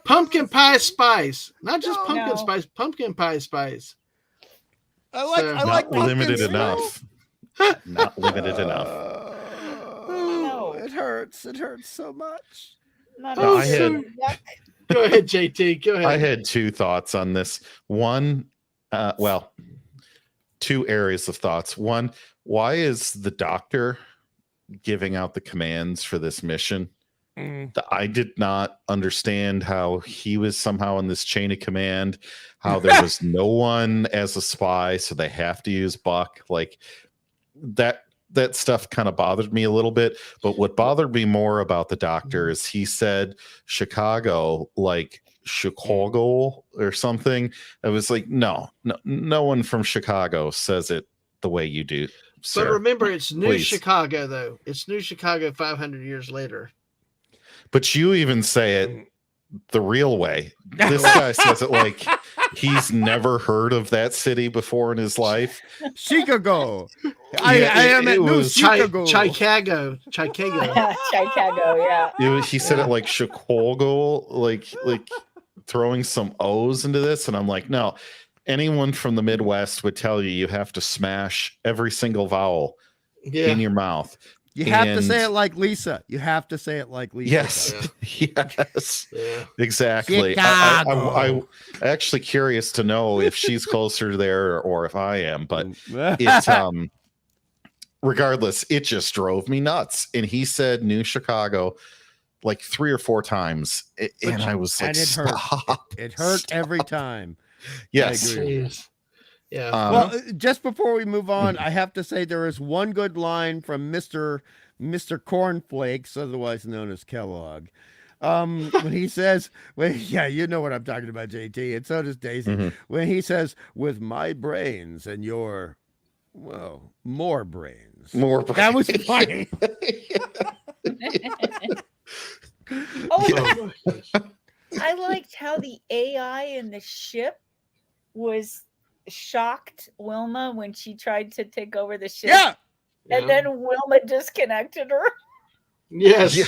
Pumpkin pie spice, not just pumpkin spice. Pumpkin pie spice. I like limited enough. Not limited enough. No, it hurts. It hurts so much. Go ahead, JT. Go ahead. I had two thoughts on this. One, two areas of thoughts. One, why is the doctor giving out the commands for this mission? I did not understand how he was somehow in this chain of command, how there was no one as a spy, so they have to use Buck. Like that stuff kind of bothered me a little bit. But what bothered me more about the doctor is he said Chicago, like Chicago or something. I was like, no one from Chicago says it the way you do. Sir. But remember, it's New Chicago, though. It's New Chicago 500 years later. But you even say it the real way. This guy says it like he's never heard of that city before in his life. Chicago. I am at New Chicago. Chicago, yeah. He said it like Chicago, like throwing some O's into this. And I'm like, no, anyone from the Midwest would tell you have to smash every single vowel in your mouth. You have to say it like Lisa. Yes. Yes. Yeah. Exactly. I'm actually curious to know if she's closer there or if I am, but it's regardless, it just drove me nuts. And he said New Chicago like 3 or 4 times. And I was like, stop. It hurt every time. Yes. I agree. Yeah. Well, just before we move on, I have to say there is one good line from Mr. Cornflakes, otherwise known as Kellogg, when he says, you know what I'm talking about, JT, and so does Daisy. When he says, "With my brains and your, more brains." That was funny. I liked how the AI in the ship was shocked Wilma when she tried to take over the ship. Yeah. And then Wilma disconnected her. Yes. Yeah.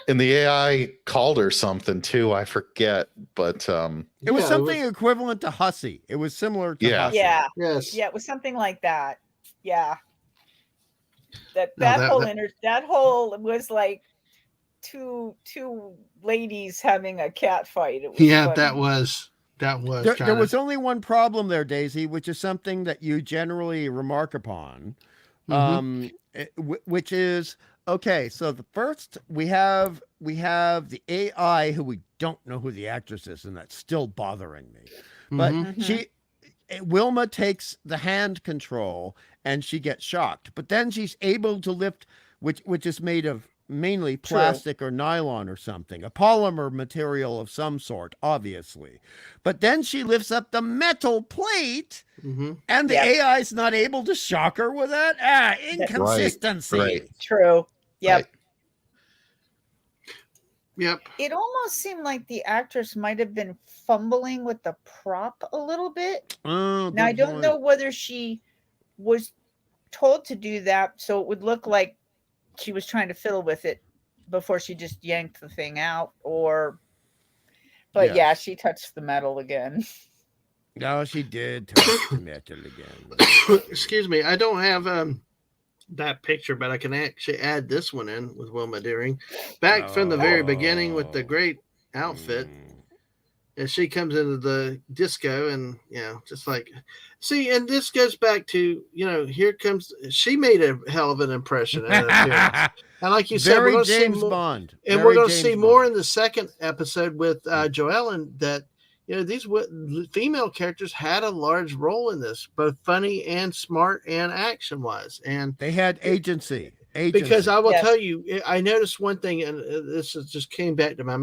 And the AI called her something too. I forget, but it was something equivalent to hussy. It was similar to hussy. Yeah. Yes. Yeah, it was something like that. Yeah. That whole was like two ladies having a cat fight. It was funny. That was. There was only one problem there, Daisy, which is something that you generally remark upon, which is, okay, so the first we have the AI who we don't know who the actress is, and that's still bothering me. But Wilma takes the hand control and she gets shocked, but then she's able to lift, which is made of mainly plastic or nylon or something, a polymer material of some sort, obviously. But then she lifts up the metal plate and the AI is not able to shock her with that. Inconsistency. Right. True. Yep. Yep. It almost seemed like the actress might have been fumbling with the prop a little bit. Oh, now I don't know whether she was told to do that so it would look like she was trying to fiddle with it before she just yanked the thing out, but yeah, she touched the metal again. No, she did touch the metal again. Excuse me, I don't have that picture, but I can actually add this one in with Wilma Deering, back from the very beginning with the great outfit. And she comes into the disco and, just like, see, and this goes back to, here comes, she made a hell of an impression and an appearance. And like you said, we're going to see more, Bond. And we're going to see more in the second episode with Joellen, that, these female characters had a large role in this, both funny and smart and action wise. And they had agency. Because I will tell you, I noticed one thing, and this just came back to my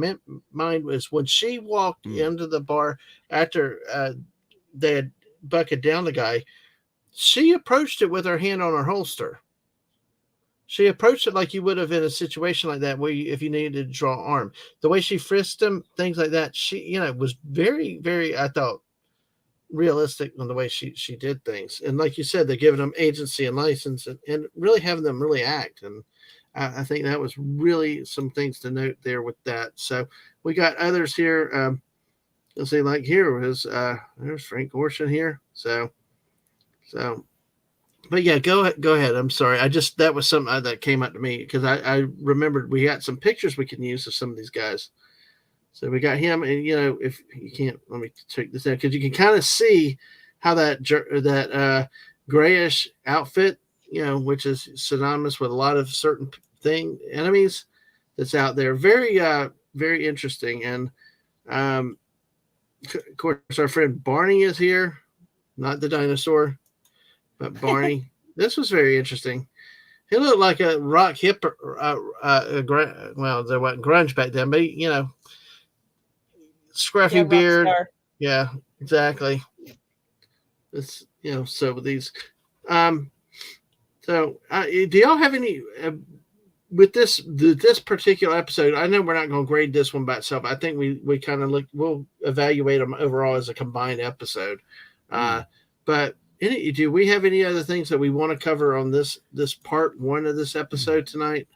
mind, was when she walked into the bar after they had bucketed down the guy, she approached it with her hand on her holster. She approached it like you would have in a situation like that, where if you needed to draw an arm. The way she frisked him, things like that, she, was very, very, I thought, realistic on the way she did things. And like you said, they're giving them agency and license and really having them really act. And I think that was really some things to note there with that. So we got others here. Let's see, like here was there's Frank Gorshin here. So but yeah, go ahead. I'm sorry. That was something that came up to me because I remembered we got some pictures we can use of some of these guys. So we got him, and if you can't, let me check this out because you can kind of see how that grayish outfit, which is synonymous with a lot of certain enemies that's out there. Very, very interesting. And of course, our friend Barney is here, not the dinosaur, but Barney. This was very interesting. He looked like a rock hip, well, there wasn't grunge back then, but scruffy beard. Yeah, exactly. It's so with these do y'all have any with this particular episode? I know we're not going to grade this one by itself. I think we kind of we'll evaluate them overall as a combined episode. But do we have any other things that we want to cover on this part one of this episode tonight?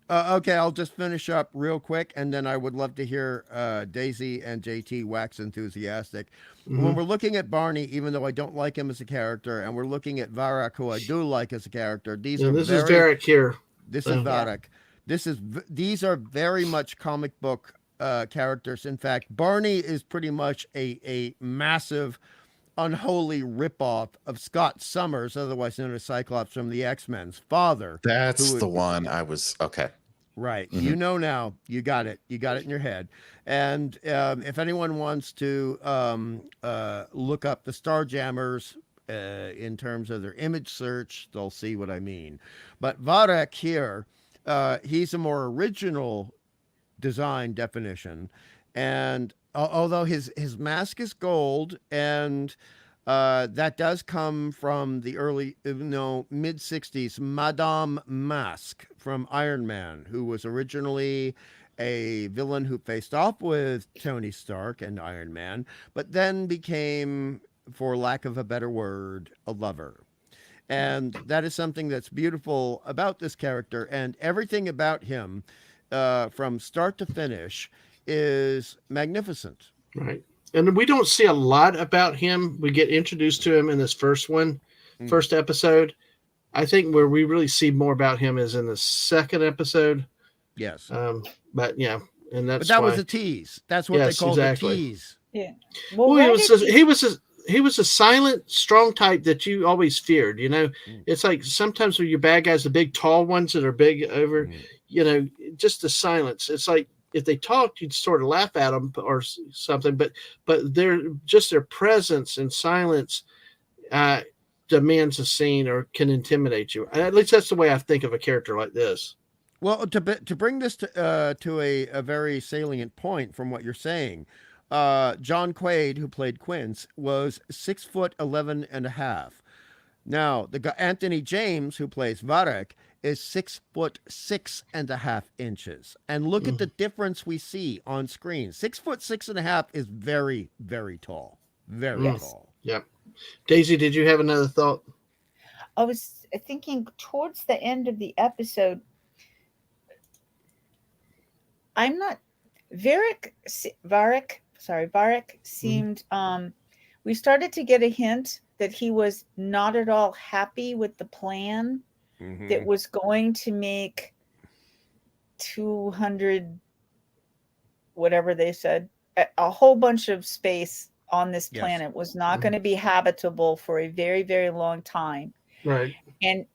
Okay, I'll just finish up real quick, and then I would love to hear Daisy and JT wax enthusiastic. When we're looking at Barney, even though I don't like him as a character, and we're looking at Varak, who I do like as a character, this is Varak here. This is Varak. These are very much comic book characters. In fact, Barney is pretty much a massive, unholy ripoff of Scott Summers, otherwise known as Cyclops from the X-Men's father. That's the one I was, okay. Right. Now, you got it in your head. And if anyone wants to look up the Starjammers in terms of their image search, they'll see what I mean. But Varak here, he's a more original design definition. And although his mask is gold, and that does come from the early, mid-60s, Madame Mask from Iron Man, who was originally a villain who faced off with Tony Stark and Iron Man, but then became, for lack of a better word, a lover. And that is something that's beautiful about this character, and everything about him from start to finish is magnificent. Right. And we don't see a lot about him. We get introduced to him in this first episode. I think where we really see more about him is in the second episode. Yes. But yeah, and that's that was a tease. That's what they called a tease. Yeah. Well, he was a silent, strong type that you always feared. It's like sometimes when your bad guys, the big, tall ones that are big over, just the silence. It's like if they talked, you'd sort of laugh at them or something. But their presence and silence demands a scene or can intimidate you. At least that's the way I think of a character like this. Well, to bring this to a very salient point from what you're saying, John Quaid, who played Quince, was 6'11" and a half. Now, the guy Anthony James, who plays Varek, is 6'6.5" and look at the difference we see on screen. 6'6.5" is very, very tall. Very tall. Yep. Daisy, did you have another thought? I was thinking towards the end of the episode, Varek seemed, we started to get a hint that he was not at all happy with the plan that was going to make 200, whatever they said, a whole bunch of space on this planet was not going to be habitable for a very, very long time. Right. And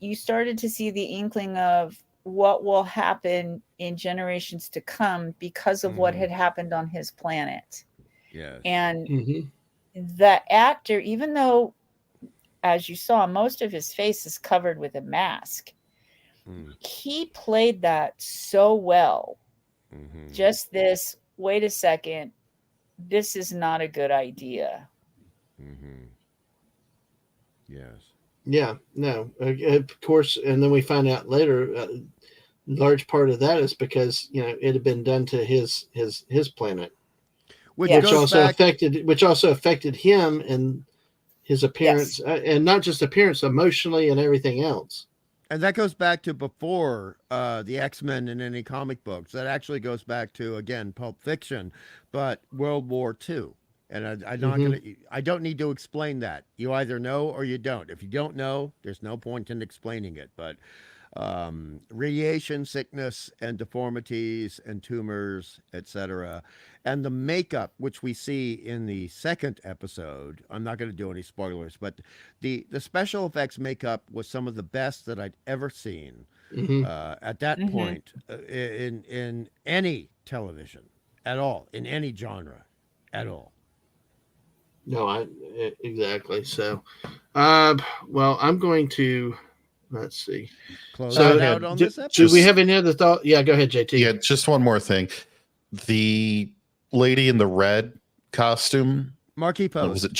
you started to see the inkling of what will happen in generations to come because of what had happened on his planet. Yes. And the actor, even though, as you saw, most of his face is covered with a mask, he played that so well. Just this, wait a second, this is not a good idea. Yes. Yeah, no, of course. And then we find out later, large part of that is because, it had been done to his planet, which also affected him and his appearance, and not just appearance, emotionally and everything else. And that goes back to before the X-Men in any comic books. That actually goes back to, again, Pulp Fiction, but World War II. And I don't need to explain that. You either know or you don't. If you don't know, there's no point in explaining it. But radiation sickness and deformities and tumors, etc. And the makeup, which we see in the second episode, I'm not going to do any spoilers, but the special effects makeup was some of the best that I'd ever seen at that point in any television at all, in any genre at all. No, exactly. So, well, I'm going to, let's see. Close out on this episode. Do we have any other thought? Yeah, go ahead, JT. Yeah, just one more thing. The lady in the red costume, Marquis Post. Was it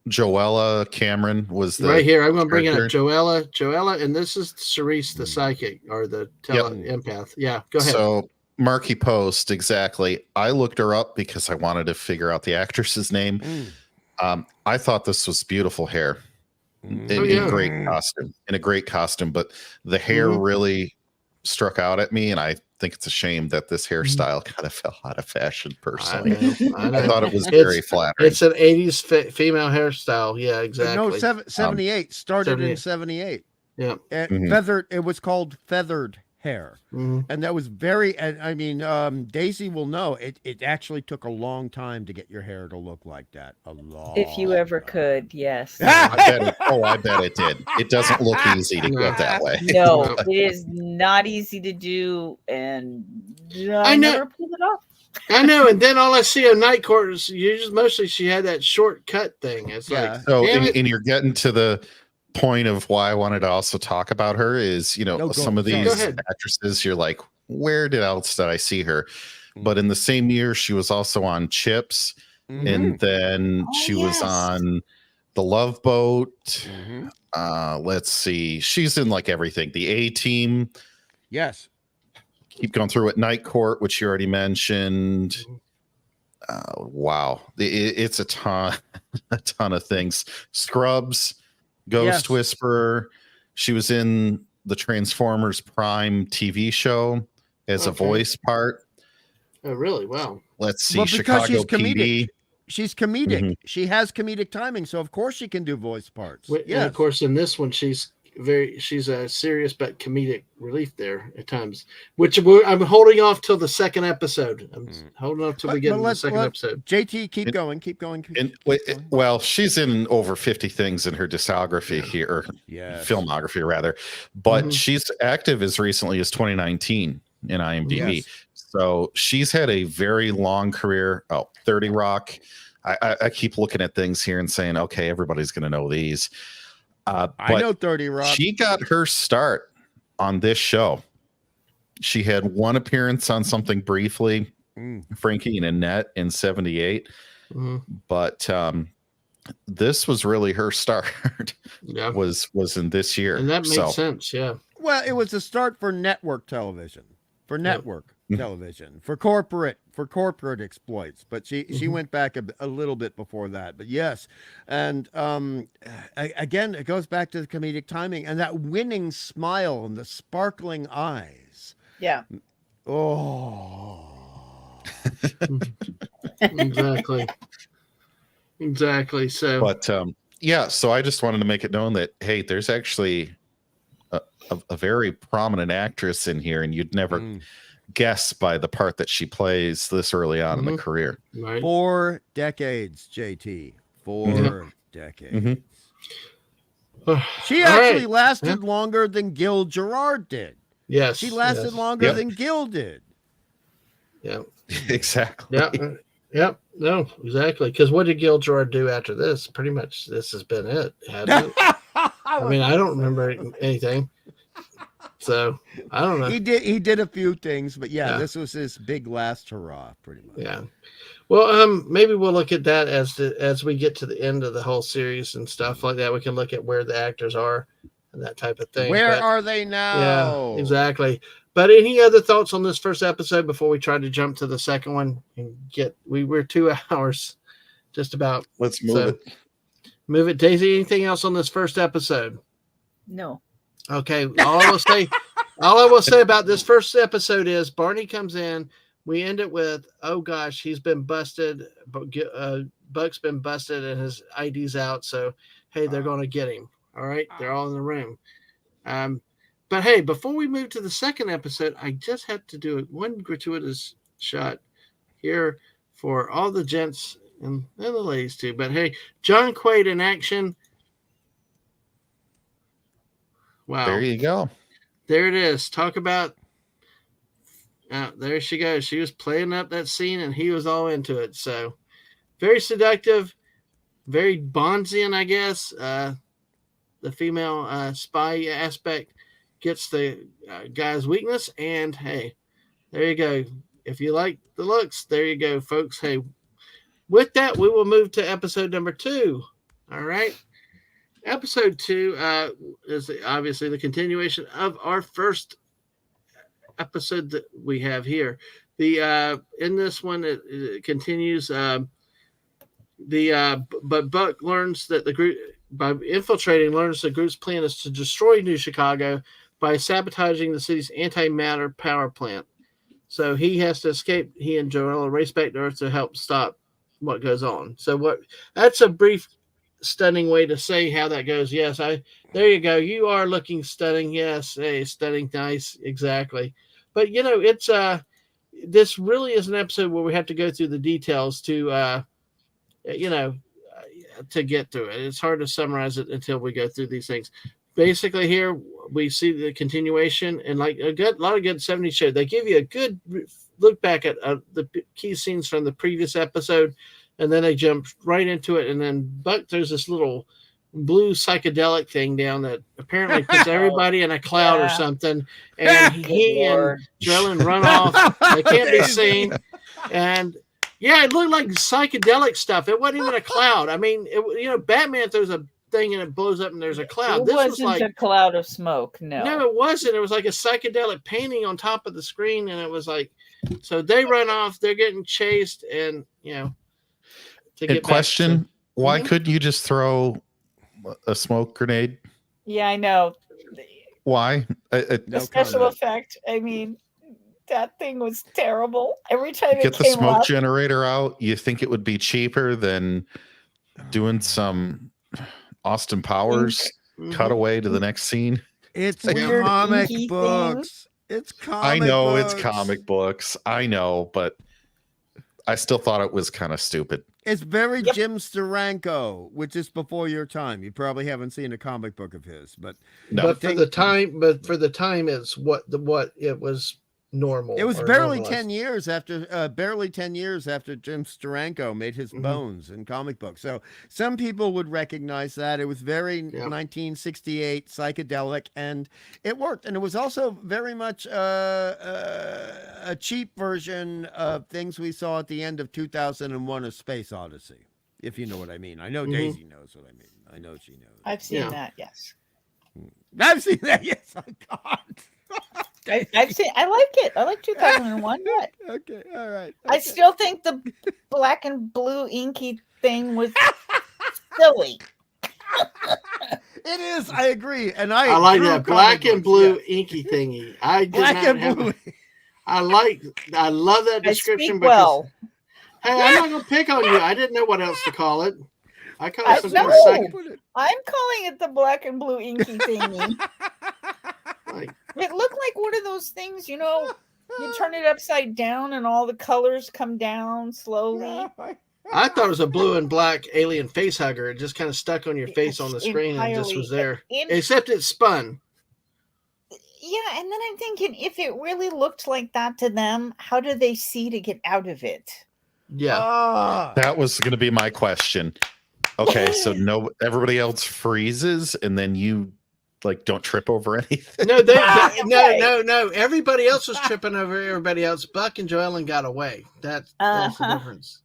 Joella Cameron? Was the right here? I'm going to bring it up. Joella, and this is Cerise, the psychic or the empath. Yeah, go ahead. So Marquis Post, exactly. I looked her up because I wanted to figure out the actress's name. I thought this was beautiful hair in a great costume, but the hair really struck out at me, and I think it's a shame that this hairstyle kind of fell out of fashion personally. I know. I thought it was very flattering. It's an 80s female hairstyle. Yeah, exactly. No, 78 started in 78. Yeah. Feathered. It was called feathered hair. And that was very, I mean, Daisy will know it actually took a long time to get your hair to look like that. If you ever could, yes. I bet it did. It doesn't look easy to get that way. No, it is not easy to do, and I never pulled it off. I know, and then all I see on Night Court is mostly she had that shortcut thing. It's like, so, and you're getting to the point of why I wanted to also talk about her is, some of these actresses, you're like, where else did I see her? But in the same year, she was also on Chips, and then she was on The Love Boat. Let's see, she's in like everything. The A-Team. Yes. Keep going through it. Night Court, which you already mentioned. Wow, it's a ton of things. Scrubs. Ghost Whisperer. She was in the Transformers Prime TV show as a voice part. Oh, really? Wow. Let's see. Chicago PD. She's comedic. She has comedic timing, so of course she can do voice parts. And of course, in this one, she's a serious but comedic relief there at times, which I'm holding off till the second episode. I'm holding off till we get into the second episode. JT, keep going. Well, she's in over 50 things in her discography here, or filmography rather, but she's active as recently as 2019 in IMDb. So she's had a very long career. 30 Rock. I keep looking at things here and saying, okay, everybody's going to know these. I know 30 Rock. She got her start on this show. She had one appearance on something briefly, Frankie and Annette in 78. But this was really her start. Yeah. was in this year. And that makes sense, yeah. Well, it was a start for network television. For network television. For corporate exploits. But she went back a little bit before that. But yes. And again, it goes back to the comedic timing and that winning smile and the sparkling eyes. Yeah. Oh. Exactly. So, but yeah, so I just wanted to make it known that, hey, there's actually a very prominent actress in here, and you'd never guess by the part that she plays this early on in the career. Right. 4 decades, JT. 4 decades. She actually lasted longer than Gil Gerard did. Yes. She lasted longer than Gil did. Yeah. Exactly. Yep. No, exactly. Because what did Gil Gerard do after this? Pretty much this has been it, hasn't it? I mean, I don't remember anything. So I don't know. He did a few things, but this was his big last hurrah, pretty much. Yeah. Well, maybe we'll look at that as we get to the end of the whole series and stuff like that. We can look at where the actors are and that type of thing. Where are they now? Yeah, exactly. But any other thoughts on this first episode before we try to jump to the second one and we're 2 hours just about. Let's move it. Move it. Daisy, anything else on this first episode? No. Okay. All I will say about this first episode is Barney comes in. We end it with, oh gosh, he's been busted. Buck's been busted and his ID's out. So, hey, they're going to get him. All right. They're all in the room. But hey, before we move to the second episode, I just had to do one gratuitous shot here for all the gents and the ladies too. But hey, John Quaid in action. Wow. There you go. There it is. Talk about, there she goes. She was playing up that scene and he was all into it. So very seductive, very Bonzian, I guess. The female spy aspect gets the guy's weakness, and hey, there you go. If you like the looks, there you go, folks. Hey, with that, we will move to episode number 2. All right. Episode 2 is obviously the continuation of our first episode that we have here. The in this one, it continues. But Buck learns that the group, by infiltrating, learns the group's plan is to destroy New Chicago by sabotaging the city's antimatter power plant. So he has to escape. He and Joella race back to Earth to help stop what goes on. So that's a brief, stunning way to say how that goes. Yes, there you go. You are looking stunning. Yes, hey, stunning, nice, exactly. But it's this really is an episode where we have to go through the details to to get through it. It's hard to summarize it until we go through these things. Basically, here we see the continuation and like a lot of good 70s show. They give you a good look back at the key scenes from the previous episode, and then they jump right into it. And then Buck throws this little blue psychedelic thing down that apparently puts everybody in a cloud or something. And he and Drellin run off. They can't be seen. And yeah, it looked like psychedelic stuff. It wasn't even a cloud. I mean, Batman throws a thing and it blows up and there's a cloud. This wasn't like a cloud of smoke. No, it wasn't. It was like a psychedelic painting on top of the screen, and it was like, so they run off. They're getting chased, and why couldn't you just throw a smoke grenade? Yeah, I know. Why? The special effect. I mean, that thing was terrible. Every time get the smoke generator out, you think it would be cheaper than doing some Austin Powers cutaway to the next scene. It's comic books. It's comic books. It's comic books. I know, but I still thought it was kind of stupid. It's very Jim Steranko, which is before your time. You probably haven't seen a comic book of his, but for the time, it's what it was normal. It was barely 10 years after Jim Steranko made his bones in comic books. So some people would recognize that. It was very 1968 psychedelic, and it worked. And it was also very much a cheap version of things we saw at the end of 2001: A Space Odyssey. if you know what I mean. I know Daisy knows what I mean. I know she knows. I've seen that. Yes. I've seen that. Yes. Oh God. I've seen. I like it. I like 2001. What? Okay. All right. Okay. I still think the black and blue inky thing was silly. It is. I agree, and I like that black and blue inky thingy. I did black not and have blue. I love that description because well. hey, I'm not gonna pick on you. I didn't know what else to call it. I call it something no. second. I'm calling it the black and blue inky thingy. Like, it looked like one of those things, you know, you turn it upside down and all the colors come down slowly. I thought it was a blue and black alien face hugger. It just kind of stuck on your face on the screen and just was there. Except it spun. Yeah, and then I'm thinking, if it really looked like that to them, how do they see to get out of it? Yeah. That was going to be my question. Okay, so everybody else freezes, and then you like don't trip over anything. No, no. Everybody else was tripping over everybody else. Buck and Joellen got away. That's the difference.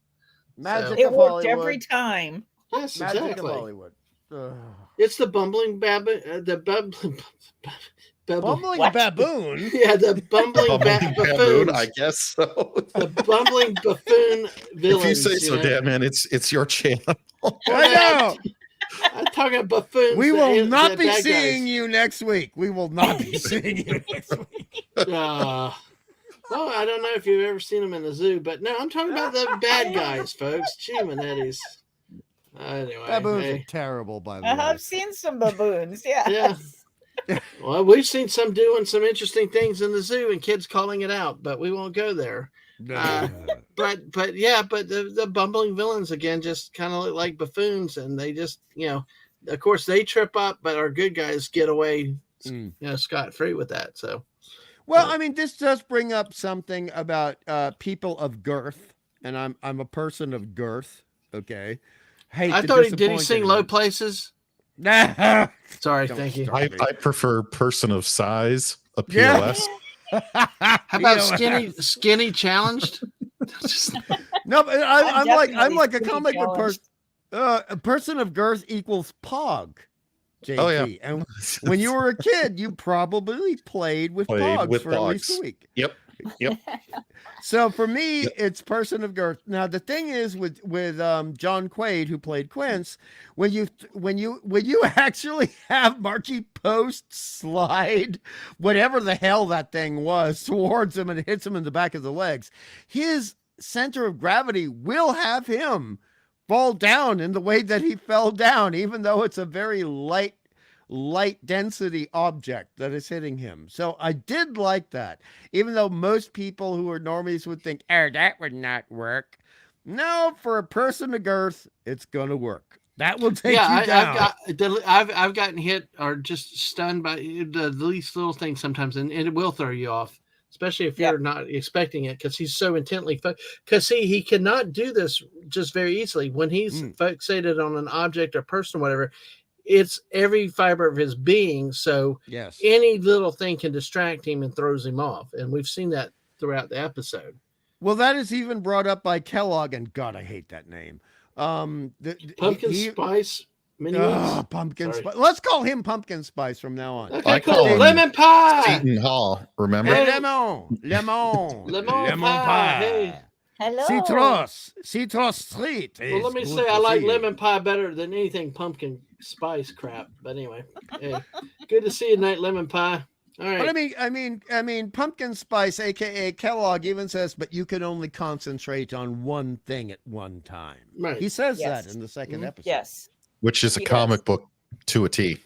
Magic it of worked Hollywood. every time. Yes, Magic exactly. of Hollywood. It's the bumbling baboon. Bumbling What? baboon. Yeah, the bumbling baboon. buffoons. I guess so. The bumbling buffoon villains. If you say so, Dadman, it's your channel. I know. I'm talking buffoons. We will not be bad seeing guys. you next week. We will not be seeing you next week. Well, I don't know if you've ever seen them in the zoo, but no, I'm talking about the bad guys, folks. Chimanettes. Anyway, Baboons are terrible, by the way. I've seen some baboons. Yeah. Yeah. Well, we've seen some doing some interesting things in the zoo and kids calling it out, but we won't go there. But the bumbling villains again just kind of look like buffoons, and they just, of course they trip up, but our good guys get away, scot free with that. So, well, I mean, this does bring up something about people of girth, and I'm a person of girth. Okay, I thought did he sing Low Places? Nah. Sorry, thank you. I prefer person of size, a POS. How about skinny challenged? No, but I'm like a comic book person. A person of girth equals Pog. JT. Oh yeah. And when you were a kid, you probably played with Pogs for at least a week. Yep. So for me, it's person of girth. Now the thing is with John Quaid, who played Quince, when you actually have Margie Post slide whatever the hell that thing was towards him and it hits him in the back of the legs, his center of gravity will have him fall down in the way that he fell down, even though it's a very light density object that is hitting him. So I did like that, even though most people who are normies would think, that would not work. No, for a person of girth, it's gonna work. That will take you down. I've gotten hit or just stunned by the least little thing sometimes, and it will throw you off, especially if you're not expecting it, because he's so intently because he cannot do this just very easily when he's fixated on an object or person or whatever. It's every fiber of his being. So any little thing can distract him and throws him off. And we've seen that throughout the episode. Well, that is even brought up by Kellogg, and God, I hate that name. Pumpkin Spice Mini Pumpkin Spice. Let's call him Pumpkin Spice from now on. Okay, cool. Lemon Pie. Seton Hall, remember? Hey, lemon pie. Hey. Hello. Citrus Street. Well, let me say I like lemon pie better than anything pumpkin spice crap. But anyway, hey, good to see you tonight, Lemon Pie. All right. But I mean, Pumpkin Spice, aka Kellogg, even says, but you can only concentrate on one thing at one time. Right. He says that in the second episode. Yes. Which is a comic book to a T.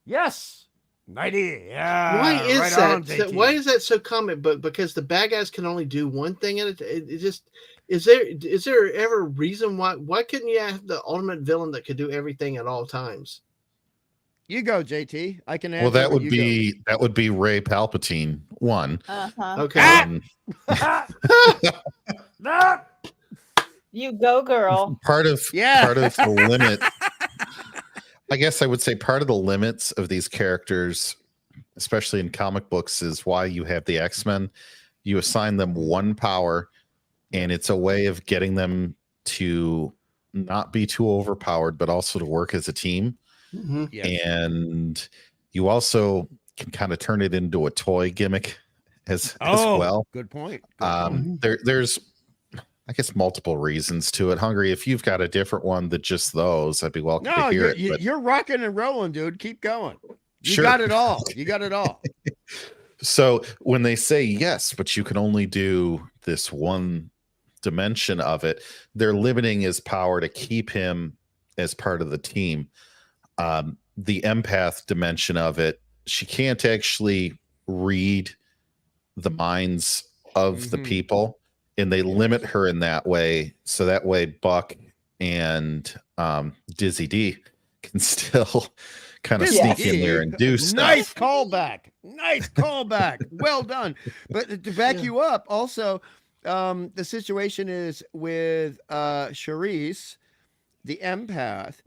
Yes. 90. Yeah. Why is right that? on, JT. Why is that so comic book? Because the bad guys can only do one thing at it just is there ever a reason why couldn't you have the ultimate villain that could do everything at all times? You go, JT. I can answer. Well, that would be Ray Palpatine one. Okay. You go, girl. Part of the limit. I guess I would say part of the limits of these characters, especially in comic books, is why you have the X-Men. You assign them one power, and it's a way of getting them to not be too overpowered, but also to work as a team. Mm-hmm. Yes. And you also can kind of turn it into a toy gimmick as well. Good point. Good point. There's, I guess, multiple reasons to it. Hungry, if you've got a different one than just those, I'd be welcome to hear it. You're rocking and rolling, dude. Keep going. You Sure. got it all. You got it all. So when they say yes, but you can only do this one dimension of it, they're limiting his power to keep him as part of the team. The empath dimension of it, she can't actually read the minds of the people, and they limit her in that way. So that way Buck and Dizzy D can still kind of sneak in there and do stuff. Nice callback. Well done. But to back you up, also, the situation is with Charisse, the empath.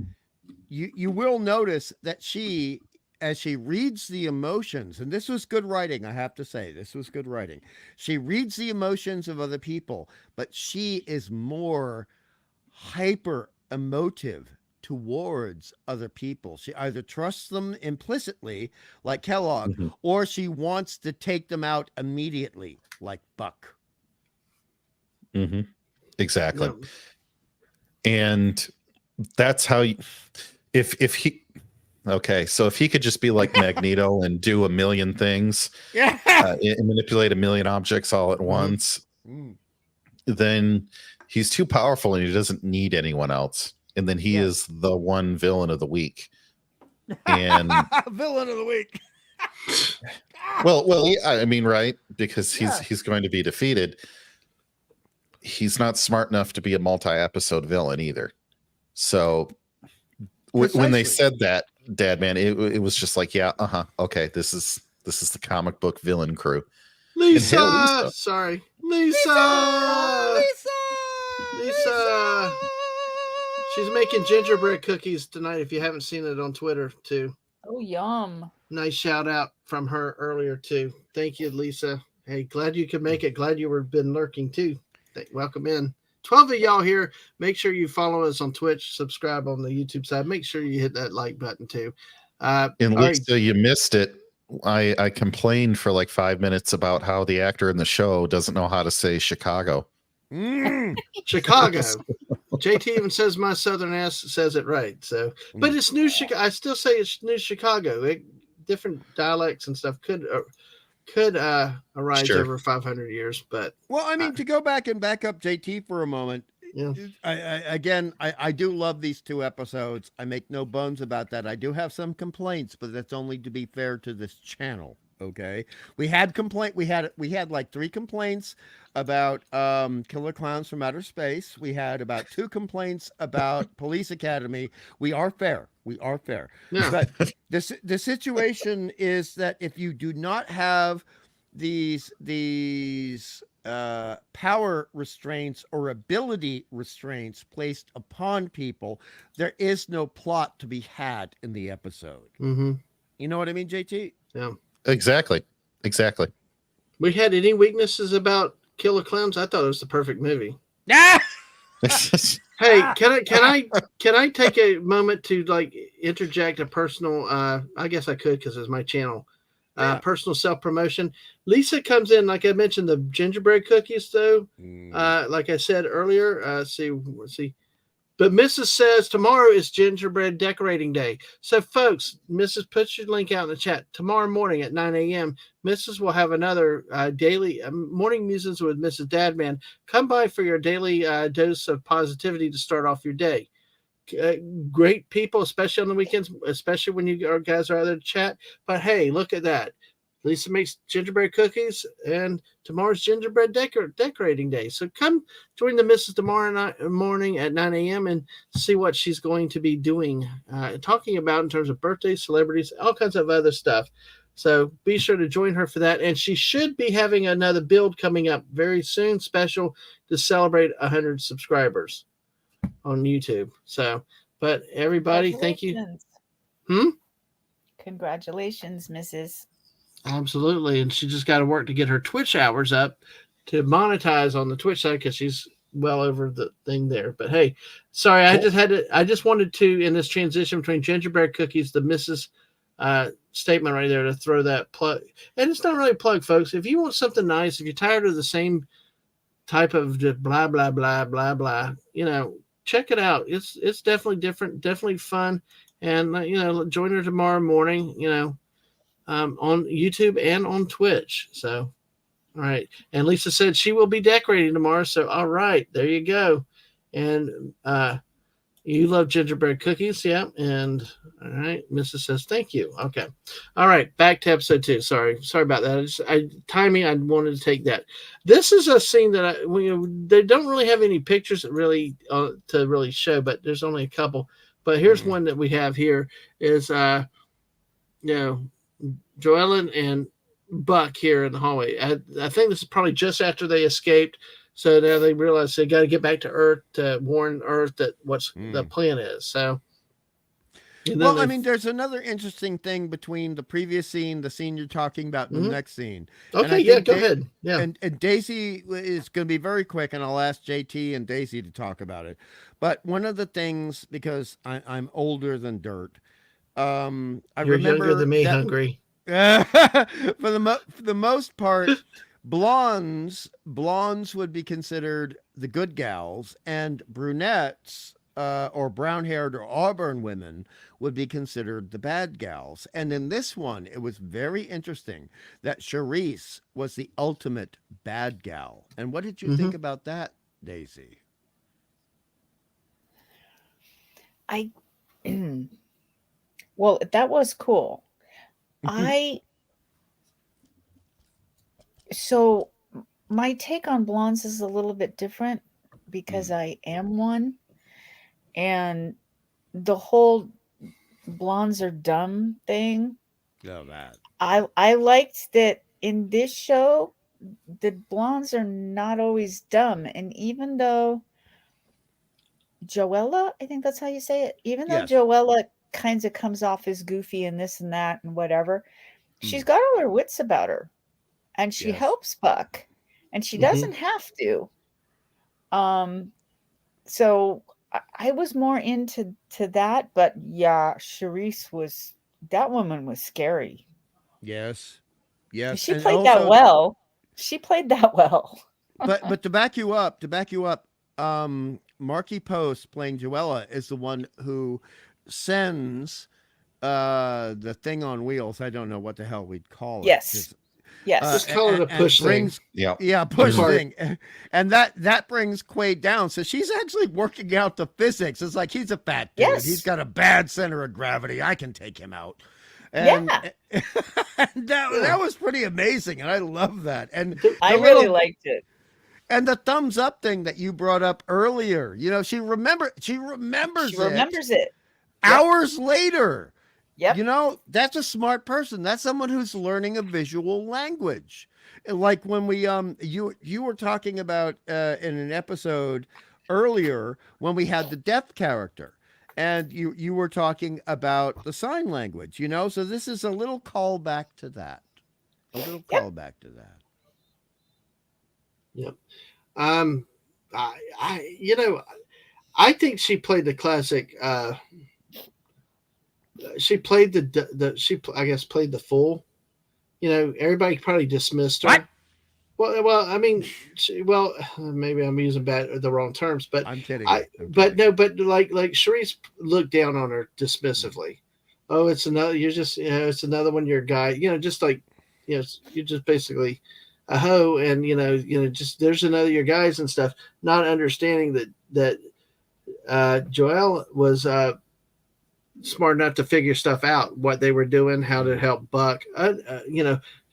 You will notice that she, as she reads the emotions, and this was good writing, I have to say, this was good writing. She reads the emotions of other people, but she is more hyper emotive towards other people. She either trusts them implicitly, like Kellogg, or she wants to take them out immediately, like Buck. Exactly. Yeah. And that's how you, if he, okay, so if he could just be like Magneto and do a million things, and manipulate a million objects all at once, then he's too powerful and he doesn't need anyone else. And then he is the one villain of the week. And villain of the week. well, yeah, I mean, right? Because he's going to be defeated. He's not smart enough to be a multi-episode villain either. So when they said that, Dadman, it was just like, okay, this is the comic book villain crew. Lisa. She's making gingerbread cookies tonight. If you haven't seen it on Twitter too. Oh, yum! Nice shout out from her earlier too. Thank you, Lisa. Hey, glad you could make it. Glad you were been lurking too. Welcome in. 12 of y'all here. Make sure you follow us on Twitch, subscribe on the YouTube side. Make sure you hit that like button too. And Lisa, you missed it. I complained for like 5 minutes about how the actor in the show doesn't know how to say Chicago. Chicago. JT even says my southern ass says it right. So, but it's New Chicago. I still say it's New Chicago. Different dialects and stuff could arise over 500 years. But well, I mean, to go back and back up JT for a moment. Yeah. I do love these two episodes. I make no bones about that. I do have some complaints, but that's only to be fair to this channel. Okay, we had like 3 complaints about Killer Clowns from Outer Space. We had about 2 complaints about Police Academy. We are fair. Yeah. But the situation is that if you do not have these power restraints or ability restraints placed upon people, there is no plot to be had in the episode. You know what I mean, JT? Yeah. Exactly. We had any weaknesses about Killer Clowns? I thought it was the perfect movie. Hey, can I take a moment to like interject a personal? I guess I could because it's my channel. Personal self-promotion. Lisa comes in, like I mentioned, the gingerbread cookies though. Like I said earlier, see. But Mrs. says tomorrow is gingerbread decorating day. So folks, Mrs. put your link out in the chat. Tomorrow morning at 9 a.m. Mrs. will have another daily morning musings with Mrs. Dadman. Come by for your daily dose of positivity to start off your day. Great people, especially on the weekends, especially when you guys are out there to chat. But hey, look at that. Lisa makes gingerbread cookies, and tomorrow's gingerbread decorating day. So come join the Mrs. tomorrow morning at 9 a.m. and see what she's going to be doing, talking about in terms of birthdays, celebrities, all kinds of other stuff. So be sure to join her for that. And she should be having another build coming up very soon, special to celebrate 100 subscribers on YouTube. So, but everybody, thank you. Congratulations, Mrs. Absolutely. And she just got to work to get her Twitch hours up to monetize on the Twitch side because she's well over the thing there. But hey, sorry, I just wanted to, in this transition between gingerbread cookies, the Mrs. Statement right there, to throw that plug. And it's not really a plug, folks. If you want something nice, if you're tired of the same type of just blah blah blah blah blah, check it out. It's definitely different, definitely fun, and join her tomorrow morning, on YouTube and on Twitch. So, all right. And Lisa said she will be decorating tomorrow. So, all right, there you go. And you love gingerbread cookies, yeah. And all right, Mrs. says thank you. Okay, all right. Back to episode 2. Sorry about that. Timing. I wanted to take that. This is a scene that they don't really have any pictures that really to really show, but there's only a couple. But here's one that we have here is Joellen and Buck here in the hallway. I think this is probably just after they escaped. So now they realize they got to get back to Earth to warn Earth that what's the plan is. So, well, I mean, there's another interesting thing between the previous scene, the scene you're talking about, and the next scene. Okay, yeah, go ahead. Yeah, and Daisy is going to be very quick, and I'll ask JT and Daisy to talk about it. But one of the things, because I'm older than dirt, I You're remember younger than me, that, hungry. for the most part. Blondes would be considered the good gals, and brunettes or brown-haired or auburn women would be considered the bad gals. And in this one, it was very interesting that Charisse was the ultimate bad gal. And what did you think about that, Daisy? Well, that was cool. So my take on blondes is a little bit different because I am one, and the whole blondes are dumb thing. Oh, that. I liked that in this show, the blondes are not always dumb. And even though Joella, I think that's how you say it, even though Joella kind of comes off as goofy and this and that and whatever, she's got all her wits about her. And she helps Buck, and she doesn't have to. So I was more into that, but yeah, Charisse that woman was scary. Yes. She played that well. But to back you up, Marky Post playing Joella is the one who sends the thing on wheels. I don't know what the hell we'd call it. Yes. Just call it a push thing. Push thing. And that brings Quaid down. So she's actually working out the physics. It's like, he's a fat dude. Yes. He's got a bad center of gravity. I can take him out. And, and that was pretty amazing. And I love that. And I really liked it. And the thumbs up thing that you brought up earlier, she remembers it hours later. Yep. That's a smart person. That's someone who's learning a visual language. Like when we you were talking about in an episode earlier when we had the deaf character, and you were talking about the sign language, so this is a little callback to that. Yep. I think she played the classic she played I guess played the fool. Everybody probably dismissed her. What? Well, I mean, maybe I'm using the wrong terms, but I'm kidding. But like Charisse looked down on her dismissively. Oh, it's another. You're just, it's another one. You're a guy. Just like, you're just basically a hoe, and just there's another your guys and stuff. Not understanding that Joelle was smart enough to figure stuff out, what they were doing, how to help Buck,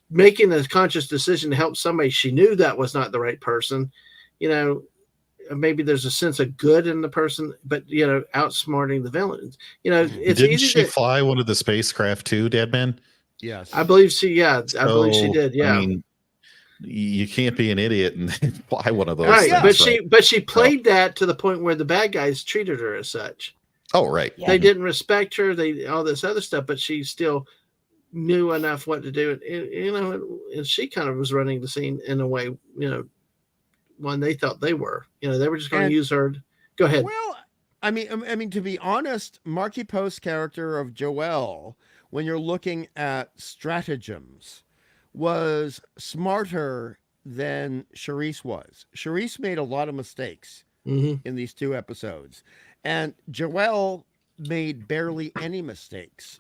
making a conscious decision to help somebody she knew that was not the right person. Maybe there's a sense of good in the person, but outsmarting the villains. It's Didn't easy she to fly one of the spacecraft too, Dadman? Yes, I believe she. Yeah, I believe she did. Yeah. I mean, you can't be an idiot and fly one of those. Right, things, but she played that to the point where the bad guys treated her as such. Oh, right. Yeah. They didn't respect her. They all this other stuff, but she still knew enough what to do. And she kind of was running the scene in a way, one they thought they were. They were just going to use her. Go ahead. Well, I mean, to be honest, Marky Post's character of Joelle, when you're looking at stratagems, was smarter than Charisse was. Charisse made a lot of mistakes in these 2 episodes, and Joelle made barely any mistakes.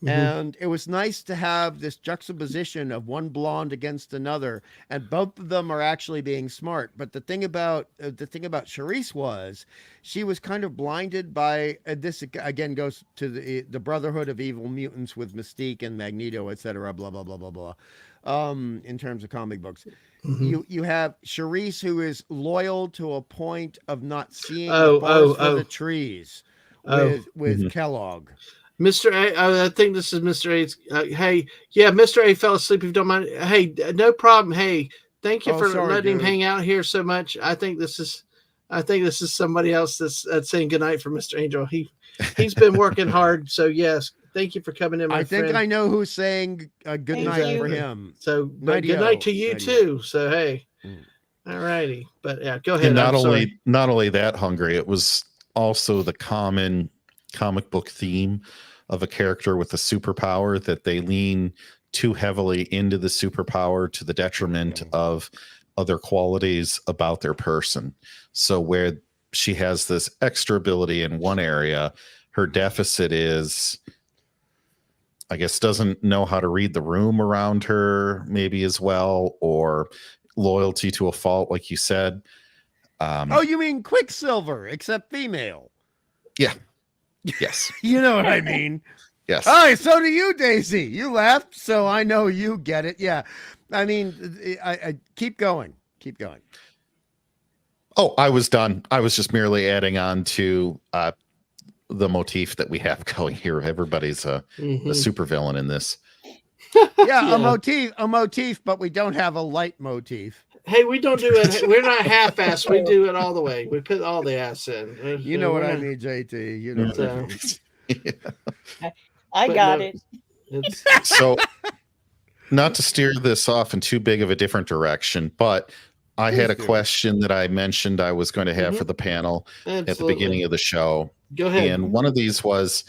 And it was nice to have this juxtaposition of one blonde against another, and both of them are actually being smart. But the thing about Charisse was, she was kind of blinded by this. Again, goes to the Brotherhood of Evil Mutants with Mystique and Magneto, etc. Blah blah blah blah blah. In terms of comic books, you have Charisse, who is loyal to a point of not seeing the forest for the trees with Kellogg. Mr. A, I think this is Mr. A's. Hey, yeah, Mr. A fell asleep. If you don't mind. Hey, no problem. Hey, thank you for letting him hang out here so much. I think this is somebody else that's saying goodnight for Mr. Angel. He's been working hard. So yes, thank you for coming in, my friend. I think I know who's saying good night for him. So good night to you too. So hey, all righty. But yeah, go ahead. And not only that, Hungry, it was also the common comic book theme of a character with a superpower that they lean too heavily into the superpower to the detriment of other qualities about their person. So where she has this extra ability in one area, her deficit is, I guess, doesn't know how to read the room around her maybe as well, or loyalty to a fault, like you said. You mean Quicksilver, except female? Yeah. Yes. You know what I mean? Yes. All right, so do you, Daisy. You laughed, so I know you get it. Yeah. I mean, I keep going. Keep going. Oh, I was done. I was just merely adding on to the motif that we have going here. Everybody's a supervillain in this. Yeah, a motif, but we don't have a light motif. Hey, we don't do it. We're not half-assed. We do it all the way. We put all the ass in. You know what I mean, JT. You know what I mean. I got it. So, not to steer this off in too big of a different direction, but I had a question that I mentioned I was going to have for the panel at the beginning of the show. Go ahead. And one of these was,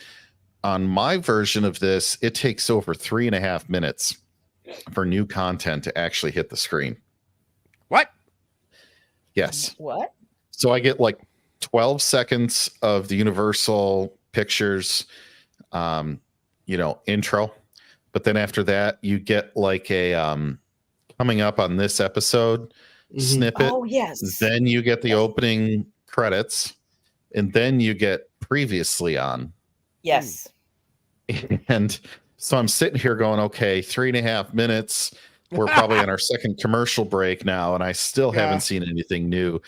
on my version of this, it takes over 3.5 minutes for new content to actually hit the screen. What? Yes. What? So I get like 12 seconds of the Universal Pictures, intro. But then after that, you get like a coming up on this episode snippet. Oh, yes. Then you get the opening credits, and then you get previously on. Yes. And so I'm sitting here going, okay, 3.5 minutes. We're probably on our second commercial break now, and I still haven't seen anything new.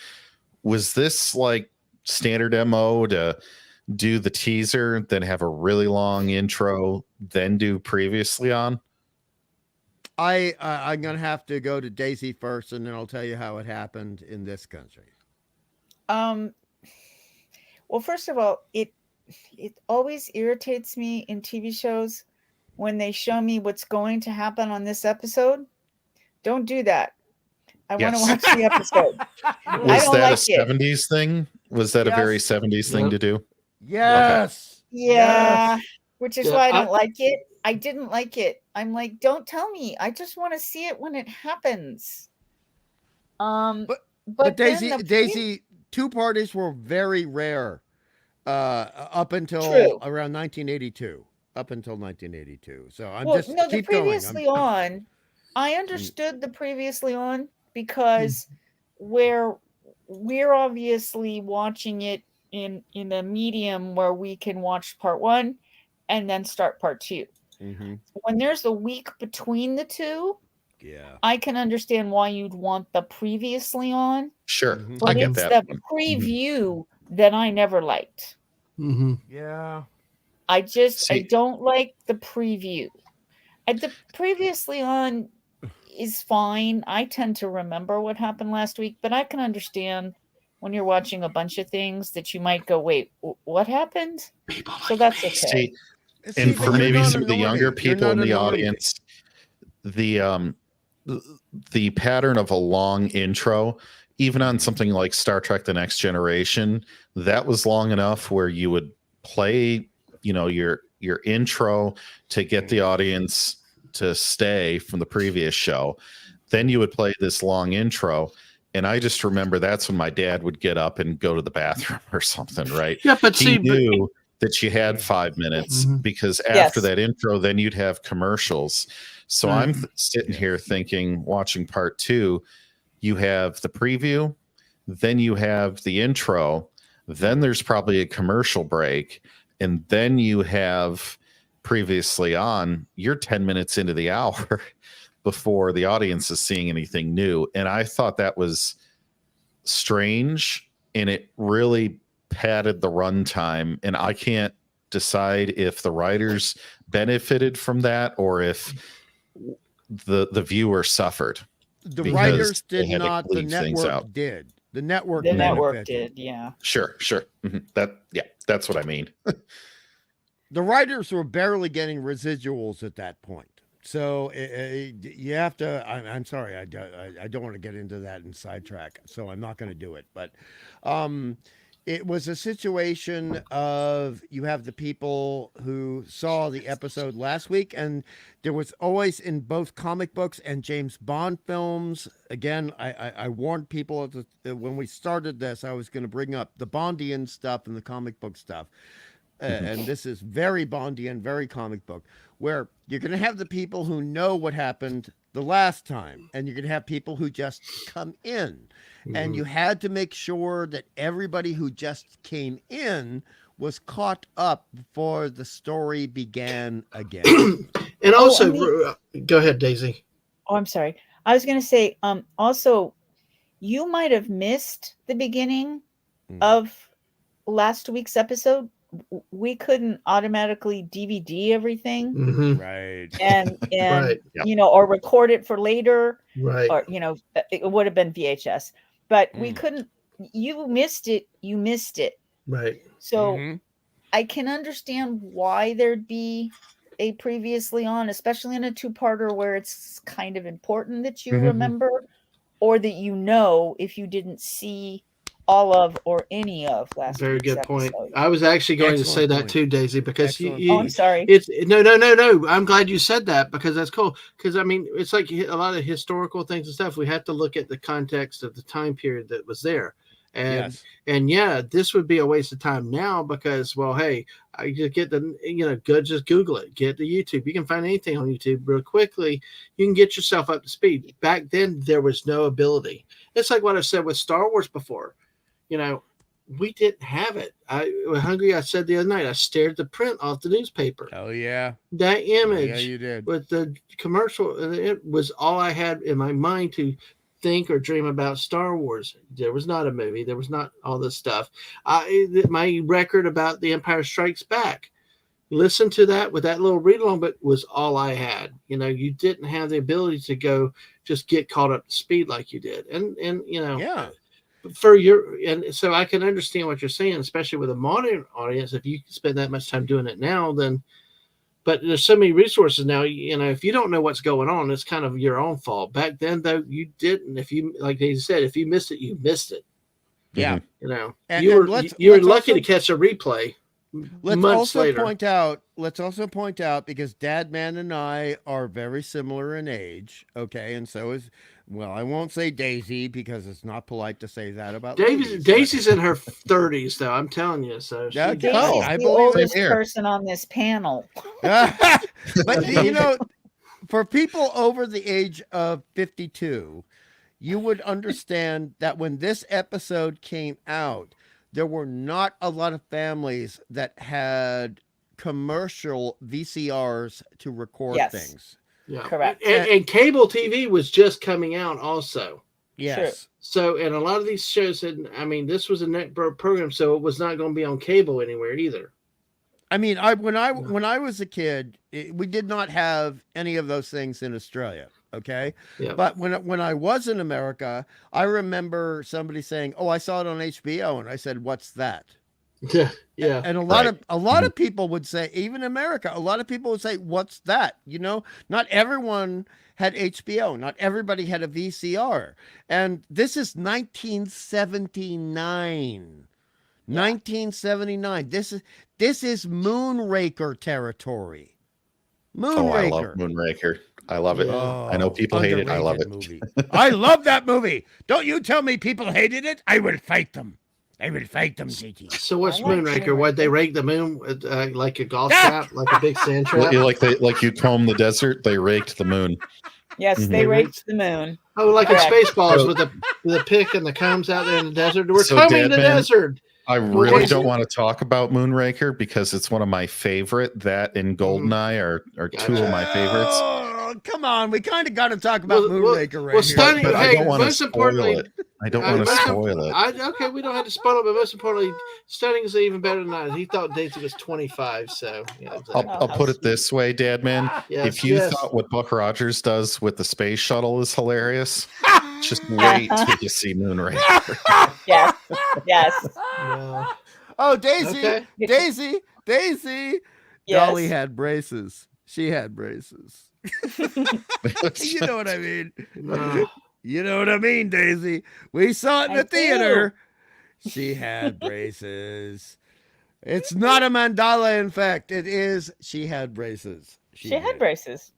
Was this like standard MO to do the teaser, then have a really long intro, then do previously on? I'm gonna have to go to Daisy first, and then I'll tell you how it happened in this country. Well, first of all, it always irritates me in TV shows when they show me what's going to happen on this episode. Don't do that. I want to watch the episode. Was that a 70s thing? Was that a very 70s thing to do? Yes. Okay. Yeah. Which is why I don't like it. I didn't like it. I'm like, don't tell me. I just want to see it when it happens. But Daisy, two parties were very rare up until around 1982. Up until 1982. So the previously on. I understood the previously on because we're obviously watching it in a medium where we can watch part 1 and then start part 2. When there's a week between the two, I can understand why you'd want the previously on. Sure, but I get it's that. the preview that I never liked. Yeah, I don't like the preview. The previously on is fine. I tend to remember what happened last week, but I can understand when you're watching a bunch of things that you might go, wait, what happened? So that's okay. And for maybe some of the younger people in the audience, the pattern of a long intro even on something like Star Trek The Next Generation, that was long enough where you would play, your intro to get the audience to stay from the previous show. Then you would play this long intro. And I just remember that's when my dad would get up and go to the bathroom or something, right? Yeah, but he knew that you had 5 minutes because after that intro, then you'd have commercials. So I'm sitting here thinking, watching part 2, you have the preview, then you have the intro, then there's probably a commercial break, and then you have previously on, you're 10 minutes into the hour before the audience is seeing anything new. And I thought that was strange, and it really padded the runtime. And I can't decide if the writers benefited from that or if the viewer suffered. The writers did not, the network did. The network did, yeah. Sure. That's what I mean. The writers were barely getting residuals at that point. So you have to, I'm sorry, I don't want to get into that and sidetrack, so I'm not going to do it. But it was a situation of, you have the people who saw the episode last week, and there was always, in both comic books and James Bond films, again, I warned people when we started this, I was going to bring up the Bondian stuff and the comic book stuff. And this is very Bondian, very comic book, where you're going to have the people who know what happened the last time, and you're going to have people who just come in. And you had to make sure that everybody who just came in was caught up before the story began again. And also, go ahead, Daisy. Oh, I'm sorry. I was going to say, also, you might have missed the beginning of last week's episode. We couldn't automatically DVD everything, right? And or record it for later, right? Or it would have been VHS, but we couldn't. You missed it, right? So I can understand why there'd be a previously on, especially in a 2-parter where it's kind of important that you remember, or that if you didn't see all of or any of last Very good episode. point. I was actually going to say that too, Daisy, because I'm sorry. It's no. I'm glad you said that, because that's cool. Because I mean, it's like a lot of historical things and stuff. We have to look at the context of the time period that was there. And this would be a waste of time now, because, well, hey, I just get just Google it, get the YouTube. You can find anything on YouTube real quickly. You can get yourself up to speed. Back then, there was no ability. It's like what I've said with Star Wars before. We didn't have it. I said the other night, I stared at the print off the newspaper. Oh, yeah. That image, yeah, you did. With the commercial, it was all I had in my mind to think or dream about Star Wars. There was not a movie. There was not all this stuff. My record about The Empire Strikes Back, listen to that with that little read along, but was all I had. You didn't have the ability to go just get caught up to speed like you did. And yeah. And so I can understand what you're saying, especially with a modern audience. If you spend that much time doing it now, but there's so many resources now. If you don't know what's going on, it's kind of your own fault. Back then, though, you didn't. If you, like Daisy said, if you missed it, you missed it. Yeah, you were lucky to catch a replay. Let's also point out, because Dadman and I are very similar in age. Okay, and so is. Well, I won't say Daisy, because it's not polite to say that about ladies. Daisy's in her 30s, though. I'm telling you. So Daisy's the oldest person on this panel. But for people over the age of 52, you would understand that when this episode came out, there were not a lot of families that had commercial VCRs to record things. Yeah, correct. And cable TV was just coming out also. Yes. True. So, and a lot of these shows this was a network program, so it was not going to be on cable anywhere either. I mean, when I was a kid, we did not have any of those things in Australia. Okay. Yeah. But when I was in America, I remember somebody saying, "Oh, I saw it on HBO," and I said, "What's that?" Yeah. And a lot of people would say, even in America, a lot of people would say, "What's that?" Not everyone had HBO. Not everybody had a VCR. And this is 1979. 1979. This is Moonraker territory. Moonraker. Oh, I love Moonraker. I love it. Oh, I know people hate it. I love it. Movie. I love that movie. Don't you tell me people hated it. I will fight them. I will fight them, JT. So what's Moonraker? What they rake the moon with, like a golf trap, like a big sand trap? Like you comb the desert, they raked the moon. Yes, they raked the moon. Oh, like in Spaceballs with the pick and the combs out there in the desert. We're combing the desert. I really don't want to talk about Moonraker because it's one of my favorite. That and Goldeneye are two of my favorites. Oh, come on. We kind of got to talk about Moonraker right here. Stunning, but I don't want to spoil it. I don't want to spoil it. Okay, we don't have to spoil it, but most importantly, Stunning is even better than that. He thought Daisy was 25, so I'll put it this way, Dadman. If you thought what Buck Rogers does with the space shuttle is hilarious, just wait till you see Moonraker. Yes. Yeah. Oh, Daisy. Okay. Daisy. Yes. Dolly had braces. She had braces. You know what I mean? You know what I mean, Daisy? We saw it in the theater. She had braces. It's not a mandala, in fact. It is she had braces. She had braces.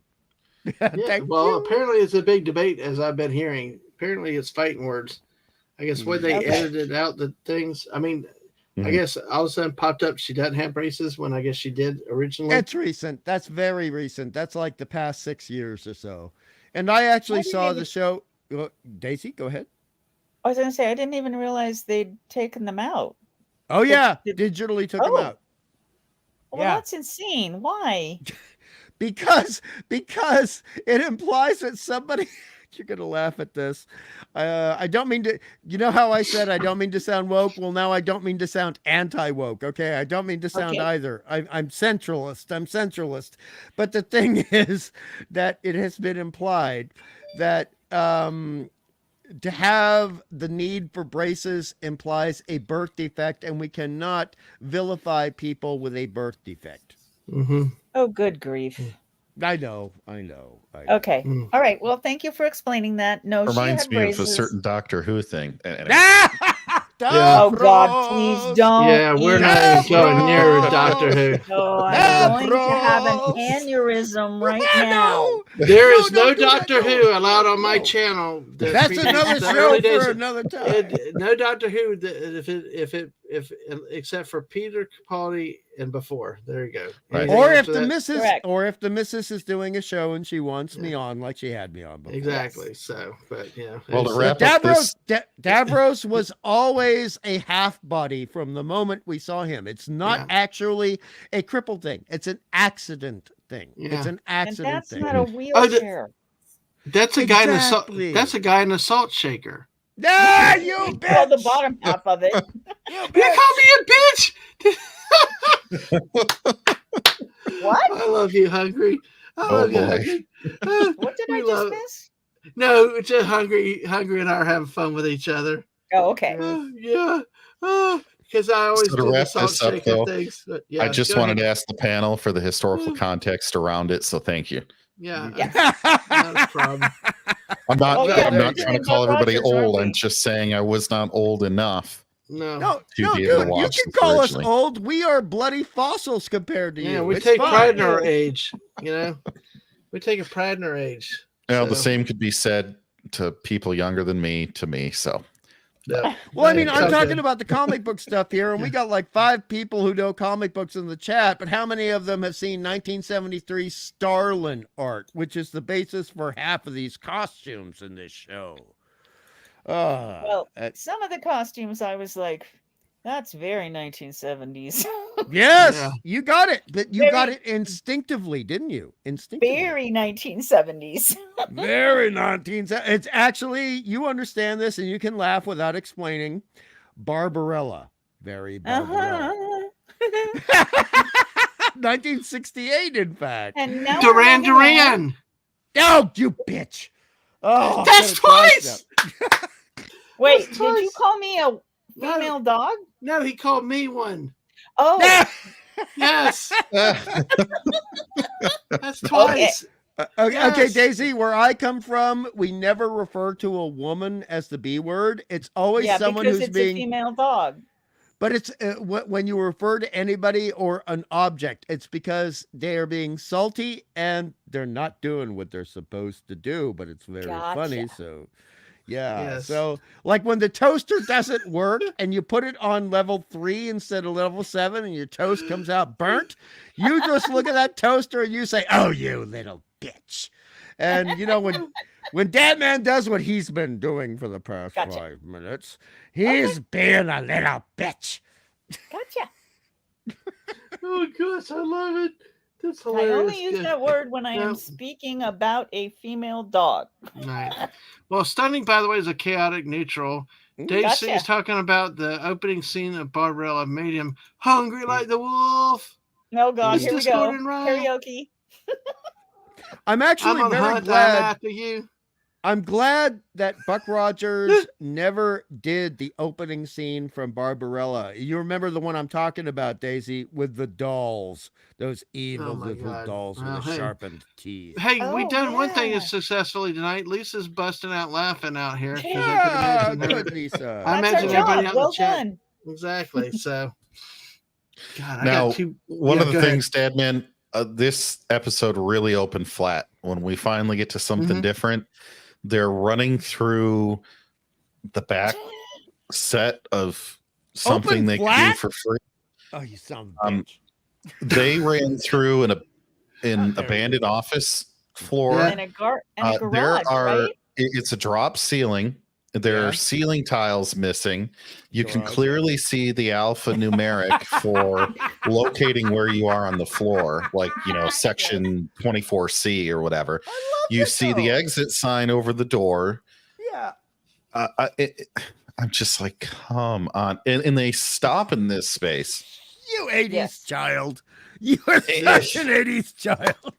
Apparently it's a big debate, as I've been hearing. Apparently it's fighting words. I guess when they edited out the things, I mean, I guess all of a sudden popped up she doesn't have braces when I guess she did originally. That's recent. That's very recent. That's like the past 6 years or so. And I actually saw the show. Daisy, go ahead. I was going to say, I didn't even realize they'd taken them out. Oh, yeah. Digitally took them out. Well, that's insane. Why? Because it implies that somebody... You're going to laugh at this. I don't mean to... You know how I said I don't mean to sound woke? Well, now I don't mean to sound anti-woke, okay? I don't mean to sound either. I'm centralist. But the thing is that it has been implied that to have the need for braces implies a birth defect, and we cannot vilify people with a birth defect. Mm-hmm. Oh, good grief. I know. Okay. All right. Well, thank you for explaining that. No, reminds she had me braces. of a certain Doctor Who thing. Anyway. Oh God, please don't. Yeah, we're not even going near Doctor Who. Oh, I'm going to have an aneurysm right now. There is no Doctor Who allowed on my channel. That's another show for another time. No Doctor Who, if except for Peter Capaldi and before. There you go. Right. Or if the missus is doing a show and she wants me on, like she had me on before. Exactly. So, but yeah. Well, to wrap up Davros was always a half body from the moment we saw him. It's not actually a crippled thing. It's an accident thing. Yeah. It's an accident thing. And that's not a wheelchair. That's a guy that's a guy in a salt shaker. Ah, you bitch! Well, the bottom half of it. You call me a bitch. What? I love you, Hungry. Oh boy. What did I just miss? No, it's just Hungry and I are having fun with each other. Oh, okay. Yeah. Because I always do the salt shaker things. I just wanted to ask the panel for the historical context around it, so thank you. Yeah. Not a problem. I'm not trying to call everybody old. I'm just saying I was not old enough. No, dude, you can call us old. We are bloody fossils compared to you. Yeah, we take pride in our age. You know, we take a pride in our age. Well, the same could be said to people younger than me, to me. So, yeah. Well, I mean, I'm talking about the comic book stuff here, and we got like 5 people who know comic books in the chat, but how many of them have seen 1973 Starlin art, which is the basis for half of these costumes in this show? Well, some of the costumes I was like, that's very 1970s. Yes, you got it. But you got it instinctively, didn't you? Instinctively. Very 1970s. Very 1970s. It's actually, you understand this and you can laugh without explaining. Barbarella. Very Barbarella. 1968, in fact. And now Duran. Oh, you bitch. Oh, that's twice. Wait, did you call me a female dog? No, he called me one. Oh. Yes. That's twice. Okay, Daisy, where I come from, we never refer to a woman as the B word. It's always someone who's a female dog. But it's when you refer to anybody or an object, it's because they are being salty and they're not doing what they're supposed to do, but it's very funny. So, yeah. Yes. So, like when the toaster doesn't work and you put it on level 3 instead of level 7 and your toast comes out burnt, you just look at that toaster and you say, "Oh, you little bitch." And, you know, when Dadman does what he's been doing for the past 5 minutes, he's being a little bitch. Gotcha. Oh, gosh, I love it. That's hilarious. I only use that word when I am speaking about a female dog. Nice. Well, Stunning, by the way, is a chaotic neutral. Dave C is talking about the opening scene of Barbarella made him hungry like the wolf. Oh, God, here we go. Karaoke. I'm actually very glad. After you. I'm glad that Buck Rogers never did the opening scene from Barbarella. You remember the one I'm talking about, Daisy, with the dolls, those evil little dolls with the sharpened teeth. Hey, we done one thing successfully tonight. Lisa's busting out laughing out here. Yeah, good, Lisa. I imagine everybody out in the chat. Exactly. So, God, now, one of the things, Dadman, this episode really opened flat when we finally get to something different. They're running through the back set of something they can do for free. Oh, you son of a bitch. They ran through an abandoned office floor. And a garage, right? It's a drop ceiling. There are ceiling tiles missing. You can clearly see the alphanumeric for locating where you are on the floor, like, you know, section 24C or whatever. You see the exit sign over the door. Yeah. I'm just like, come on. And they stop in this space. You 80s child. You are such an 80s child.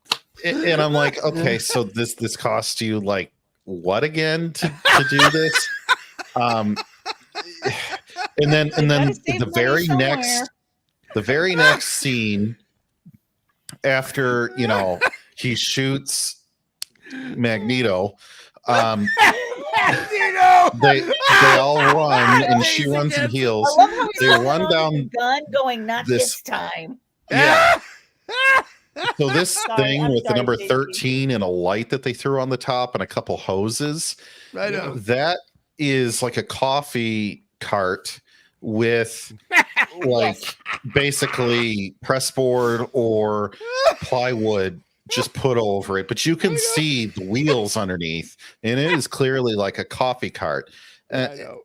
And I'm like, okay, so this cost you like what again to do this? And then the very next scene after, you know, he shoots Magneto, they all run and she runs and heals. They run down the gun going, not this time. Yeah. So this thing with the number 13 and a light that they threw on the top and a couple hoses, that is like a coffee cart with like basically pressboard or plywood just put over it, but you can see the wheels underneath, and it is clearly like a coffee cart. It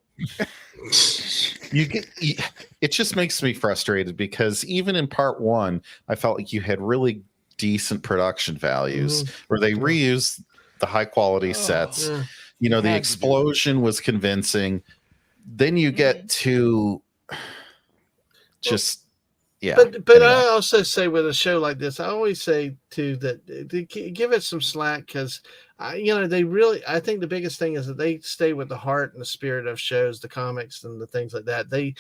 just makes me frustrated because even in part 1, I felt like you had really decent production values where they reused the high quality sets. You know, the explosion was convincing. Then you get to just But anyway. I also say with a show like this, I always say too that give it some slack because I think the biggest thing is that they stay with the heart and the spirit of shows, the comics and the things like that. They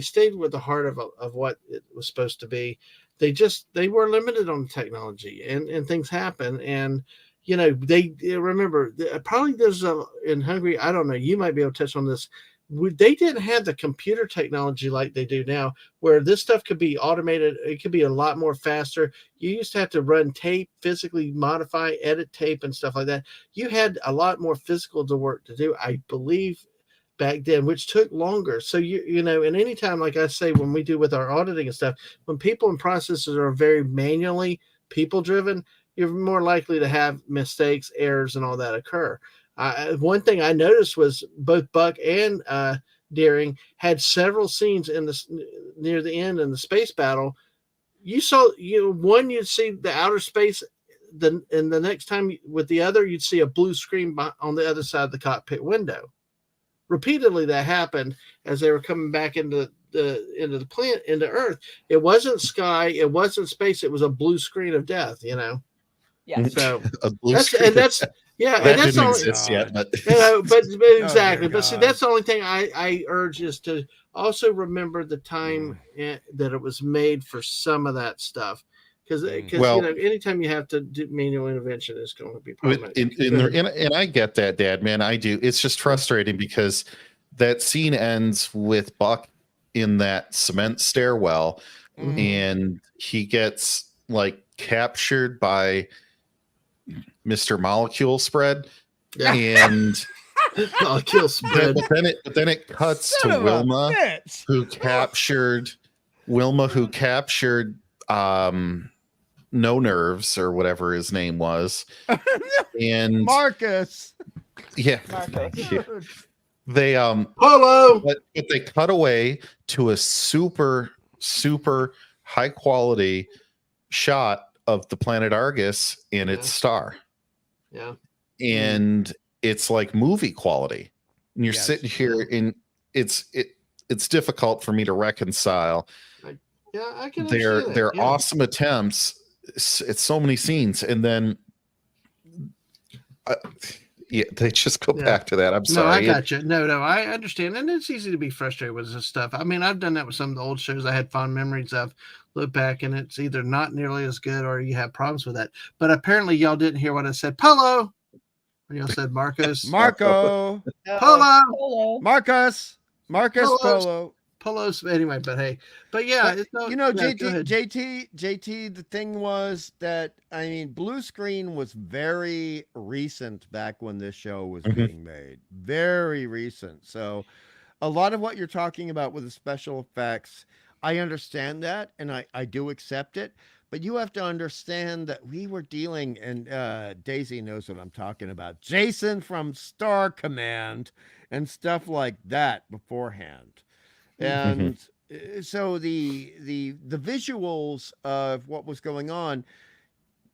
stayed with the heart of what it was supposed to be. They were limited on technology and things happen. And, they remember probably there's in Hungary, I don't know, you might be able to touch on this. They didn't have the computer technology like they do now, where this stuff could be automated. It could be a lot more faster. You used to have to run tape, physically modify, edit tape and stuff like that. You had a lot more physical work to do, I believe, back then, which took longer. So, and anytime, like I say, when we do with our auditing and stuff, when people and processes are very manually people driven, you're more likely to have mistakes, errors, and all that occur. One thing I noticed was both Buck and Deering had several scenes near the end in the space battle. You saw, you'd see the outer space, and the next time with the other, you'd see a blue screen on the other side of the cockpit window. Repeatedly, that happened as they were coming back into the plant, into Earth. It wasn't sky, it wasn't space. It was a blue screen of death. Yeah. So Yeah, that that's didn't only, exist yet, but but exactly. dear But see, God. that's the only thing I urge is to also remember the time that it was made for some of that stuff, because Well, anytime you have to do manual intervention is going to be problematic. and I get that, Dad, man, I do. It's just frustrating because that scene ends with Buck in that cement stairwell, and he gets like captured by Mr. Molecule Spread, and Molecule Spread. But then it cuts to Wilma, who captured No Nerves or whatever his name was, and Marcus. Yeah, Marcus. yeah. They Polo, but they cut away to a super high quality shot of the planet Argus and its star. Yeah, and it's like movie quality. And you're sitting here, and it's difficult for me to reconcile. I can Their awesome attempts. It's so many scenes, and then they just go back to that. I'm sorry. No, I got you. No, I understand, and it's easy to be frustrated with this stuff. I mean, I've done that with some of the old shows I had fond memories of. Look back, and it's either not nearly as good, or you have problems with that. But apparently, y'all didn't hear what I said. Polo. Y'all said Marcos. Marco. Polo. Marcus. Polo. Polos. Anyway, but hey, but yeah, JT, the thing was that, I mean, blue screen was very recent back when this show was being made. Very recent. So a lot of what you're talking about with the special effects, I understand that, and I do accept it. But you have to understand that we were dealing, and Daisy knows what I'm talking about, Jason from Star Command and stuff like that beforehand. And so the visuals of what was going on,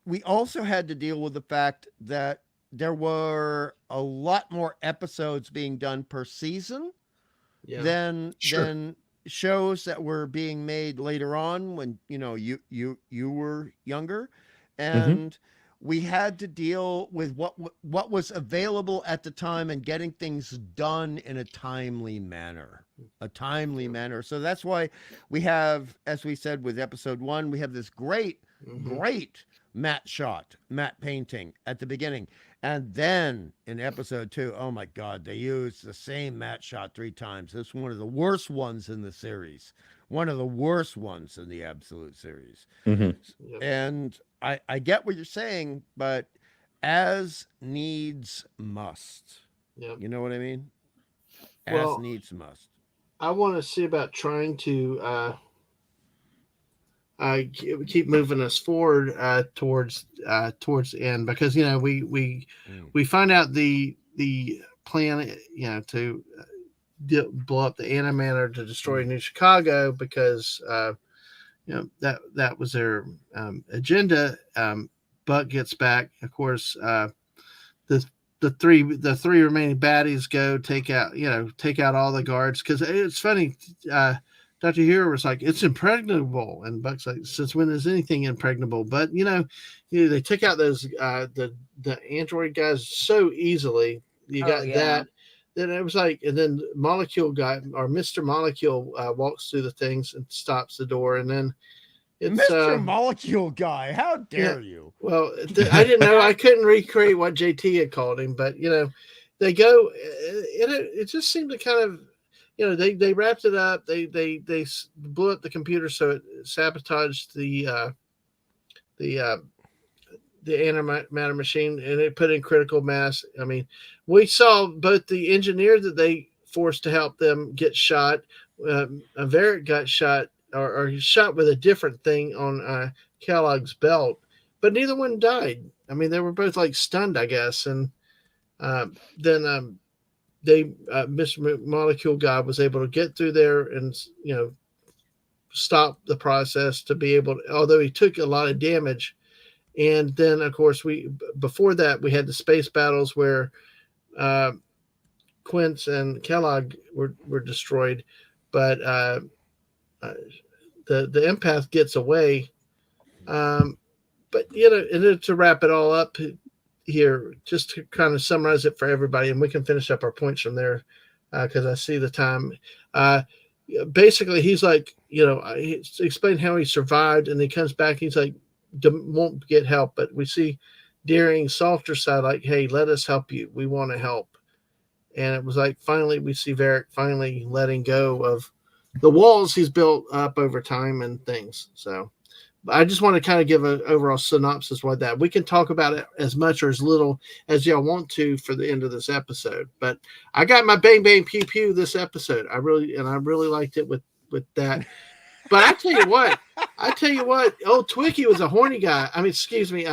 we also had to deal with the fact that there were a lot more episodes being done per season than shows that were being made later on when you were younger, and we had to deal with what was available at the time and getting things done in a timely manner. So that's why we have, as we said with episode 1, we have this great matte painting at the beginning. And then in episode 2, oh my God, they used the same matte shot 3 times. It's one of the worst ones in the series. One of the worst ones in the absolute series. And I get what you're saying, but as needs must. You know what I mean? As needs must. I want to see about trying to keep moving us forward towards the end, because we find out the plan to blow up the antimatter to destroy New Chicago, because that was their agenda. Buck gets back, of course. The three remaining baddies go take out all the guards, because it's funny. Dr. Hero was like, it's impregnable, and Buck's like, since when is anything impregnable? But they took out those the android guys so easily. You got that. Then it was like, and then Molecule guy, or Mr. Molecule, walks through the things and stops the door, and then it's Mr. Molecule guy. How dare you? Well, I didn't know. I couldn't recreate what JT had called him, but they go. It just seemed to kind of. They wrapped it up. They blew up the computer, so it sabotaged the antimatter machine, and it put in critical mass. I mean, we saw both the engineer that they forced to help them get shot. Varric got shot, or he shot with a different thing on Kellogg's belt, but neither one died. I mean, they were both like stunned, I guess, and then. Mr. Molecule guy was able to get through there and stop the process to be able to, although he took a lot of damage. And then of course before that we had the space battles where Quince and Kellogg were destroyed, but the empath gets away. But and to wrap it all up, here just to kind of summarize it for everybody, and we can finish up our points from there because I see the time. Basically, he's like, he explained how he survived, and he comes back. He's like, won't get help, but we see Deering's softer side, like, hey, let us help you. We want to help. And it was like, finally, we see Varric finally letting go of the walls he's built up over time and things. So I just want to kind of give an overall synopsis with that. We can talk about it as much or as little as y'all want to for the end of this episode. But I got my bang bang pew pew this episode. I really liked it with that. But I tell you what, old Twicky was a horny guy. I mean, excuse me,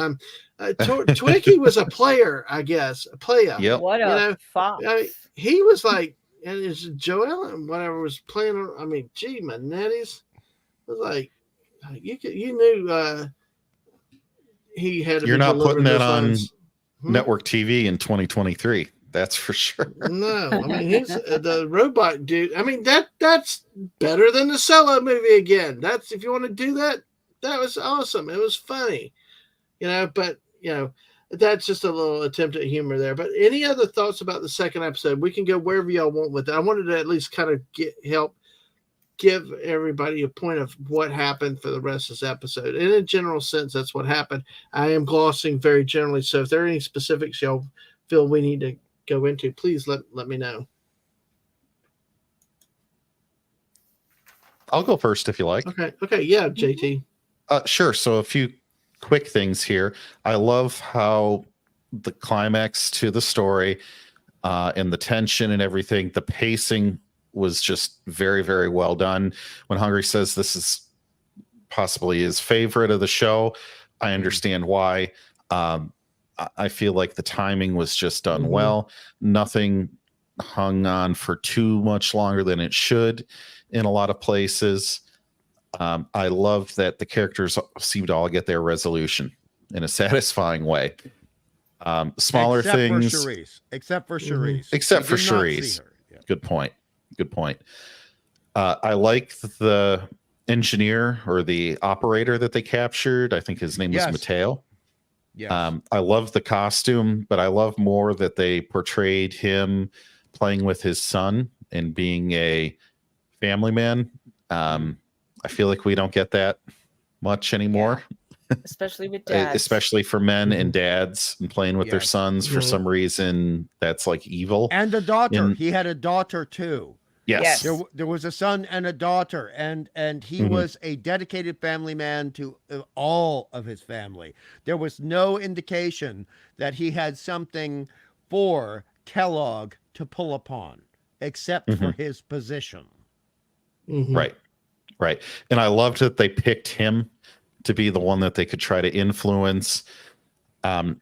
Twicky was a player, I guess, a player. Yep. What a fox. I mean, he was like, and it's Joel and whatever was playing. I mean, gee, my netties was like, you knew he had to. You're not putting that on lines. network TV in 2023. That's for sure. No, I mean, he's the robot dude. I mean, that's better than the Solo movie again. That's, if you want to do that, that was awesome. It was funny, but that's just a little attempt at humor there. But any other thoughts about the second episode? We can go wherever y'all want with it. I wanted to at least kind of help give everybody a point of what happened for the rest of this episode. In a general sense, that's what happened. I am glossing very generally. So if there are any specifics y'all feel we need to go into, please let me know. I'll go first if you like. Okay. Yeah, JT. Sure. So a few quick things here. I love how the climax to the story and the tension and everything, the pacing was just very, very well done. When Hungry says this is possibly his favorite of the show, I understand why. I feel like the timing was just done well. Nothing hung on for too much longer than it should in a lot of places. I love that the characters seem to all get their resolution in a satisfying way. Smaller things. Except for Charisse. Except for Charisse. Yeah. Good point. I like the engineer or the operator that they captured. I think his name is Mateo. Yes. I love the costume, but I love more that they portrayed him playing with his son and being a family man. I feel like we don't get that much anymore. Especially with dads. Especially for men and dads and playing with their sons. For some reason, that's like evil. And a daughter. He had a daughter too. Yes. There was a son and a daughter, and he was a dedicated family man to all of his family. There was no indication that he had something for Kellogg to pull upon, except for his position. Right. And I loved that they picked him to be the one that they could try to influence. A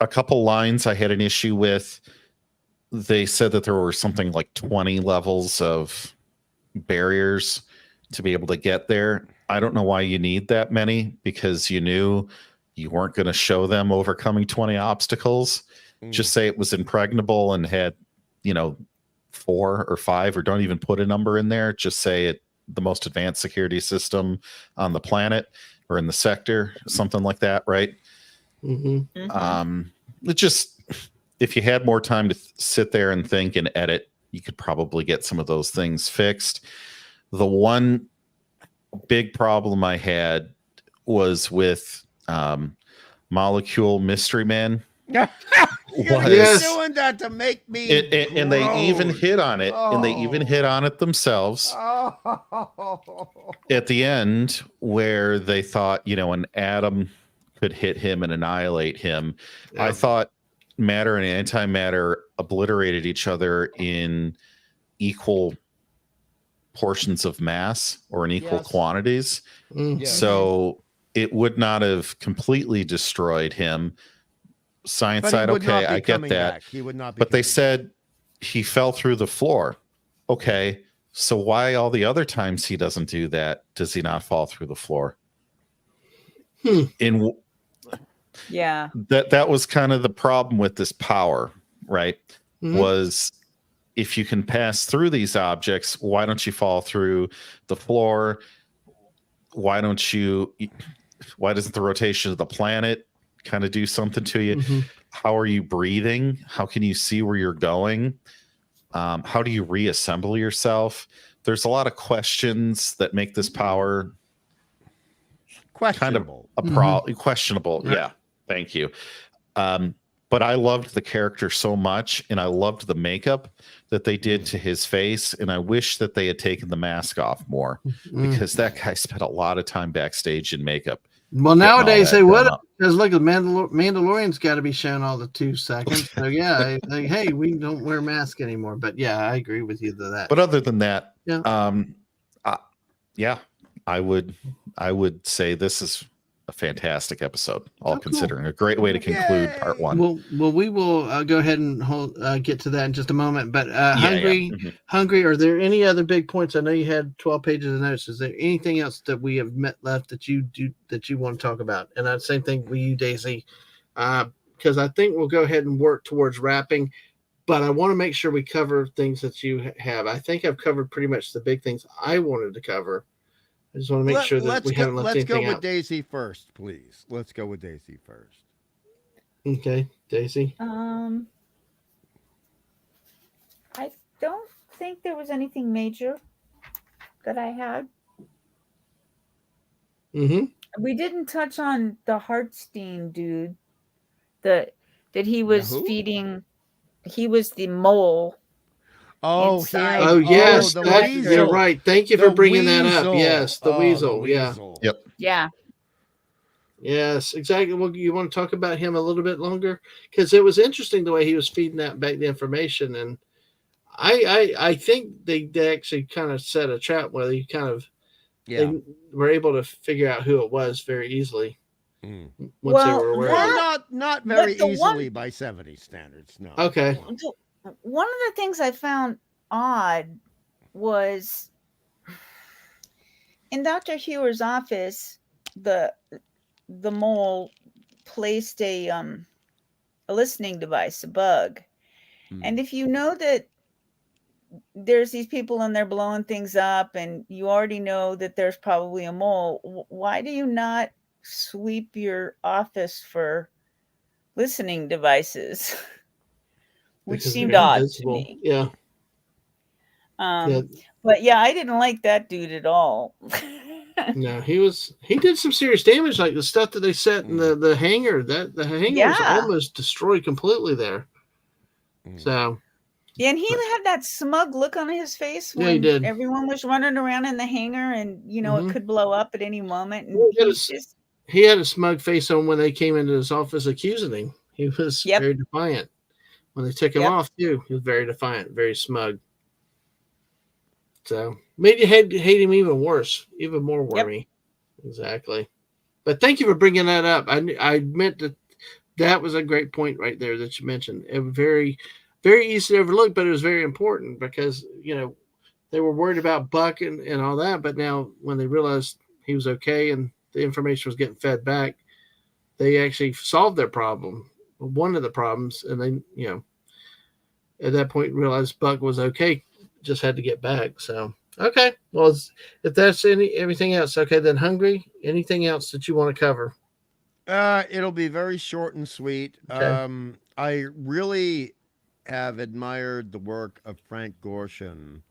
couple lines I had an issue with. They said that there were something like 20 levels of barriers to be able to get there. I don't know why you need that many, because you knew you weren't going to show them overcoming 20 obstacles. Just say it was impregnable and had, 4 or 5, or don't even put a number in there. Just say it, the most advanced security system on the planet or in the sector, something like that, right? It just, if you had more time to sit there and think and edit, you could probably get some of those things fixed. The one big problem I had was with Molecule Mystery Man. You're doing that to make me and they even hit on it, and they even hit on it themselves at the end, where they thought, an atom could hit him and annihilate him. I thought matter and antimatter obliterated each other in equal portions of mass or in equal quantities. So it would not have completely destroyed him. Science side, okay, I get that. He would not be, but they said he fell through the floor. Okay, so why all the other times he doesn't do that does he not fall through the floor? That was kind of the problem with this power, right? Was if you can pass through these objects, why don't you fall through the floor? Why doesn't the rotation of the planet kind of do something to you. How are you breathing? How can you see where you're going? How do you reassemble yourself? There's a lot of questions that make this power questionable. Kind of questionable. Right. Yeah. Thank you. But I loved the character so much, and I loved the makeup that they did to his face, and I wish that they had taken the mask off more, because that guy spent a lot of time backstage in makeup. Well, nowadays they would, because look, the Mandalorian's got to be shown all the 2 seconds. So yeah, like, hey, we don't wear masks anymore. But yeah, I agree with you to that. But other than that, yeah, I would say this is a fantastic episode, all considering. A great way to conclude part 1. Well, we will go ahead and get to that in just a moment. But Hungry, are there any other big points? I know you had 12 pages of notes. Is there anything else that we have left that you want to talk about? And the same thing with you, Daisy, because I think we'll go ahead and work towards wrapping. But I want to make sure we cover things that you have. I think I've covered pretty much the big things I wanted to cover. I just want to make sure that we haven't left anything out. Let's go with Daisy first, please. Let's go with Daisy first. Okay, Daisy. I don't think there was anything major that I had. We didn't touch on the Hartstein dude that he was feeding. He was the mole. Oh, yes. You're right. Thank you for bringing that up. Yes, the weasel. Yeah. Yep. Yeah. Yes, exactly. Well, you want to talk about him a little bit longer? Because it was interesting the way he was feeding that back the information. And I think they actually kind of set a trap where they kind of they were able to figure out who it was very easily. Once they were aware. Not very easily by 70 standards. No. Okay. One of the things I found odd was in Dr. Hewer's office, the mole placed a listening device, a bug. And if you know that there's these people in there blowing things up and you already know that there's probably a mole, why do you not sweep your office for listening devices? Which seemed odd to me. Yeah. But yeah, I didn't like that dude at all. No, he did some serious damage, like the stuff that they set in the hangar. The hangar was almost destroyed completely there. So yeah, and he had that smug look on his face when he did. Everyone was running around in the hangar, and it could blow up at any moment. And he had a smug face on when they came into his office accusing him. He was very defiant. When they took him off too, he was very defiant, very smug. So made you hate him even worse, even more wormy. Exactly. But thank you for bringing that up. I meant that was a great point right there that you mentioned. It was very, very easy to overlook, but it was very important because they were worried about Buck and all that. But now when they realized he was okay and the information was getting fed back, they actually solved their problem. One of the problems, and they, at that point realized Buck was okay, just had to get back. So, okay. Well, if that's everything else, okay, then Hungry, anything else that you want to cover? It'll be very short and sweet. Okay. I really have admired the work of Frank Gorshin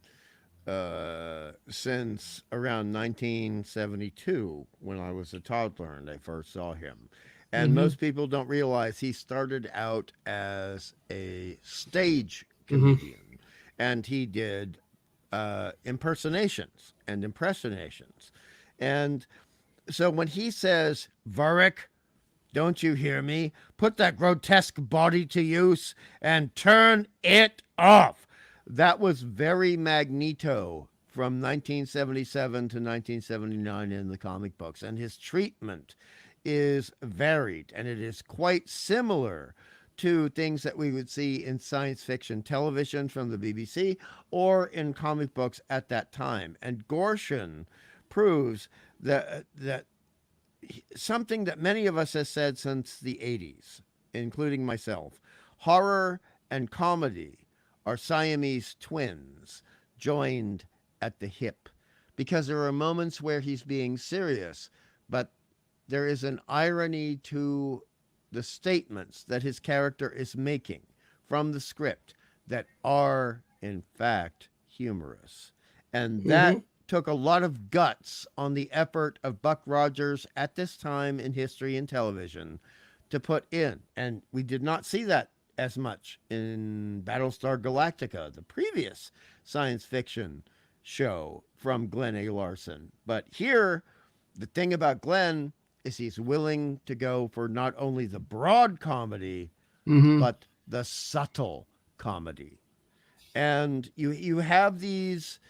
since around 1972 when I was a toddler and I first saw him. And most people don't realize he started out as a stage comedian, and he did impersonations and impressionations. And so when he says, "Varric, don't you hear me? Put that grotesque body to use and turn it off," that was very Magneto from 1977 to 1979 in the comic books. And his treatment is varied, and it is quite similar to things that we would see in science fiction television from the BBC or in comic books at that time. And Gorshin proves that something that many of us have said since the 80s, including myself: horror and comedy are Siamese twins joined at the hip, because there are moments where he's being serious, but there is an irony to the statements that his character is making from the script that are, in fact, humorous. And that took a lot of guts on the effort of Buck Rogers at this time in history and television to put in. And we did not see that as much in Battlestar Galactica, the previous science fiction show from Glenn A. Larson. But here, the thing about Glenn is he's willing to go for not only the broad comedy, but the subtle comedy. And you have these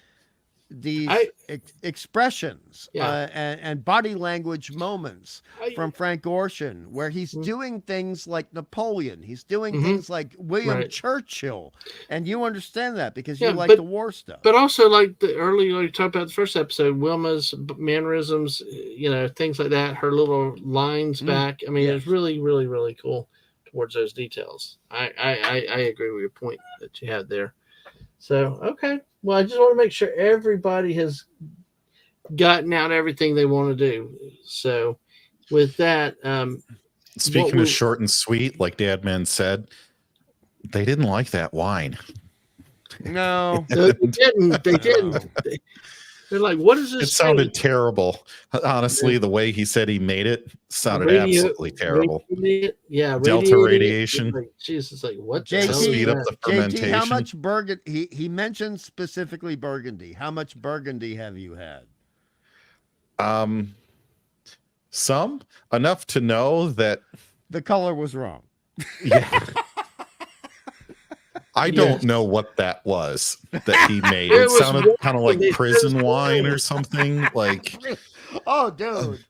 expressions and body language moments from Frank Gorshin, where he's doing things like Napoleon. He's doing things like William Churchill. And you understand that because you like the war stuff. But also, like the earlier, you talked about the first episode, Wilma's mannerisms, things like that, her little lines back. I mean, it's really, really, really cool towards those details. I agree with your point that you had there. So, okay. Well, I just want to make sure everybody has gotten out everything they want to do. So, with that, speaking of short and sweet, like Dadman said, they didn't like that wine. No, they didn't. They're like, "What is this?" It sounded terrible. Honestly, the way he said he made it sounded absolutely terrible. Delta radiation. Like, Jesus, like what? JT, speed up the fermentation. JT, how much burgundy? He mentioned specifically burgundy. How much burgundy have you had? Some enough to know that the color was wrong. Yeah. I don't know what that was that he made. It sounded kind of like prison wine or something. Like, oh, dude,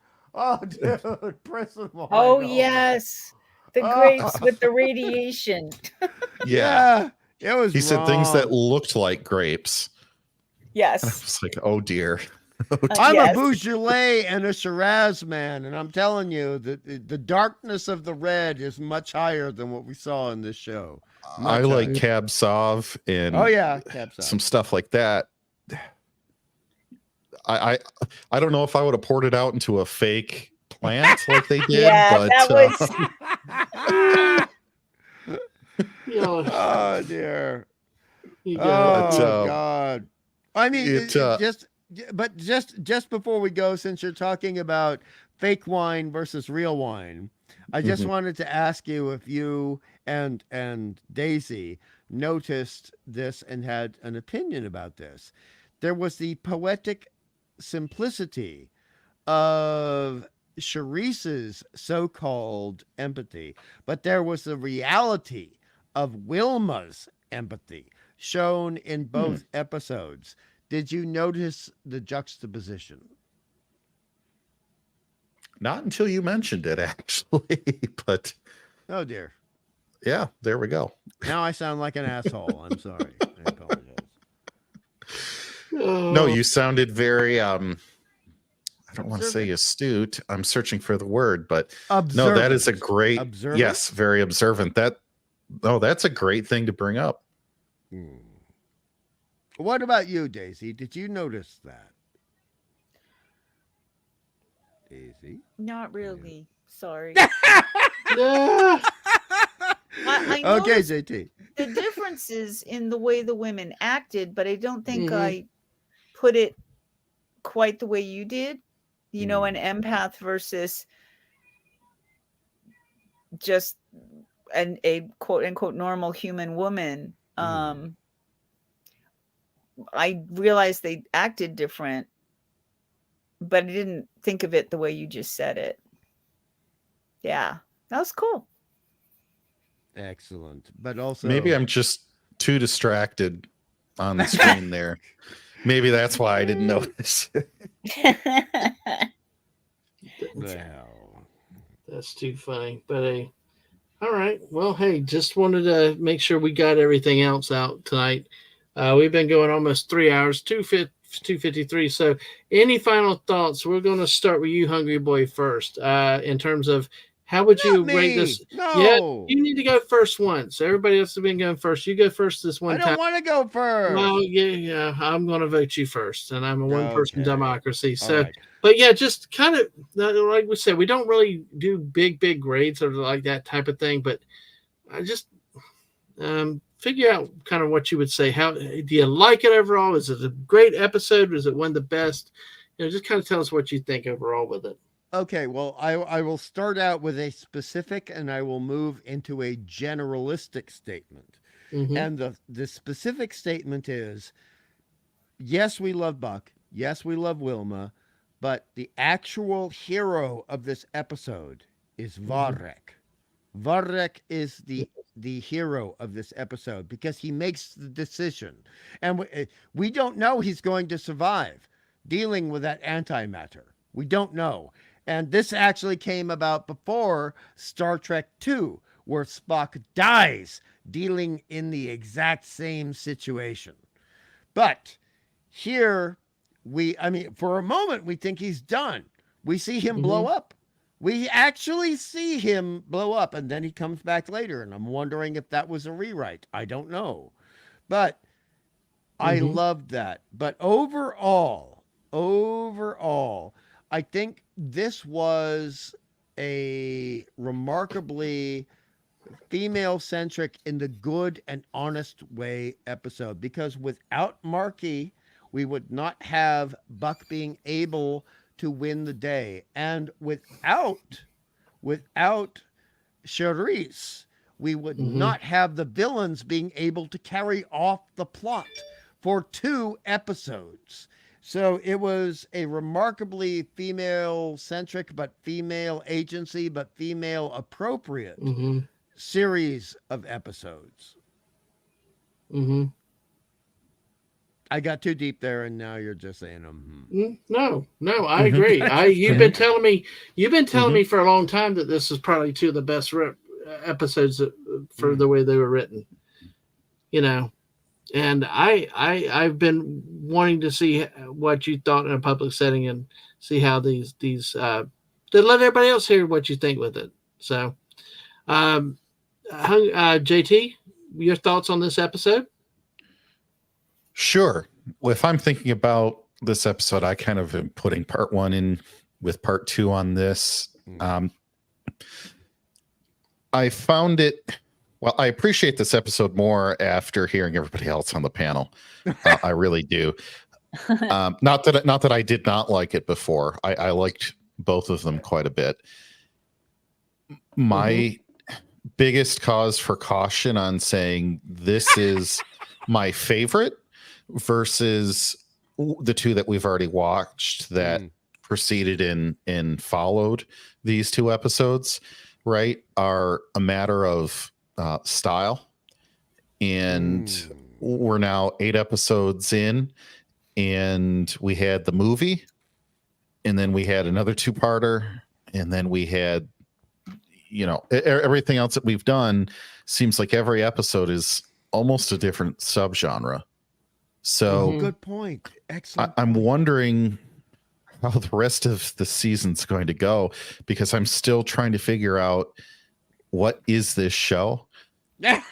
prison wine. Oh, yes, the grapes with the radiation. Yeah, it was. He said things that looked like grapes. Yes, and I was like, oh dear. I'm a Beaujolais and a Shiraz man, and I'm telling you that the darkness of the red is much higher than what we saw in this show. I like Cab Sauv and Cab Sauv. Some stuff like that. I don't know if I would have poured it out into a fake plant like they did. But that was. Oh dear. God. I mean, just before we go, since you're talking about fake wine versus real wine, I just wanted to ask you if you and Daisy noticed this and had an opinion about this. There was the poetic simplicity of Charisse's so-called empathy, but there was the reality of Wilma's empathy shown in both episodes. Did you notice the juxtaposition? Not until you mentioned it, actually. But oh dear. Yeah, there we go. Now I sound like an asshole. I'm sorry. I apologize. No, you sounded very I don't want to say astute. I'm searching for the word, but observant. No, that is a great yes, very observant. That's a great thing to bring up. What about you, Daisy? Did you notice that? Daisy? Not really. Sorry. I okay, JT. The differences in the way the women acted, but I don't think I put it quite the way you did. You know, an empath versus just a quote unquote normal human woman. I realized they acted different, but I didn't think of it the way you just said it. Yeah, that was cool. Excellent. But also, maybe I'm just too distracted on the screen there. Maybe that's why I didn't notice. Well, that's too funny. But hey, all right. Well, hey, just wanted to make sure we got everything else out tonight. We've been going almost 3 hours, 2:53. So any final thoughts? We're going to start with you, Hungry Boy, first, in terms of How would you Not rate me. this? No. Yeah, you need to go first once. Everybody else has been going first. You go first this one I time. don't want to go first. Well, yeah, I'm going to vote you first, and I'm a one-person Okay. democracy. All So, right. but yeah, just kind of like we said, we don't really do big grades or like that type of thing. But I just figure out kind of what you would say. How do you like it overall? Is it a great episode? Is it one of the best? Just kind of tell us what you think overall with it. Okay, well, I will start out with a specific and I will move into a generalistic statement. Mm-hmm. And the specific statement is, yes, we love Buck. Yes, we love Wilma. But the actual hero of this episode is Varek. Varek is the hero of this episode because he makes the decision. And we don't know he's going to survive dealing with that antimatter. We don't know. And this actually came about before Star Trek II, where Spock dies dealing in the exact same situation. But here, for a moment, we think he's done. We see him blow up. We actually see him blow up, and then he comes back later, and I'm wondering if that was a rewrite. I don't know. But I loved that. But overall, I think this was a remarkably female-centric in the good and honest way episode, because without Marky, we would not have Buck being able to win the day. And without Charisse, we would not have the villains being able to carry off the plot for 2 episodes. So it was a remarkably female-centric, but female agency, but female-appropriate series of episodes. I got too deep there, and now you're just saying, No, I agree. You've been telling me for a long time that this is probably 2 of the best episodes for the way they were written. And I've been wanting to see what you thought in a public setting and see how these to let everybody else hear what you think with it. So, JT, your thoughts on this episode? Sure. Well, if I'm thinking about this episode, I kind of am putting part 1 in with part 2 on this. I found it. Well, I appreciate this episode more after hearing everybody else on the panel. I really do. Not that I did not like it before. I liked both of them quite a bit. My biggest cause for caution on saying this is my favorite versus the 2 that we've already watched that preceded and followed these 2 episodes, right, are a matter of style. And we're now 8 episodes in, and we had the movie, and then we had another 2-parter, and then we had everything else that we've done. Seems like every episode is almost a different subgenre. So good point. Excellent. I'm wondering how the rest of the season's going to go, because I'm still trying to figure out what is this show. Not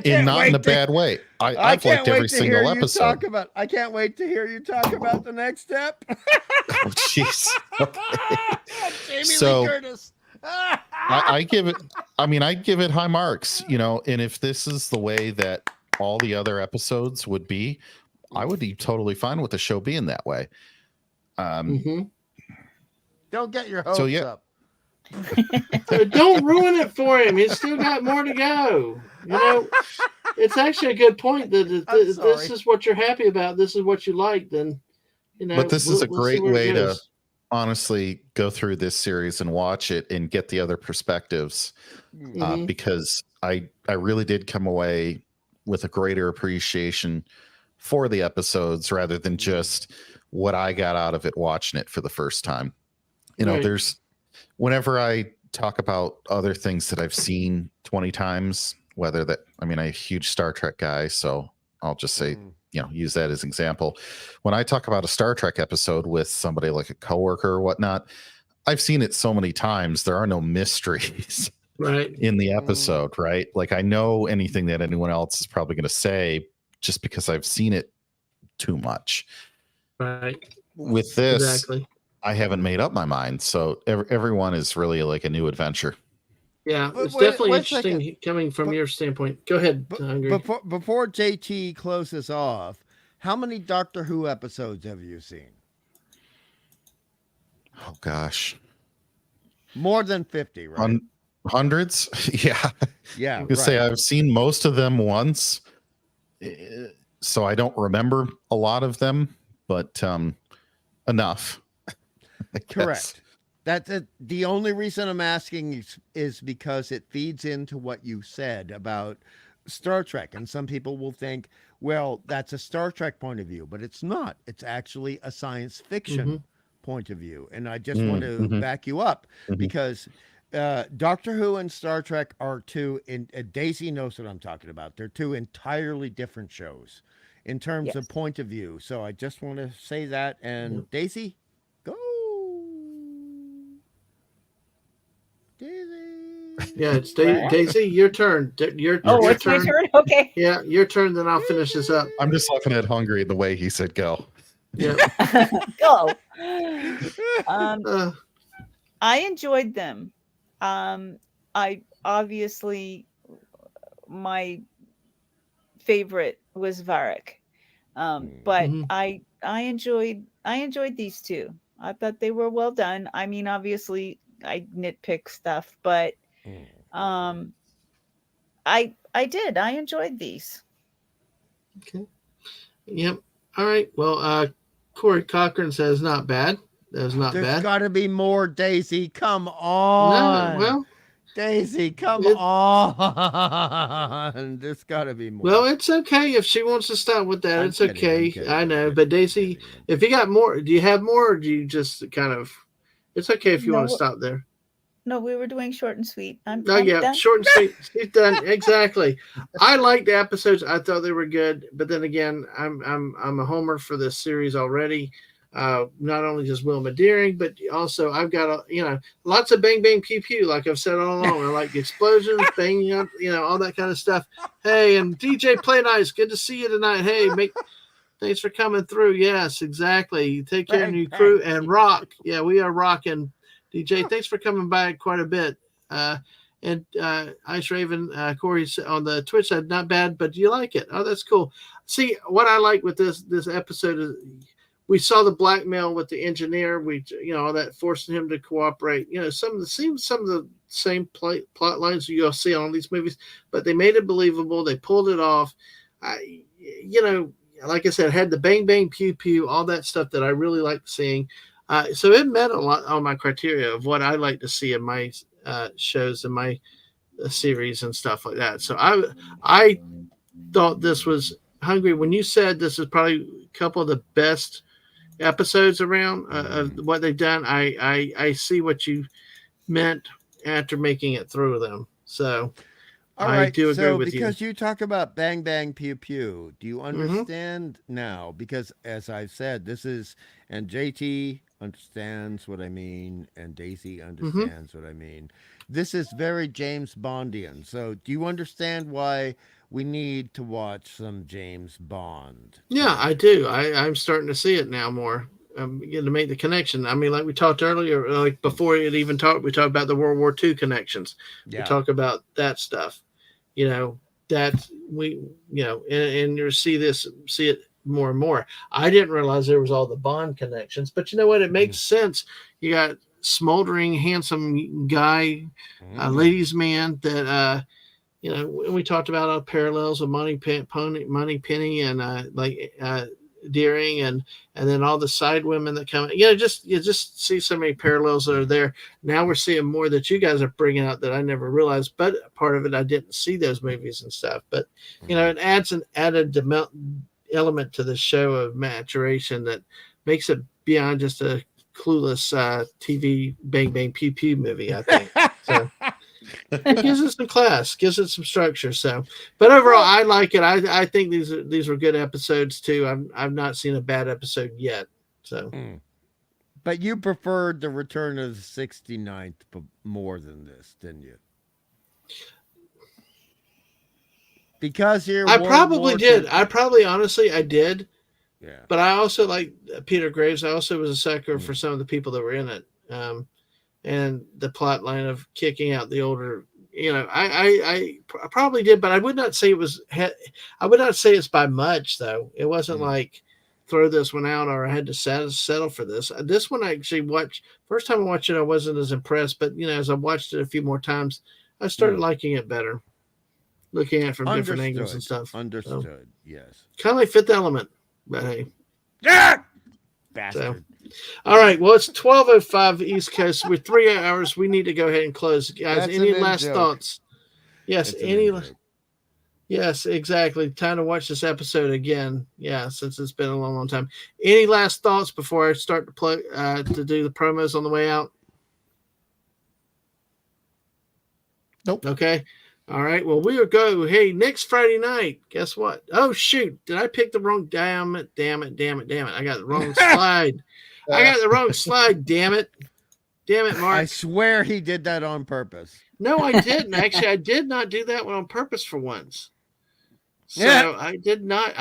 in a bad way. I've liked every single episode. I can't wait to hear you talk about the next step. Oh, jeez. Jamie Lee Curtis. I give it high marks, and if this is the way that all the other episodes would be, I would be totally fine with the show being that way. Don't get your hopes up. Don't ruin it for him. He's still got more to go. It's actually a good point that this is what you're happy about. This is what you like. Then, but this is a great way to honestly go through this series and watch it and get the other perspectives, because I really did come away with a greater appreciation for the episodes rather than just what I got out of it watching it for the first time. There's, whenever I talk about other things that I've seen 20 times, I'm a huge Star Trek guy, so I'll just say, use that as an example. When I talk about a Star Trek episode with somebody like a coworker or whatnot, I've seen it so many times. There are no mysteries right in the episode, right? Like I know anything that anyone else is probably going to say just because I've seen it too much. Right. With this, exactly. I haven't made up my mind. So everyone is really like a new adventure. Yeah, But it's definitely wait a interesting second. coming from your standpoint. Go ahead, Hungry. Before JT closes off, how many Doctor Who episodes have you seen? Oh gosh, more than 50, right? Hundreds. Yeah. Yeah. You say I've seen most of them once, so I don't remember a lot of them, but enough. Correct. That's it. The only reason I'm asking is because it feeds into what you said about Star Trek, and some people will think, well, that's a Star Trek point of view, but it's not. It's actually a science fiction point of view, and I just want to back you up because Doctor Who and Star Trek are two. Daisy knows what I'm talking about. They're two entirely different shows in terms of point of view. So I just want to say that. And Daisy, go. Daisy. Yeah, it's Daisy. Your turn. Your it's turn. my turn. Okay. Yeah, your turn. Then I'll finish this up. I'm just looking at Hungry the way he said go. Yeah. Go. I enjoyed them. I obviously my favorite was Varric. But I enjoyed these two. I thought they were well done. I mean, obviously I nitpick stuff, but I enjoyed these. Okay. Yep. All right. Well, Corey Cochran says not bad. That was not bad. There's got to be more, Daisy. Come on. No, well, Daisy, come on. There's got to be more. Well, it's okay if she wants to stop with that. It's okay. I know, but Daisy, if you got more, do you have more, or do you just kind of? It's okay if you want to stop there. No, we were doing short and sweet. I'm done. Short and sweet. She's done. Exactly. I liked the episodes. I thought they were good, but then again, I'm a homer for this series already. Not only just Wilma Deering, but also I've got lots of bang bang pew pew, like I've said all along. I like the explosions, banging up, all that kind of stuff. Hey, and DJ Play Nice, good to see you tonight. Hey, thanks for coming through. Yes, exactly. You take care of your crew and rock. Yeah, we are rocking. DJ, thanks for coming by quite a bit. And Ice Raven, Corey on the Twitch side, not bad, but do you like it? Oh, that's cool. See, what I like with this episode is we saw the blackmail with the engineer. We, all that forcing him to cooperate. Some of the same plot lines you'll see on these movies, but they made it believable. They pulled it off. Like I said, had the bang bang pew pew, all that stuff that I really like seeing. So it met a lot on my criteria of what I like to see in my shows and my series and stuff like that. So I thought this was Hungry. When you said this is probably a couple of the best episodes around of what they've done, I see what you meant after making it through them. So I do agree with you. Because you talk about bang bang pew pew, do you understand now? Because as I've said, and JT understands what I mean, and Daisy understands what I mean. This is very James Bondian. So do you understand why we need to watch some James Bond? Yeah, I do. I'm starting to see it now more. I'm beginning to make the connection. I mean, like we talked earlier, like before it even we talked about the World War II connections. Yeah. We talk about that stuff. That we, and you see it more and more. I didn't realize there was all the Bond connections, but you know what? It makes sense. You got smoldering, handsome guy, ladies' man that, we talked about parallels with Money Penny and Deering and then all the side women that come. You just see so many parallels that are there. Now we're seeing more that you guys are bringing out that I never realized. But part of it, I didn't see those movies and stuff. But it adds an added element to the show of maturation that makes it beyond just a clueless TV bang bang pew pew movie. I think so. It gives it some class, gives it some structure. So, but overall, I like it. I think these were good episodes too. I've not seen a bad episode yet. So, But you preferred the Return of the 69th more than this, didn't you? Because here, I probably did. I probably, honestly, I did. Yeah. But I also like Peter Graves. I also was a sucker for some of the people that were in it, and the plot line of kicking out the older. I probably did, but I would not say it was. I would not say it's by much, though. It wasn't like throw this one out or I had to settle for this. This one I actually watched. First time I watched it, I wasn't as impressed, but as I watched it a few more times, I started liking it better. Looking at it from different angles and stuff. Understood. So, yes. Kind of like Fifth Element, but hey. Yeah. Bastard. So, all right. Well, it's 12:05 East Coast. We're 3 hours. We need to go ahead and close, guys. That's any last thoughts? Yes. It's Yes, exactly. Time to watch this episode again. Yeah, since it's been a long, long time. Any last thoughts before I start to play to do the promos on the way out? Nope. Okay. All right. Well, we'll go. Hey, next Friday night. Guess what? Oh shoot! Did I pick the wrong? Damn it! I got the wrong slide. I got the wrong slide. Damn it, Mark! I swear he did that on purpose. No, I didn't. Actually, I did not do that one on purpose for once. So I did not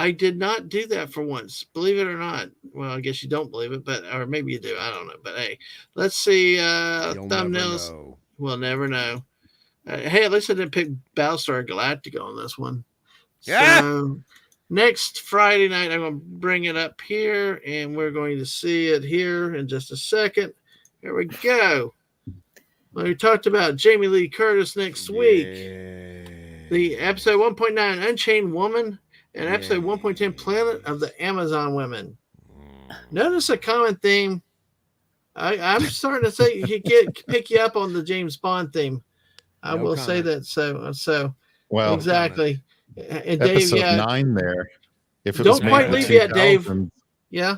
do that for once. Believe it or not. Well, I guess you don't believe it, or maybe you do. I don't know. But hey, let's see. Thumbnails. We'll never know. Hey, at least I didn't pick Battlestar Galactica on this one. Yeah. So next Friday night, I'm going to bring it up here, and we're going to see it here in just a second. Here we go. Well, we talked about Jamie Lee Curtis next week. The episode 1.9, Unchained Woman, and episode 1.10, Planet of the Amazon Women. Notice a common theme. I'm starting to say pick you up on the James Bond theme. I will say that. So well, exactly. And Dave, Dave, 9 there. If it don't was quite leave yet, Dave. Yeah,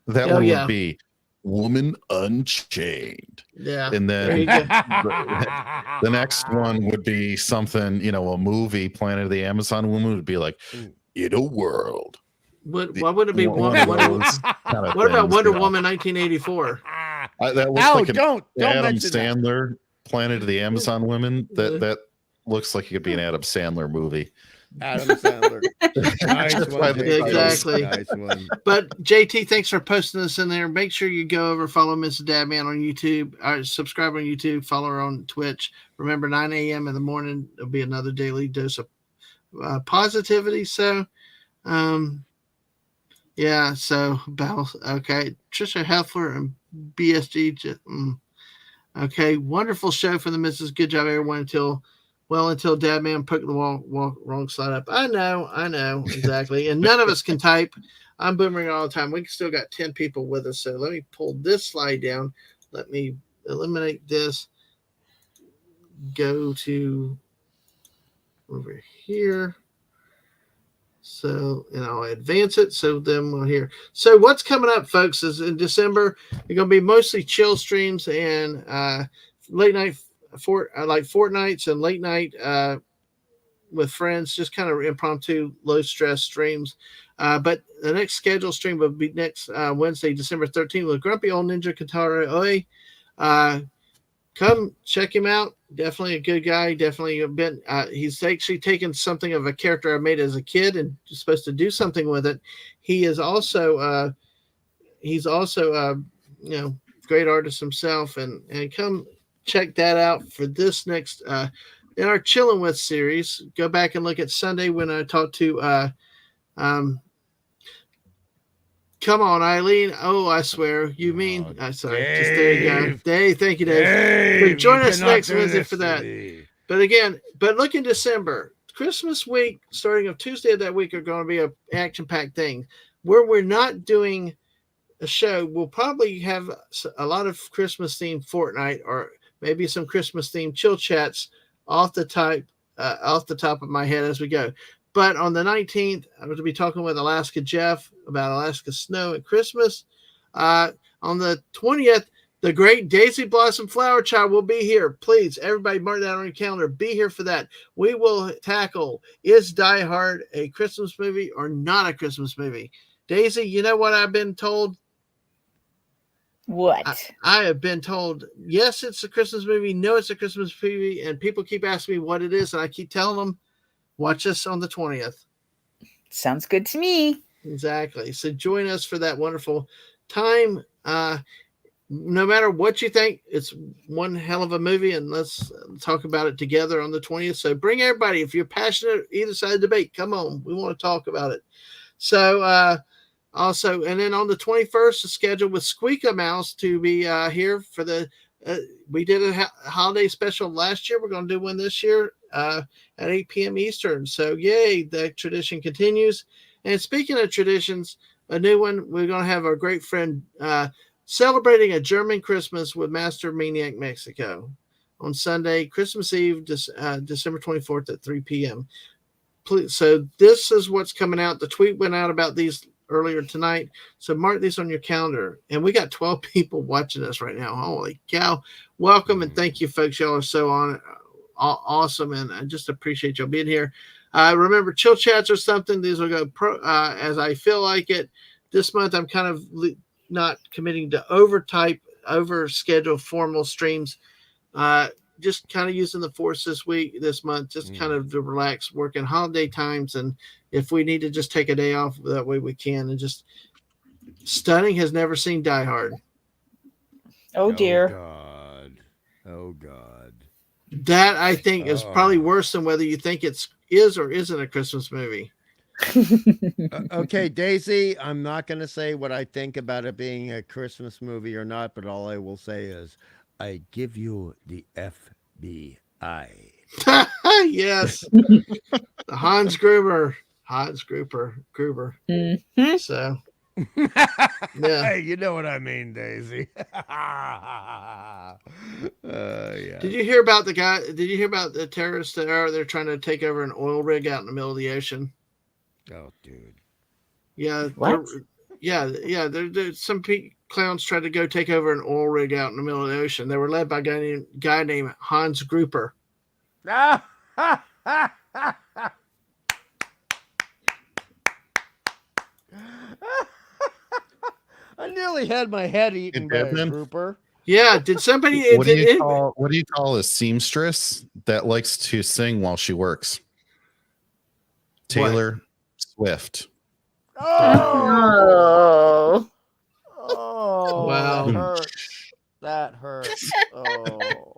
that one would be Woman Unchained. Yeah, and then the next one would be something, a movie. Planet of the Amazon Woman would be like, in a world. Why would it be What about Wonder Woman 1984? That looks like an Adam Sandler. Planet of the Amazon Women. That looks like it could be an Adam Sandler movie. Adam Sandler. Nice one, exactly. Nice one. But JT, thanks for posting this in there. Make sure you go over, follow Mrs. Dadman on YouTube, subscribe on YouTube, follow her on Twitch. Remember, 9 a.m. in the morning, there'll be another daily dose of positivity. So, so okay. Trisha Heffler and BSG. Okay, wonderful show for the missus. Good job, everyone. Until Dadman put the wrong slide up. I know exactly. And none of us can type. I'm boomering all the time. We still got 10 people with us. So let me pull this slide down. Let me eliminate this. Go to over here. So, and I'll advance it. So then we'll hear. So what's coming up, folks, is in December, they're going to be mostly chill streams and late night like fortnights and late night with friends, just kind of impromptu, low stress streams. But the next scheduled stream will be next Wednesday, December 13th with Grumpy Old Ninja Katara Oi. Come check him out. Definitely a good guy. Definitely been. He's actually taken something of a character I made as a kid and supposed to do something with it. He is also. He's also. Great artist himself, and come check that out for this next. In our Chillin' With series, go back and look at Sunday when I talked to. Come on, Eileen. Oh, I swear. You mean... sorry. Dave. Just there you go. Dave, thank you, Dave. So join us next Wednesday for that. But look in December. Christmas week, starting on Tuesday of that week, are going to be an action-packed thing. Where we're not doing a show, we'll probably have a lot of Christmas-themed Fortnite or maybe some Christmas-themed chill chats off the top of my head as we go. But on the 19th, I'm going to be talking with Alaska Jeff about Alaska snow at Christmas. On the 20th, the great Daisy Blossom Flower Child will be here. Please, everybody mark that on your calendar. Be here for that. We will tackle, is Die Hard a Christmas movie or not a Christmas movie? Daisy, you know what I've been told? What? I have been told, yes, it's a Christmas movie. No, it's a Christmas movie. And people keep asking me what it is. And I keep telling them, watch us on the 20th. Sounds good to me. Exactly. So join us for that wonderful time. No matter what you think, it's one hell of a movie. And let's talk about it together on the 20th. So bring everybody. If you're passionate either side of the debate, come on. We want to talk about it. So, also, and then on the 21st, the schedule with Squeaker Mouse to be here for the. We did a holiday special last year. We're going to do one this year at 8 p.m. Eastern. So, yay, the tradition continues. And speaking of traditions, a new one, we're going to have our great friend celebrating a German Christmas with Master Maniac Mexico on Sunday, Christmas Eve, December 24th at 3 p.m. So this is what's coming out. The tweet went out about these earlier tonight. So mark these on your calendar. And we got 12 people watching us right now. Holy cow. Welcome and thank you, folks. Y'all are so awesome. And I just appreciate y'all being here. Remember, chill chats or something. These will go as I feel like it. This month, I'm kind of not committing to over schedule formal streams. Just kind of using the force this month, just kind of to relax, working holiday times. And if we need to just take a day off, that way we can. And just Stunning has never seen Die Hard. Oh, dear. Oh, God. That, I think, is probably worse than whether you think it is or isn't a Christmas movie. Okay, Daisy, I'm not going to say what I think about it being a Christmas movie or not, but all I will say is I give you the FBI. Yes. Hans Gruber. Mm-hmm. So, yeah. Hey, you know what I mean, Daisy. Yeah. Did you hear about the terrorists that they're trying to take over an oil rig out in the middle of the ocean? Oh, dude. Yeah. What? There's some clowns tried to go take over an oil rig out in the middle of the ocean. They were led by a guy named Hans Gruber. I nearly had my head eaten by a grouper. Yeah, did somebody? What do you call a seamstress that likes to sing while she works? Taylor Swift. Oh, Wow. That hurts. Oh.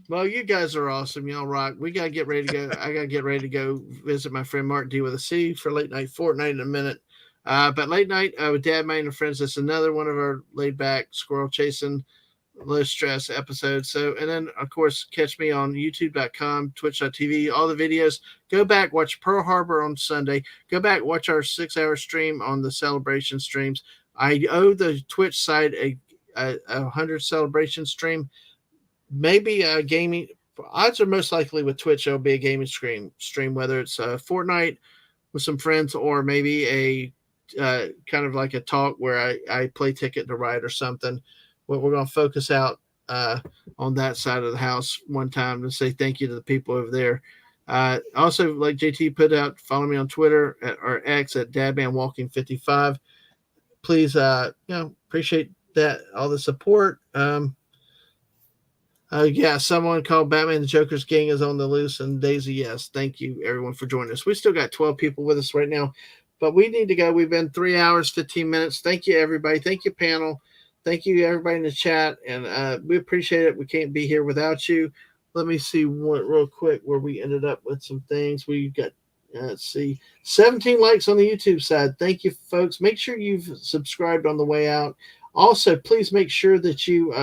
Well, you guys are awesome. Y'all rock. We got to get ready to go. I got to get ready to go visit my friend Mark D with a C for Late Night Fortnight in a minute. But Late Night with Dadman and Friends, that's another one of our laid back squirrel chasing low stress episodes. So, and then of course, catch me on youtube.com, twitch.tv, all the videos. Go back, watch Pearl Harbor on Sunday. Go back, watch our 6-hour stream on the celebration streams. I owe the Twitch side a 100 celebration stream. Maybe a gaming. Odds are most likely with Twitch, it'll be a gaming stream, whether it's a Fortnite with some friends or maybe a kind of like a talk where I play Ticket to Ride or something. We're going to focus out on that side of the house one time to say thank you to the people over there. Also, like JT put out, follow me on Twitter or X at DadmanWalking55. Please, appreciate that, all the support. Someone called Batman the Joker's gang is on the loose, and Daisy, yes. Thank you, everyone, for joining us. We still got 12 people with us right now, but we need to go. We've been 3 hours, 15 minutes. Thank you, everybody. Thank you, panel. Thank you, everybody in the chat, and we appreciate it. We can't be here without you. Let me see real quick where we ended up with some things. We got, let's see, 17 likes on the YouTube side. Thank you, folks. Make sure you've subscribed on the way out. Also, please make sure that you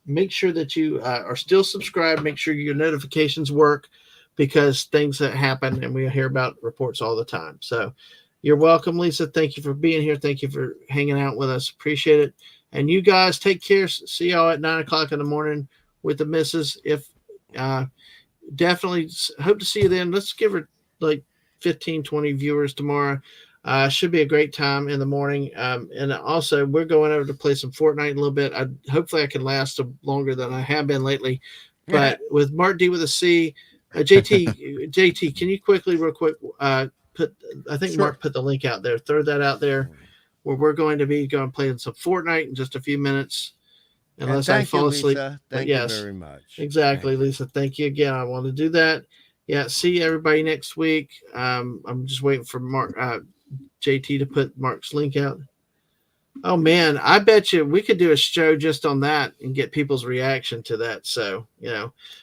make sure that you are still subscribed. Make sure your notifications work, because things that happen and we hear about reports all the time. So you're welcome, Lisa. Thank you for being here. Thank you for hanging out with us. Appreciate it. And you guys take care. See y'all at 9:00 in the morning with the missus. If definitely hope to see you then. Let's give her like 15, 20 viewers tomorrow. Should be a great time in the morning. And also, we're going over to play some Fortnite in a little bit. Hopefully I can last longer than I have been lately. But with Mark D with a C, JT, can you real quick, I think sure. Mark put the link out there. Throw that out there. where we're going to play some Fortnite in just a few minutes. Unless I fall asleep. Thank you very much. Exactly, Lisa. Thank you again. I want to do that. Yeah, see everybody next week. I'm just waiting for JT to put Mark's link out. Oh man, I bet you we could do a show just on that and get people's reaction to that. So,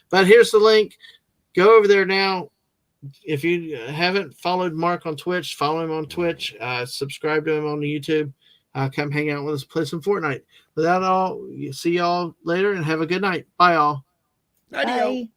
but here's the link. Go over there now. If you haven't followed Mark on Twitch, follow him on Twitch. Subscribe to him on YouTube. Come hang out with us, play some Fortnite. Without all, see y'all later and have a good night. Bye, all. Bye.